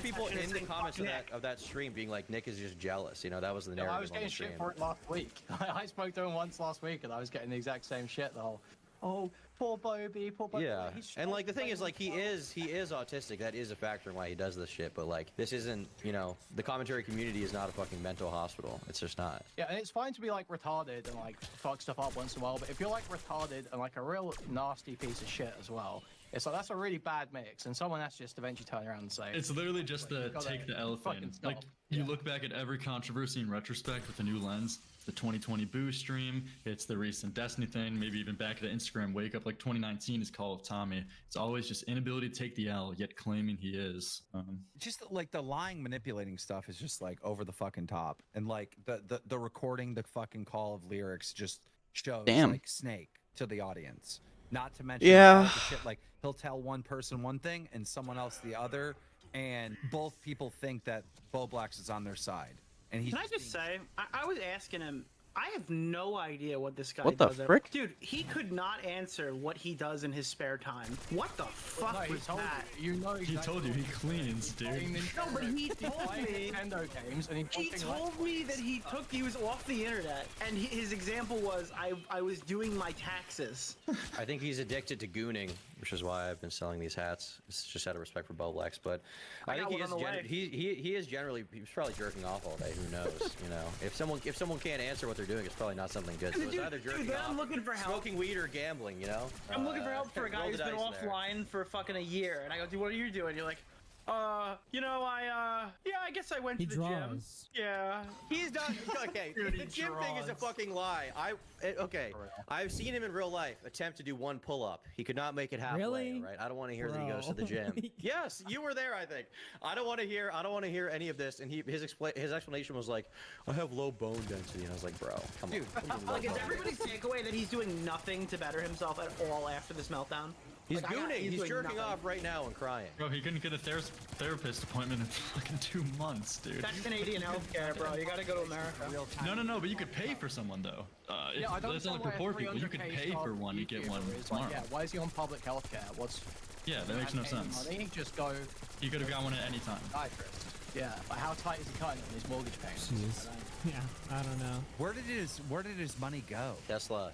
people in the comments of that stream being like, Nick is just jealous. That was the narrative. I was getting shit for it last week. I spoke to him once last week, and I was getting the exact same shit. The whole, oh, Poor Bobby, poor Bobby. Yeah, He's and like the thing is, like he is autistic. That is a factor in why he does this shit. But like this isn't, you know, the commentary community is not a fucking mental hospital. It's just not. Yeah, and it's fine to be like retarded and like fuck stuff up once in a while, but if you're like retarded and like a real nasty piece of shit as well, it's like that's a really bad mix, and someone has to just eventually turn around and say It's literally just like, the you gotta take the fucking elephant. stop. Like you look back at every controversy in retrospect with a new lens. The 2020 boost stream, it's the recent Destiny thing, maybe even back to the Instagram wake up like 2019 is Call of Tommy. It's always just inability to take the L, yet claiming he is. Just like the lying, manipulating stuff is just like over the fucking top, and like the recording the fucking call of lyrics just shows Damn. like Snake to the audience. Not to mention Yeah. all the shit, like he'll tell one person one thing and someone else the other, and both people think that Bo Blacks is on their side. And he's Can I just say, I was asking him, I have no idea what this guy What the does. frick? Dude, he could not answer what he does in his spare time. What the fuck No, he was told that? you, you know He told you he cleans, dude. No, but he told me. Nintendo games, and He told me that he was off the internet, and his example was I was doing my taxes. I think he's addicted to gooning, which is why I've been selling these hats. It's just out of respect for Boblex, but I think got one on the way. he is generally he's probably jerking off all day. Who knows? You know, if someone can't answer what they're doing, it's probably not something good. So it's either jerking Dude, off, I'm looking for help. smoking weed, or gambling. You know, I'm looking for help for a guy roll who's the been dice there. offline for fucking a year, and I go, dude, what are you doing? You're like, you know, yeah, I guess I went He to the gym. draws. Yeah. He's done. Okay, Dude, the he gym thing is a draws. fucking lie. I've seen him in real life attempt to do one pull-up. He could not make it halfway. Really? Right? I don't want to hear that he goes to the Bro. gym. Yes, you were there. I think. I don't want to hear any of this. And his explanation was like, I have low bone density, and I was like, bro, come on. Like, is everybody's takeaway that he's doing nothing to better himself at all after this meltdown? He's Like, gooning. He's doing jerking nothing. off right now and crying. Bro, he couldn't get a therapist appointment in fucking 2 months, dude. That's Canadian healthcare, bro. You gotta go to America. No, but you could pay for someone though. Yeah, I don't That's know only why for a poor people. You could 300K pay star for one, you get YouTuber one is tomorrow. Like, yeah, why is he on public healthcare? What's Yeah, that makes no sense. Money? Just go. He could have got one at any time. Psychiatrist. Yeah, but how tight is he cutting on his mortgage payments? Jeez. Yeah, I don't know. Where did his money go? Tesla.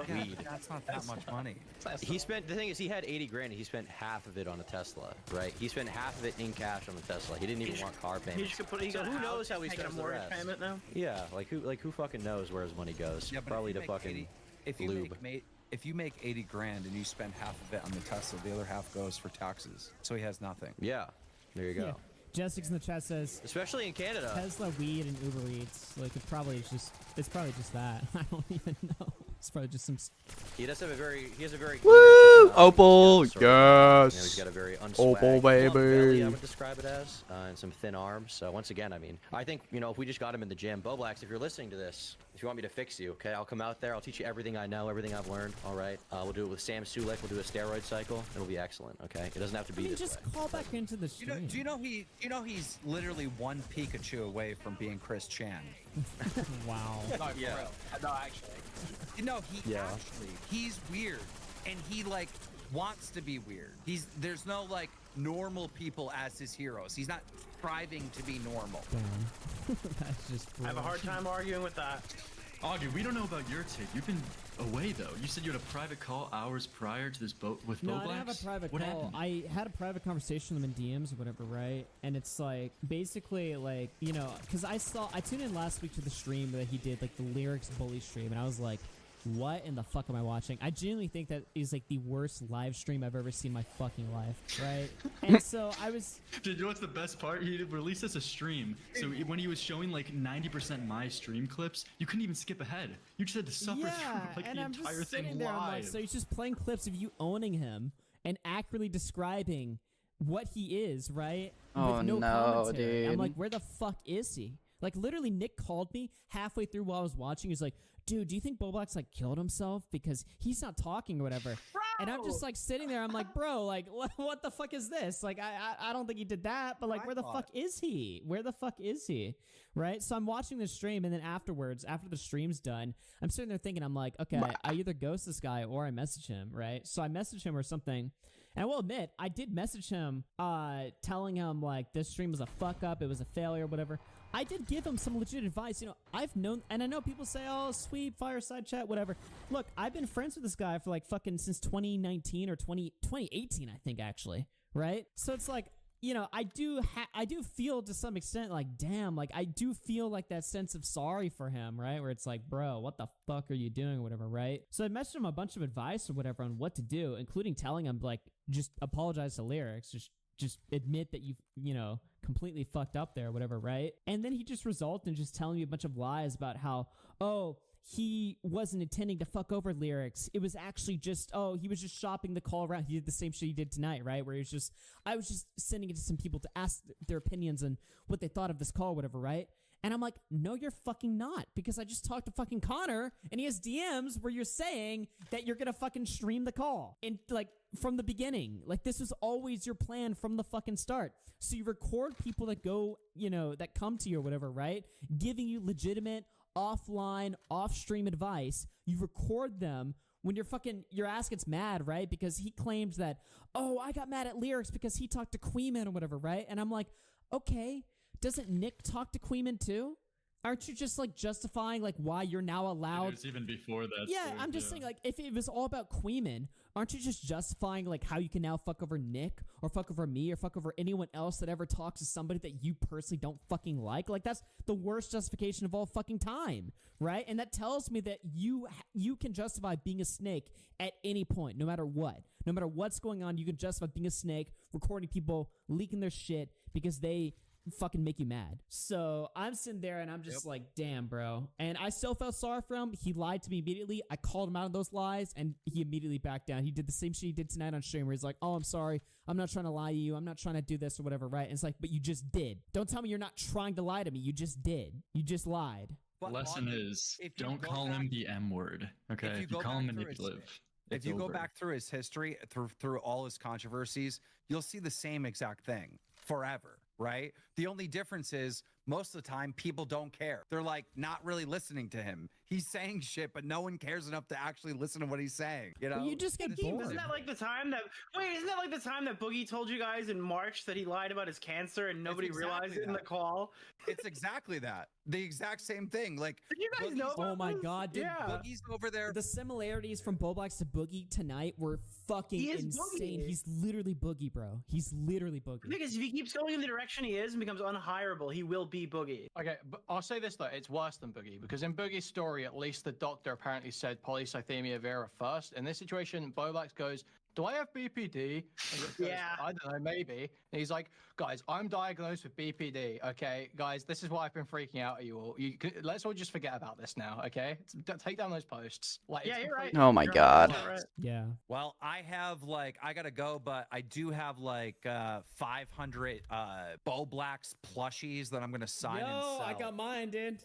Weed. That's not that much money. He spent, the thing is, he had 80 grand, and he spent half of it on a Tesla, right? He spent half of it in cash on the Tesla. He didn't even want car payments. He just could put. He So got who a knows house, how he taking a spends the mortgage rest? payment now. Yeah, who fucking knows where his money goes? Yeah, but Probably if to you make fucking 80 lube. if you make 80 grand and you spend half of it on the Tesla, the other half goes for taxes. So he has nothing. Yeah, there you go. Yeah. Jessica's in the chat says, especially in Canada, Tesla, weed, and Uber Eats. Like it's probably just that. I don't even know. It's probably just some. He has a very Woo! Opal, You know, he's yes. got a very Opal, plump belly, baby. I would describe it as, and some thin arms. So once again, I mean, I think, you know, if we just got him in the gym, Boblax, if you're listening to this, if you want me to fix you, okay, I'll come out there. I'll teach you everything I know, everything I've learned. All right, we'll do it with Sam Sulek. We'll do a steroid cycle. It'll be excellent. Okay, it doesn't have to be this just way. call back into the stream. Do you know he's literally one Pikachu away from being Chris Chan? Wow. No, for Yeah. real. No, actually. No, Yeah. he's weird, and he like wants to be weird. There's no like normal people as his heroes. He's not striving to be normal. Damn. That's just. I have a hard time arguing with that. Augie, we don't know about your take. You've been away though. You said you had a private call hours prior to this boat with No, Bo I didn't have Blacks? a private What call. happened? I had a private conversation with him in DMs or whatever, right? And it's like, basically, like, you know, because I tuned in last week to the stream that he did, like the lyrics bully stream, and I was like, what in the fuck am I watching? I genuinely think that is like the worst live stream I've ever seen in my fucking life, right? And so I was. Dude, you know what's the best part? He released us a stream. So when he was showing like 90% my stream clips, you couldn't even skip ahead. You just had to suffer Yeah, through like and the I'm entire just thing sitting there, I'm like, live. so he's just playing clips of you owning him and accurately describing what he is, right? Oh, With no no, commentary. I'm dude. like, where the fuck is he? Like, literally, Nick called me halfway through while I was watching. He's like, dude, do you think Boblax like killed himself because he's not talking or whatever? And I'm just like sitting there. I'm like, bro, like, what the fuck is this? Like, I don't think he did that, but like, where the fuck is he? Where the fuck is he? Right? So I'm watching this stream, and then afterwards, after the stream's done, I'm sitting there thinking, I'm like, okay, I either ghost this guy or I message him, right? So I message him or something, And I will admit, I did message him, telling him like this stream was a fuck up, it was a failure, whatever. I did give him some legit advice. You know, I've known, and I know people say, oh, sweet, fireside chat, whatever. Look, I've been friends with this guy for like fucking since 2019 or 2018, I think, actually, right? So it's like, you know, I do feel to some extent like, damn, like I do feel like that sense of sorry for him, right? Where it's like, bro, what the fuck are you doing or whatever, right? So I messaged him a bunch of advice or whatever on what to do, including telling him like, just apologize to Lyrics, just admit that you know, completely fucked up there or whatever, right? And then he just resulted in just telling me a bunch of lies about how, oh, he wasn't intending to fuck over Lyrics. It was actually just, oh, he was just shopping the call around. He did the same shit he did tonight, right? Where he was just, I was just sending it to some people to ask their opinions on what they thought of this call or whatever, right? And I'm like, no, you're fucking not. Because I just talked to fucking Connor, and he has DMs where you're saying that you're gonna fucking stream the call. And like, from the beginning. Like, this was always your plan from the fucking start. So you record people that go, you know, that come to you or whatever, right? Giving you legitimate, offline, off-stream advice. You record them when your ass gets mad, right? Because he claims that, oh, I got mad at Lyrics because he talked to Queeman or whatever, right? And I'm like, okay, doesn't Nick talk to Queeman too? Aren't you just like justifying like why you're now allowed? It's even before that. Yeah, I'm just saying, like, if it was all about Queeman, aren't you just justifying like how you can now fuck over Nick or fuck over me or fuck over anyone else that ever talks to somebody that you personally don't fucking like? Like, that's the worst justification of all fucking time, right? And that tells me that you can justify being a snake at any point, no matter what. No matter what's going on, you can justify being a snake, recording people, leaking their shit because they fucking make you mad. So I'm sitting there and I'm just like, damn, bro. And I still felt sorry for him. He lied to me immediately. I called him out on those lies and he immediately backed down. He did the same shit he did tonight on stream where he's like, oh, I'm sorry. I'm not trying to lie to you. I'm not trying to do this or whatever, right? And it's like, but you just did. Don't tell me you're not trying to lie to me. You just did. You just lied. The lesson is, don't call him the M word, okay? If you call him manipulative. If you go back through his history, through all his controversies, you'll see the same exact thing forever, right? The only difference is most of the time people don't care. They're like not really listening to him. He's saying shit, but no one cares enough to actually listen to what he's saying. You know, you just get bored. Isn't that like the time that Boogie told you guys in March that he lied about his cancer and nobody realized it in the call? It's exactly that. The exact same thing. Like, did you guys know about Oh my this? god, dude. Yeah. Boogie's over there. The similarities from Boblax to Boogie tonight were fucking insane. Boogie. He's literally Boogie, bro. He's literally Boogie. Because if he keeps going in the direction he is and becomes unhireable, he will be Boogie. Okay, but I'll say this though, it's worse than Boogie, because in Boogie's story, at least the doctor apparently said polycythemia vera first. In this situation, Boblax goes, do I have BPD? Yeah. I don't know, maybe. And he's like, guys, I'm diagnosed with BPD, okay? Guys, this is why I've been freaking out at you all. Let's all just forget about this now, okay? Take down those posts. Like, yeah, you're right. Oh my god. Right. Yeah. Well, I gotta go, but I do have 500 Boblax plushies that I'm gonna sign and sell. I got mine, dude.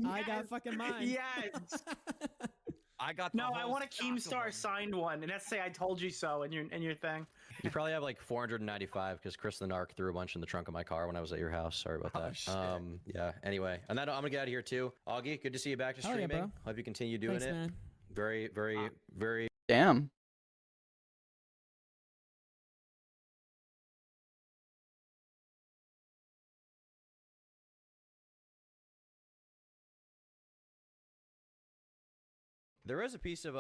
I got fucking mine. Yes. I got I want a Keemstar signed one, and let's say I told you so in your thing. You probably have like 495 because Chris the Narc threw a bunch in the trunk of my car when I was at your house. Sorry about that. Shit. Yeah. Anyway, and then I'm gonna get out of here too. Augie, good to see you back to Hell yeah, streaming. bro. Hope you continue doing Thanks, it. man. Very, very. Damn. There is a piece of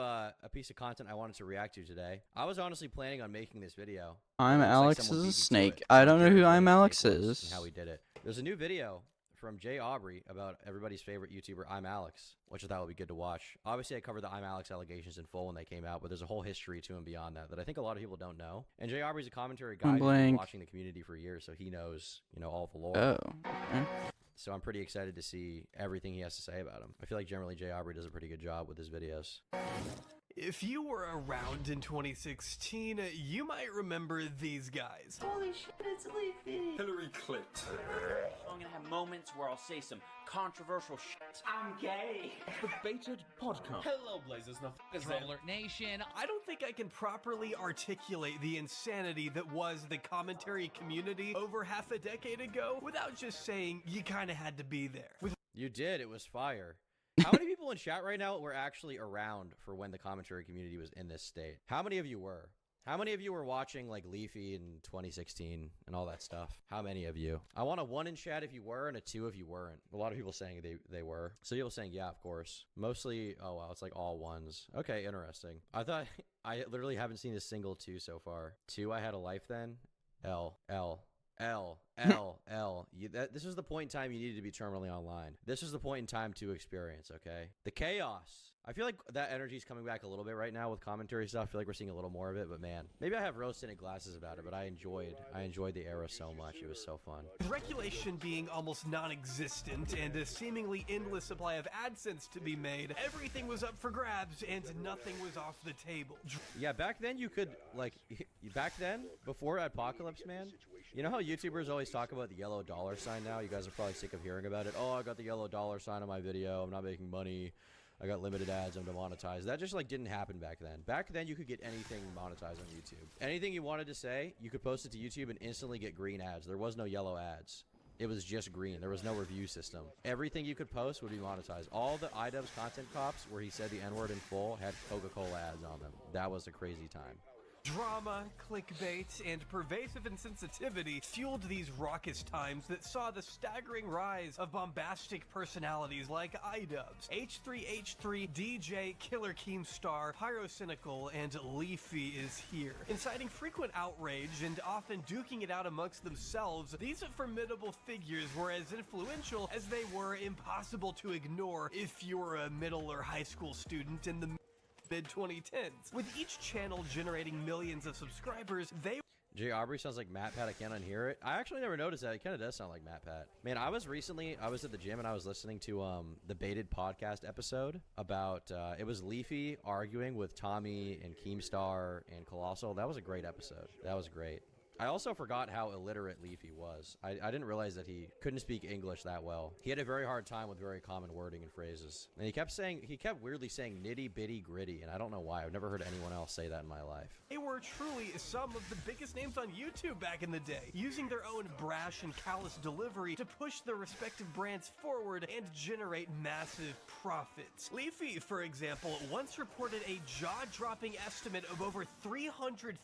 content I wanted to react to today. I was honestly planning on making this video. I'm It looks like Alex someone beat is me a to snake. it. I don't know Very who I'm funny Alex snake was is. and how he did it. There's a new video from Jay Aubrey about everybody's favorite YouTuber, I'm Alex, which I thought would be good to watch. Obviously, I covered the I'm Alex allegations in full when they came out, but there's a whole history to him beyond that I think a lot of people don't know. And Jay Aubrey's a commentary guy who's been Blank. watching the community for years, so he knows, all the lore. Oh. Okay. So I'm pretty excited to see everything he has to say about him. I feel like generally Jay Aubrey does a pretty good job with his videos. If you were around in 2016, you might remember these guys. Holy shit, it's Leafy. Hillary Clinton. I'm gonna have moments where I'll say some controversial shit. I'm gay. The Baited Podcast. Hello, Blazers. Now, Troller Nation. I don't think I can properly articulate the insanity that was the commentary community over half a decade ago without just saying you kind of had to be there. You did. It was fire. How many people in chat right now were actually around for when the commentary community was in this state? How many of you were? How many of you were watching like Leafy in 2016 and all that stuff? How many of you? I want a 1 in chat if you were and a 2 if you weren't. A lot of people saying they were. So people saying, yeah, of course. Mostly, oh wow, it's like all 1s. Okay, interesting. I thought, I literally haven't seen a single 2 so far. 2, I had a life then. L. This was the point in time you needed to be terminally online. This was the point in time to experience, okay? The chaos. I feel like that energy is coming back a little bit right now with commentary stuff. I feel like we're seeing a little more of it, but man, maybe I have rose-tinted glasses about it, but I enjoyed the era so much. It was so fun. Regulation being almost non-existent and a seemingly endless supply of AdSense to be made, everything was up for grabs and nothing was off the table. Yeah, back then you could, like, back then, before Apocalypse, man, you know how YouTubers always talk about the yellow dollar sign now? You guys are probably sick of hearing about it. Oh, I got the yellow dollar sign on my video. I'm not making money. I got limited ads. I'm demonetized. That just like didn't happen back then. Back then, you could get anything monetized on YouTube. Anything you wanted to say, you could post it to YouTube and instantly get green ads. There was no yellow ads. It was just green. There was no review system. Everything you could post would be monetized. All the iDubbbz content cops where he said the N-word in full had Coca-Cola ads on them. That was a crazy time. Drama, clickbait, and pervasive insensitivity fueled these raucous times that saw the staggering rise of bombastic personalities like iDubbbz, H3H3, DJ, Killer Keemstar, Pyrocynical, and Leafy is here. Inciting frequent outrage and often duking it out amongst themselves, these formidable figures were as influential as they were impossible to ignore if you were a middle or high school student in the mid-2010s. With each channel generating millions of subscribers, they... Jay Aubrey sounds like Matt Pat. I can't unhear it. I actually never noticed that. It kind of does sound like Matt Pat. Man, I was at the gym and I was listening to the Baited podcast episode about, it was Leafy arguing with Tommy and Keemstar and Colossal. That was a great episode. That was great. I also forgot how illiterate Leafy was. I didn't realize that he couldn't speak English that well. He had a very hard time with very common wording and phrases. And he kept weirdly saying nitty bitty gritty, and I don't know why. I've never heard anyone else say that in my life. They were truly some of the biggest names on YouTube back in the day, using their own brash and callous delivery to push their respective brands forward and generate massive profits. Leafy, for example, once reported a jaw-dropping estimate of over $300,000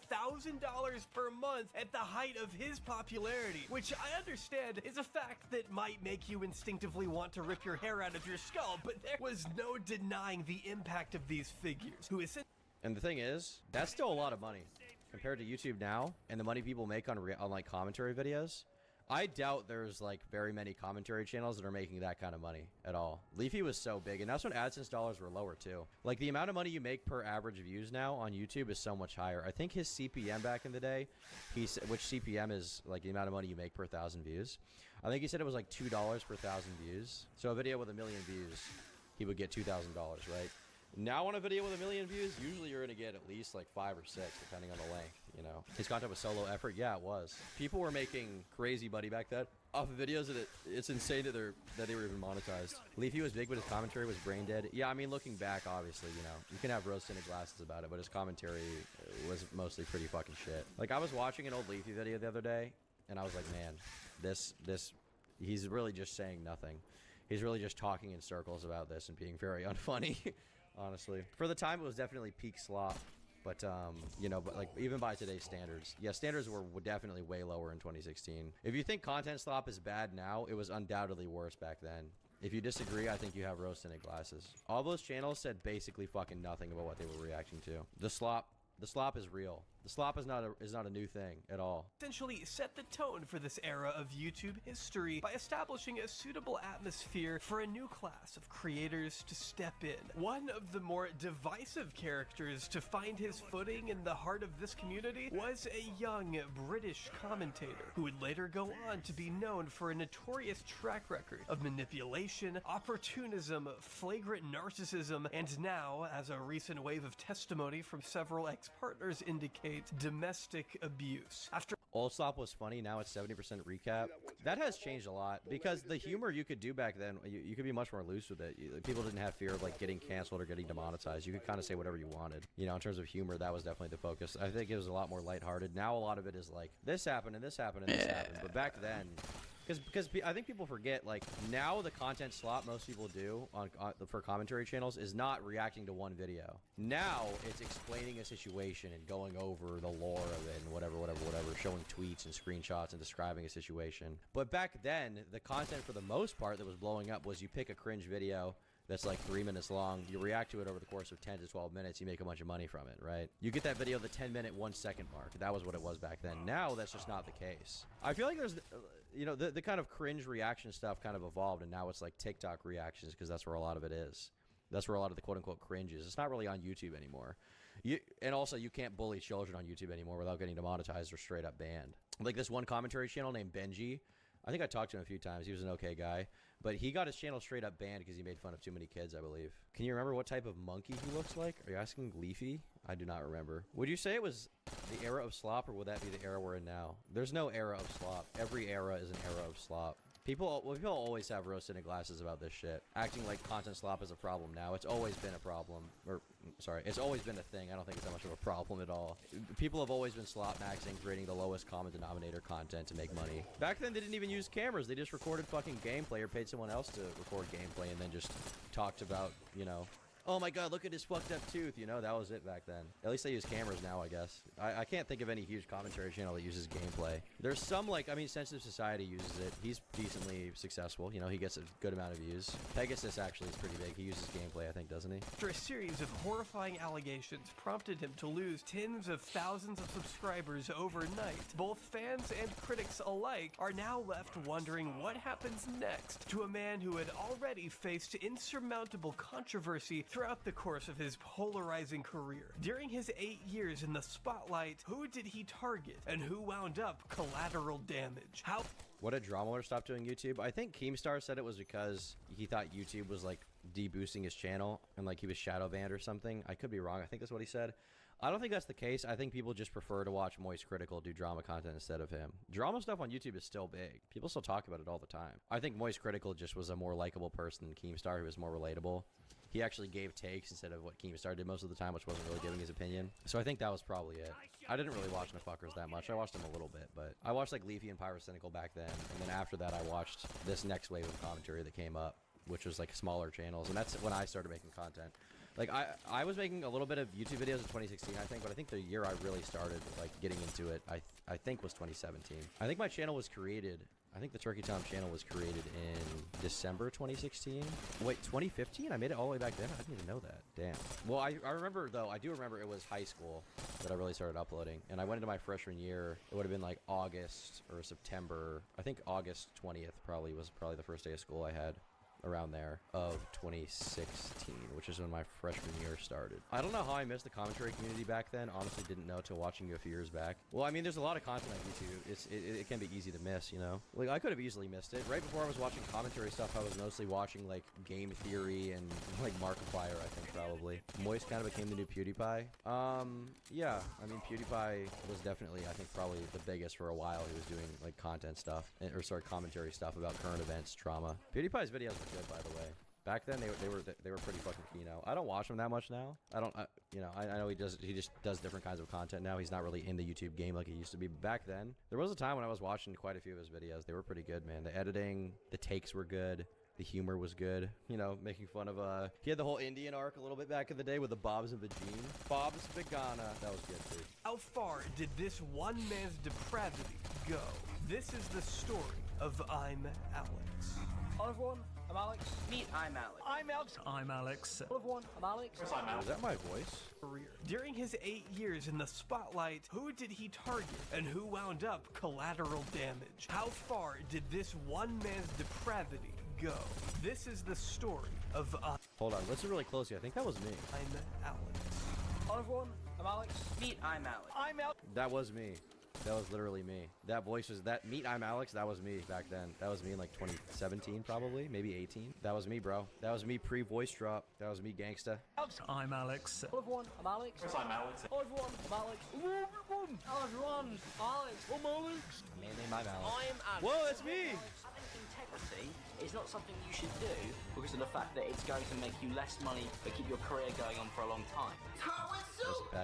per month at the height of his popularity, which I understand is a fact that might make you instinctively want to rip your hair out of your skull, but there was no denying the impact of these figures, who essentially... And the thing is, that's still a lot of money compared to YouTube now and the money people make on like commentary videos. I doubt there's like very many commentary channels that are making that kind of money at all. Leafy was so big, and that's when AdSense dollars were lower too. Like the amount of money you make per average views now on YouTube is so much higher. I think his CPM back in the day, which CPM is like the amount of money you make per 1,000 views. I think he said it was like $2 per 1,000 views. So a video with 1 million views, he would get $2,000, right? Now on a video with 1 million views, usually you're going to get at least like 5 or 6, depending on the length, you know. His content was solo effort. Yeah, it was. People were making crazy money back then off of videos that it's insane that they were even monetized. Leafy was big, but his commentary was brain dead. Yeah, I mean, looking back, obviously, you know, you can have rose-tinted glasses about it, but his commentary was mostly pretty fucking shit. Like, I was watching an old Leafy video the other day, and I was like, man, he's really just saying nothing. He's really just talking in circles about this and being very unfunny. Honestly, for the time, it was definitely peak slop, but you know, but like even by today's standards, yeah, standards were definitely way lower in 2016. If you think content slop is bad now, it was undoubtedly worse back then. If you disagree, I think you have rose-tinted glasses. All those channels said basically fucking nothing about what they were reacting to. The slop is real. The slop is not a new thing at all. Essentially set the tone for this era of YouTube history by establishing a suitable atmosphere for a new class of creators to step in. One of the more divisive characters to find his footing in the heart of this community was a young British commentator who would later go on to be known for a notorious track record of manipulation, opportunism, flagrant narcissism, and now, as a recent wave of testimony from several ex-partners indicate, domestic abuse. After Old Slop was funny, now it's 70% recap. That has changed a lot because the humor you could do back then, you could be much more loose with it. People didn't have fear of like getting canceled or getting demonetized. You could kind of say whatever you wanted. You know, in terms of humor, that was definitely the focus. I think it was a lot more lighthearted. Now a lot of it is like, this happened and this happened and this happened. But back then, Because I think people forget, like, now the content slot most people do for commentary channels is not reacting to one video. Now it's explaining a situation and going over the lore of it and whatever, showing tweets and screenshots and describing a situation. But back then, the content for the most part that was blowing up was you pick a cringe video that's like 3 minutes long, you react to it over the course of 10 to 12 minutes, you make a bunch of money from it, right? You get that video the 10-minute, 1-second mark. That was what it was back then. Now, that's just not the case. I feel like there's, you know, the kind of cringe reaction stuff kind of evolved, and now it's like TikTok reactions, because that's where a lot of it is. That's where a lot of the quote-unquote cringe is. It's not really on YouTube anymore. And also, you can't bully children on YouTube anymore without getting demonetized or straight up banned. Like this one commentary channel named Benji. I think I talked to him a few times. He was an okay guy. But he got his channel straight up banned because he made fun of too many kids, I believe. Can you remember what type of monkey he looks like? Are you asking Leafy? I do not remember. Would you say it was the era of slop, or would that be the era we're in now? There's no era of slop. Every era is an era of slop. People always have rose-tinted glasses about this shit. Acting like content slop is a problem now. It's always been a problem. Or, sorry, it's always been a thing. I don't think it's that much of a problem at all. People have always been slop maxing, creating the lowest common denominator content to make money. Back then, they didn't even use cameras. They just recorded fucking gameplay or paid someone else to record gameplay and then just talked about, you know, oh my god, look at his fucked up tooth. You know, that was it back then. At least they use cameras now, I guess. I can't think of any huge commentary channel that uses gameplay. There's some, like, I mean, Sensitive Society uses it. He's decently successful. You know, he gets a good amount of views. Pegasus actually is pretty big. He uses gameplay, I think, doesn't he? After a series of horrifying allegations prompted him to lose tens of thousands of subscribers overnight, both fans and critics alike are now left wondering what happens next to a man who had already faced insurmountable controversy throughout the course of his polarizing career. During his 8 years in the spotlight, who did he target and who wound up collateral damage? How? What did Drama stop doing YouTube? I think Keemstar said it was because he thought YouTube was like deboosting his channel and like he was shadow banned or something. I could be wrong. I think that's what he said. I don't think that's the case. I think people just prefer to watch Moist Critical do drama content instead of him. Drama stuff on YouTube is still big. People still talk about it all the time. I think Moist Critical just was a more likable person than Keemstar, who was more relatable. He actually gave takes instead of what Keemstar did most of the time, which wasn't really giving his opinion. So I think that was probably it. I didn't really watch the fuckers that much. I watched them a little bit, but I watched like Leafy and Pyrocynical back then. And then after that, I watched this next wave of commentary that came up, which was like smaller channels. And that's when I started making content. Like I was making a little bit of YouTube videos in 2016, I think, but I think the year I really started like getting into it, I think was 2017. I think my channel was created, I think the Turkey Tom channel was created in December 2016. Wait, 2015? I made it all the way back then? I didn't even know that. Damn. Well, I remember, though, I do remember it was high school that I really started uploading. And I went into my freshman year. It would have been like August or September. I think August 20th was probably the first day of school I had. Around there of 2016, which is when my freshman year started. I don't know how I missed the commentary community back then. Honestly, didn't know till watching you a few years back. Well, I mean, there's a lot of content on YouTube. It can be easy to miss, you know? Like, I could have easily missed it. Right before I was watching commentary stuff, I was mostly watching, like, Game Theory and, like, Markiplier, I think, probably. Moist kind of became the new PewDiePie. Yeah, I mean, PewDiePie was definitely, I think, probably the biggest for a while. He was doing, like, content stuff, or sorry, commentary stuff about current events, trauma. PewDiePie's videos were good, by the way. Back then, they were pretty fucking keynote. I don't watch him that much now. I don't, you know, I know he just does different kinds of content now. He's not really in the YouTube game like he used to be. But back then, there was a time when I was watching quite a few of his videos. They were pretty good, man. The editing, the takes were good. The humor was good. You know, making fun of, he had the whole Indian arc a little bit back in the day with the Bob's and Vagine. Bob's Vagana. That was good, too. How far did this one man's depravity go? This is the story of I'm Alex. Hello everyone, I'm Alex. Meet I'm Alex. I'm Alex. I'm Alex. Hello everyone, I'm Alex. I'm Alex. Is that my voice? During his 8 years in the spotlight, who did he target and who wound up collateral damage? How far did this one man's depravity go? This is the story of Hold on, listen really closely. I think that was me. I'm Alex. Hello everyone, I'm Alex. Meet I'm Alex. I'm Alex. That was me. That was literally me. That voice was that. Meet I'm Alex. That was me back then. That was me in like 2017, probably, maybe 18. That was me, bro. That was me pre-voice drop. That was me, gangsta. I'm Alex. Hello everyone, I'm Alex. I'm Alex. Hello everyone, I'm Alex. Hello everyone, Alex. I'm Alex. Man named I'm Alex. I'm Alex. Whoa, that's me. integrity is not something you should do because of the fact that it's going to make you less money but keep your career going on for a long time.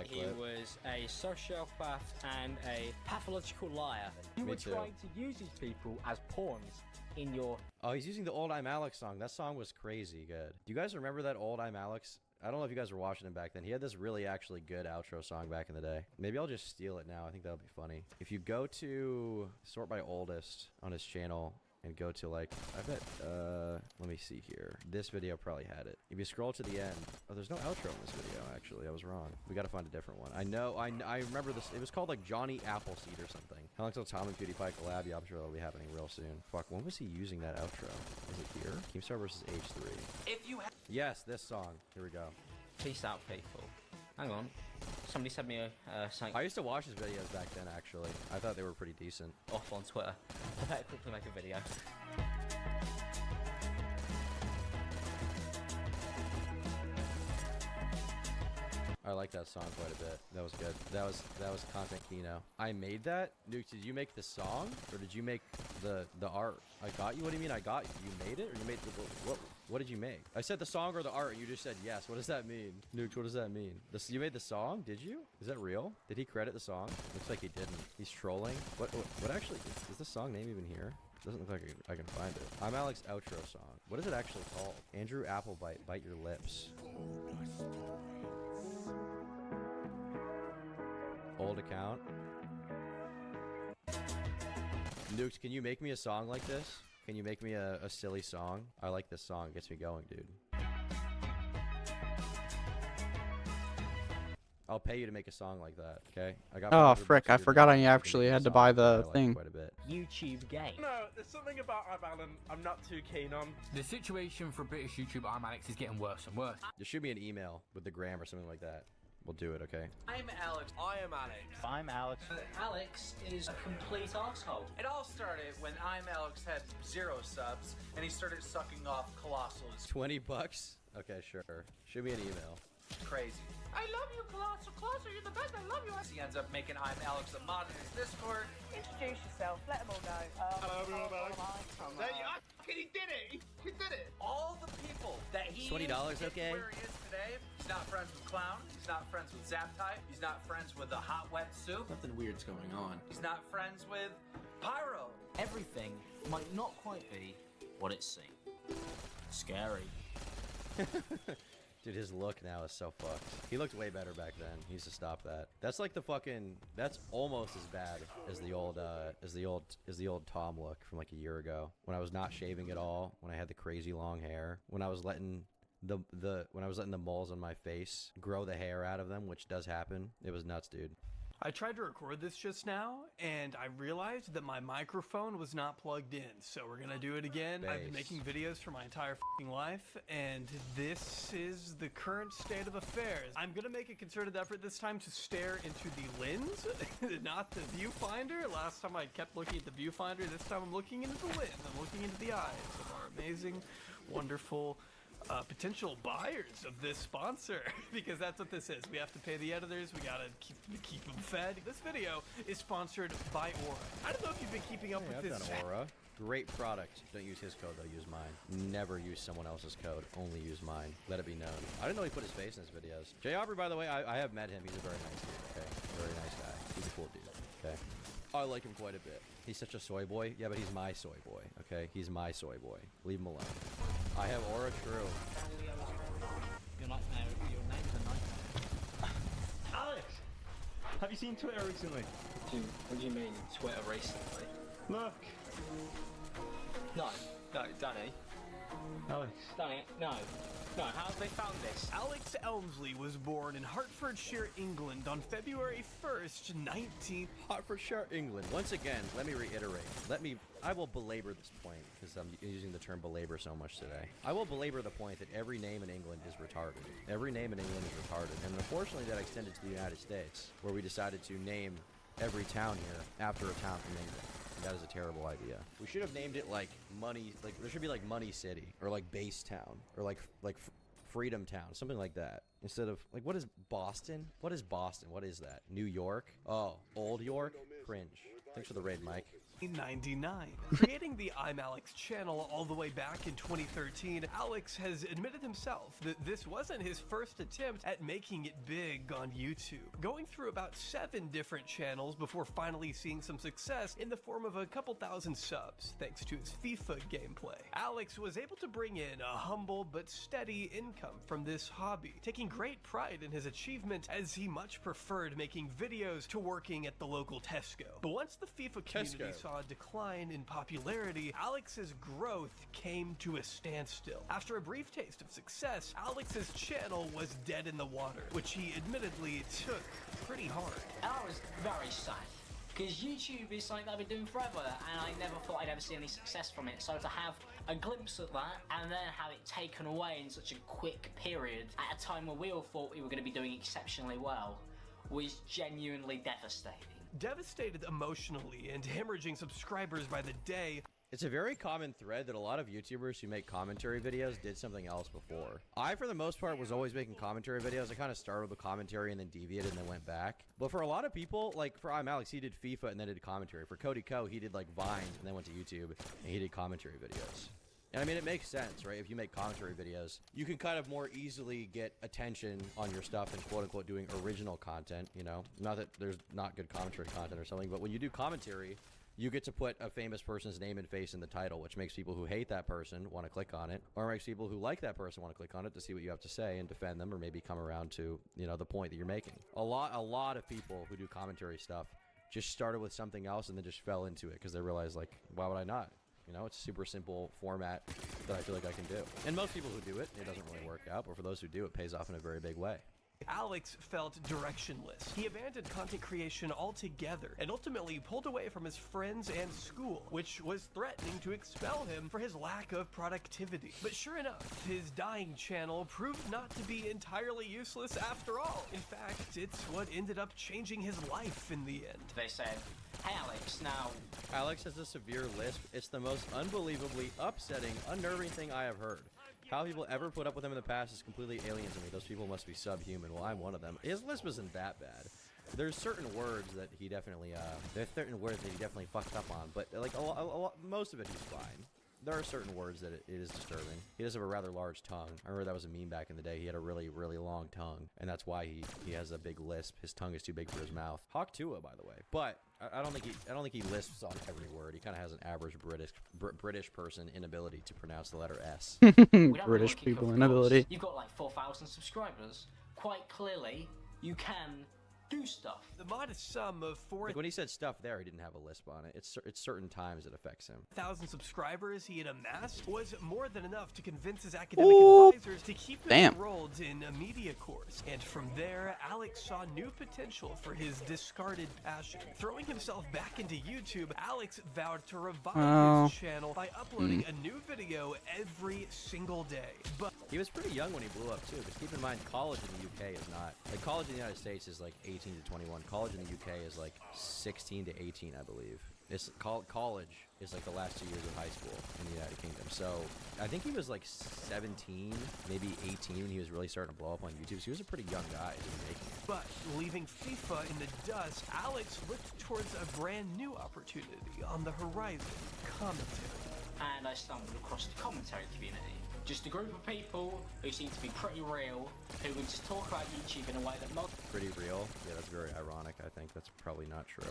He was a sociopath and a pathological liar. You Me were too. trying to use these people as pawns in your... Oh, he's using the old I'm Alex song. That song was crazy good. Do you guys remember that old I'm Alex? I don't know if you guys were watching him back then. He had this really actually good outro song back in the day. Maybe I'll just steal it now. I think that would be funny. If you go to sort by oldest on his channel and go to like, I bet, let me see here. This video probably had it. If you scroll to the end, oh, there's no outro in this video, actually. I was wrong. We gotta find a different one. I know, I remember this. It was called like Johnny Appleseed or something. How long till Tom and PewDiePie collab? Yeah, I'm sure that'll be happening real soon. Fuck, when was he using that outro? Is it here? Keemstar versus H3. If you have... Yes, this song. Here we go. Peace out, people. Hang on. Somebody sent me a something I used to watch his videos back then, actually. I thought they were pretty decent. off on Twitter. I better quickly make a video. I like that song quite a bit. That was good. That was content Kino. I made that? Nuke, did you make the song? Or did you make the art? I got you? What do you mean I got you? You made it? Or you made the... What did you make? I said the song or the art, and you just said yes. What does that mean? Nuke, what does that mean? You made the song? Did you? Is that real? Did he credit the song? Looks like he didn't. He's trolling. What actually... Is the song name even here? Doesn't look like I can find it. I'm Alex outro song. What is it actually called? Andrew Applebite, bite your lips. Old account. Nukes, can you make me a song like this? Can you make me a silly song? I like this song. It gets me going, dude. I'll pay you to make a song like that, okay? I got. Oh, frick. I forgot I actually had to buy the thing. Quite a bit. YouTube game. No, there's something about I'm Alan I'm not too keen on. The situation for British YouTube I'm Alex is getting worse and worse. Just shoot me an email with the gram or something like that. We'll do it, okay? I'm Alex. I am Alex. I'm Alex. Alex is a complete asshole. It all started when I'm Alex had 0 subs and he started sucking off Colossals. 20 bucks? Okay, sure. Shoot me an email. Crazy. I love you, Colossal. Colossal, you're the best. I love you. He ends up making I'm Alex a mod in his Discord. Introduce yourself. Let them all know. Hello, everyone. There you are. He did it. He did it. All the people that he $20, okay? Where he is today. He's not friends with Clown. He's not friends with Zaptype. He's not friends with the Hot Wet Soup. Nothing weird's going on. He's not friends with Pyro. Everything might not quite be what it seems. Scary. Dude, his look now is so fucked. He looked way better back then. He used to stop that. That's like the fucking... That's almost as bad as the old Tom look from like a year ago. When I was not shaving at all. When I had the crazy long hair. When I was letting the moles on my face grow the hair out of them, which does happen. It was nuts, dude. I tried to record this just now, and I realized that my microphone was not plugged in, so we're gonna do it again. I've been making videos for my entire f***ing life, and this is the current state of affairs. I'm gonna make a concerted effort this time to stare into the lens, not the viewfinder. Last time I kept looking at the viewfinder, this time I'm looking into the lens. I'm looking into the eyes of our amazing, wonderful, potential buyers of this sponsor, because that's what this is. We have to pay the editors, we gotta keep them fed. This video is sponsored by Aura. I don't know if you've been keeping up with I've this. done Aura. Great product. Don't use his code though, use mine. Never use someone else's code, only use mine. Let it be known. I didn't know he put his face in his videos. Jay Aubrey, by the way, I have met him. He's a very nice dude, okay? Very nice guy. He's a cool dude, okay? I like him quite a bit. He's such a soy boy. Yeah, but he's my soy boy, okay? He's my soy boy. Leave him alone. I have Aura True. Your nightmare. Your name's a nightmare. Alex, have you seen Twitter recently? What do you mean Twitter recently? Look. No, Danny. Alex. Danny, no. No, how have they found this? Alex Elmsley was born in Hertfordshire, England on February 1st, 19... Hertfordshire, England. Once again, let me reiterate. I will belabor this point, because I'm using the term belabor so much today. I will belabor the point that every name in England is retarded. Every name in England is retarded. And unfortunately, that extended to the United States, where we decided to name every town here after a town from England. That is a terrible idea. We should have named it like Money, like there should be like Money City or like Base Town or like Freedom Town, something like that. Instead of like, what is Boston? What is Boston? What is that? New York? Oh, Old York? Cringe. Thanks for the raid, Mike. 1999. Creating the I'm Alex channel all the way back in 2013, Alex has admitted himself that this wasn't his first attempt at making it big on YouTube, going through about 7 different channels before finally seeing some success in the form of a couple thousand subs thanks to his FIFA gameplay. Alex was able to bring in a humble but steady income from this hobby, taking great pride in his achievement as he much preferred making videos to working at the local Tesco. But once the FIFA community saw a decline in popularity, Alex's growth came to a standstill. After a brief taste of success, Alex's channel was dead in the water, which he admittedly took pretty hard. And I was very sad, because YouTube is something that I've been doing forever, and I never thought I'd ever see any success from it. So to have a glimpse at that, and then have it taken away in such a quick period, at a time where we all thought we were going to be doing exceptionally well, was genuinely devastating. Devastated emotionally and hemorrhaging subscribers by the day. It's a very common thread that a lot of YouTubers who make commentary videos did something else before. I, for the most part, was always making commentary videos. I kind of started with commentary and then deviated and then went back. But for a lot of people, like for I'm Alex, he did FIFA and then did commentary. For Cody Co, he did like Vine and then went to YouTube and he did commentary videos. And I mean, it makes sense, right? If you make commentary videos, you can kind of more easily get attention on your stuff and quote unquote doing original content, you know? Not that there's not good commentary content or something, but when you do commentary, you get to put a famous person's name and face in the title, which makes people who hate that person want to click on it, or makes people who like that person want to click on it to see what you have to say and defend them, or maybe come around to, you know, the point that you're making. A lot of people who do commentary stuff just started with something else and then just fell into it because they realized, like, why would I not? You know, it's a super simple format that I feel like I can do. And most people who do it, it doesn't really work out, but for those who do, it pays off in a very big way. Alex felt directionless. He abandoned content creation altogether and ultimately pulled away from his friends and school, which was threatening to expel him for his lack of productivity. But sure enough, his dying channel proved not to be entirely useless after all. In fact, it's what ended up changing his life in the end. They said, hey Alex, now... Alex has a severe lisp. It's the most unbelievably upsetting, unnerving thing I have heard. How people ever put up with him in the past is completely alien to me. Those people must be subhuman. Well, I'm one of them. His lisp isn't that bad. There's certain words that he definitely, fucked up on, but like most of it he's fine. There are certain words that it is disturbing. He does have a rather large tongue. I remember that was a meme back in the day. He had a really, really long tongue, and that's why he has a big lisp. His tongue is too big for his mouth. Hawk Tua, by the way. But I don't think he lisps on every word. He kind of has an average British person inability to pronounce the letter S. British people inability. You've got like 4,000 subscribers. Quite clearly, you can do stuff. The modest sum of Like when he said stuff there, he didn't have a lisp on it. It's certain times it affects him. 4,000 subscribers he had amassed was more than enough to convince his academic advisors to keep him enrolled in a media course. And from there, Alex saw new potential for his discarded passion. Throwing himself back into YouTube, Alex vowed to revive his channel by uploading a new video every single day. But he was pretty young when he blew up too, because keep in mind, college in the UK is not like college in the United States is like 18 to 21. College in the UK is like 16 to 18, I believe. It's college is like the last 2 years of high school in the United Kingdom. So I think he was like 17, maybe 18 when he was really starting to blow up on YouTube. So he was a pretty young guy to be making it. But leaving FIFA in the dust, Alex looked towards a brand new opportunity on the horizon: commentary. And I stumbled across the commentary community. Just a group of people who seem to be pretty real, who would just talk about YouTube in a way that most... Pretty real? Yeah, that's very ironic. I think that's probably not true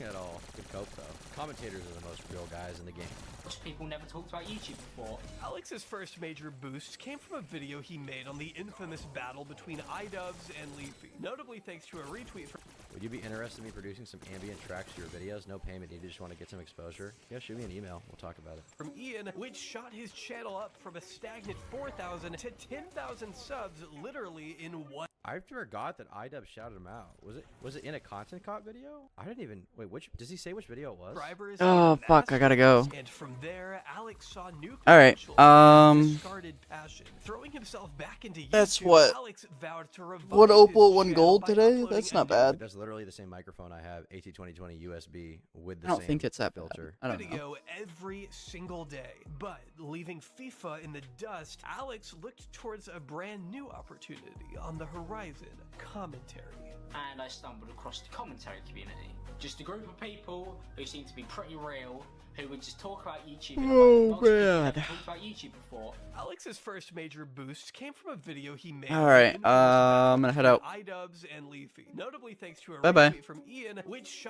at all. Good cope, though. Commentators are the most real guys in the game. Most people never talked about YouTube before. Alex's first major boost came from a video he made on the infamous battle between iDubbbz and Leafy, notably thanks to a retweet from... Would you be interested in me producing some ambient tracks to your videos? No payment, you just want to get some exposure? Yeah, shoot me an email. We'll talk about it. From Ian, which shot his channel up from a stagnant 4,000 to 10,000 subs literally in one. I forgot that iDubbbz shouted him out. Was it in a Content Cop video? I didn't even wait. Does he say which video it was? Oh fuck! I gotta go. And from there, Alex saw new potential. All right. Discarded passion. Throwing himself back into YouTube, that's what. Alex vowed to revive What Opal won gold today? That's not bad. That's literally the same microphone I have, AT2020 USB with the I don't same think it's that filter. Bad. I don't video know. every single day. But leaving FIFA in the dust, Alex looked towards a brand new opportunity on the horizon. Horizon commentary. And I stumbled across the commentary community. Just a group of people who seem to be pretty real, who would just talk about YouTube in a way that most people never talked about YouTube before. Alex's first major boost came from a video he made. Alright, I'm gonna head out. iDubbbz and Leafy. Notably thanks to a Bye-bye. retweet from Ian, which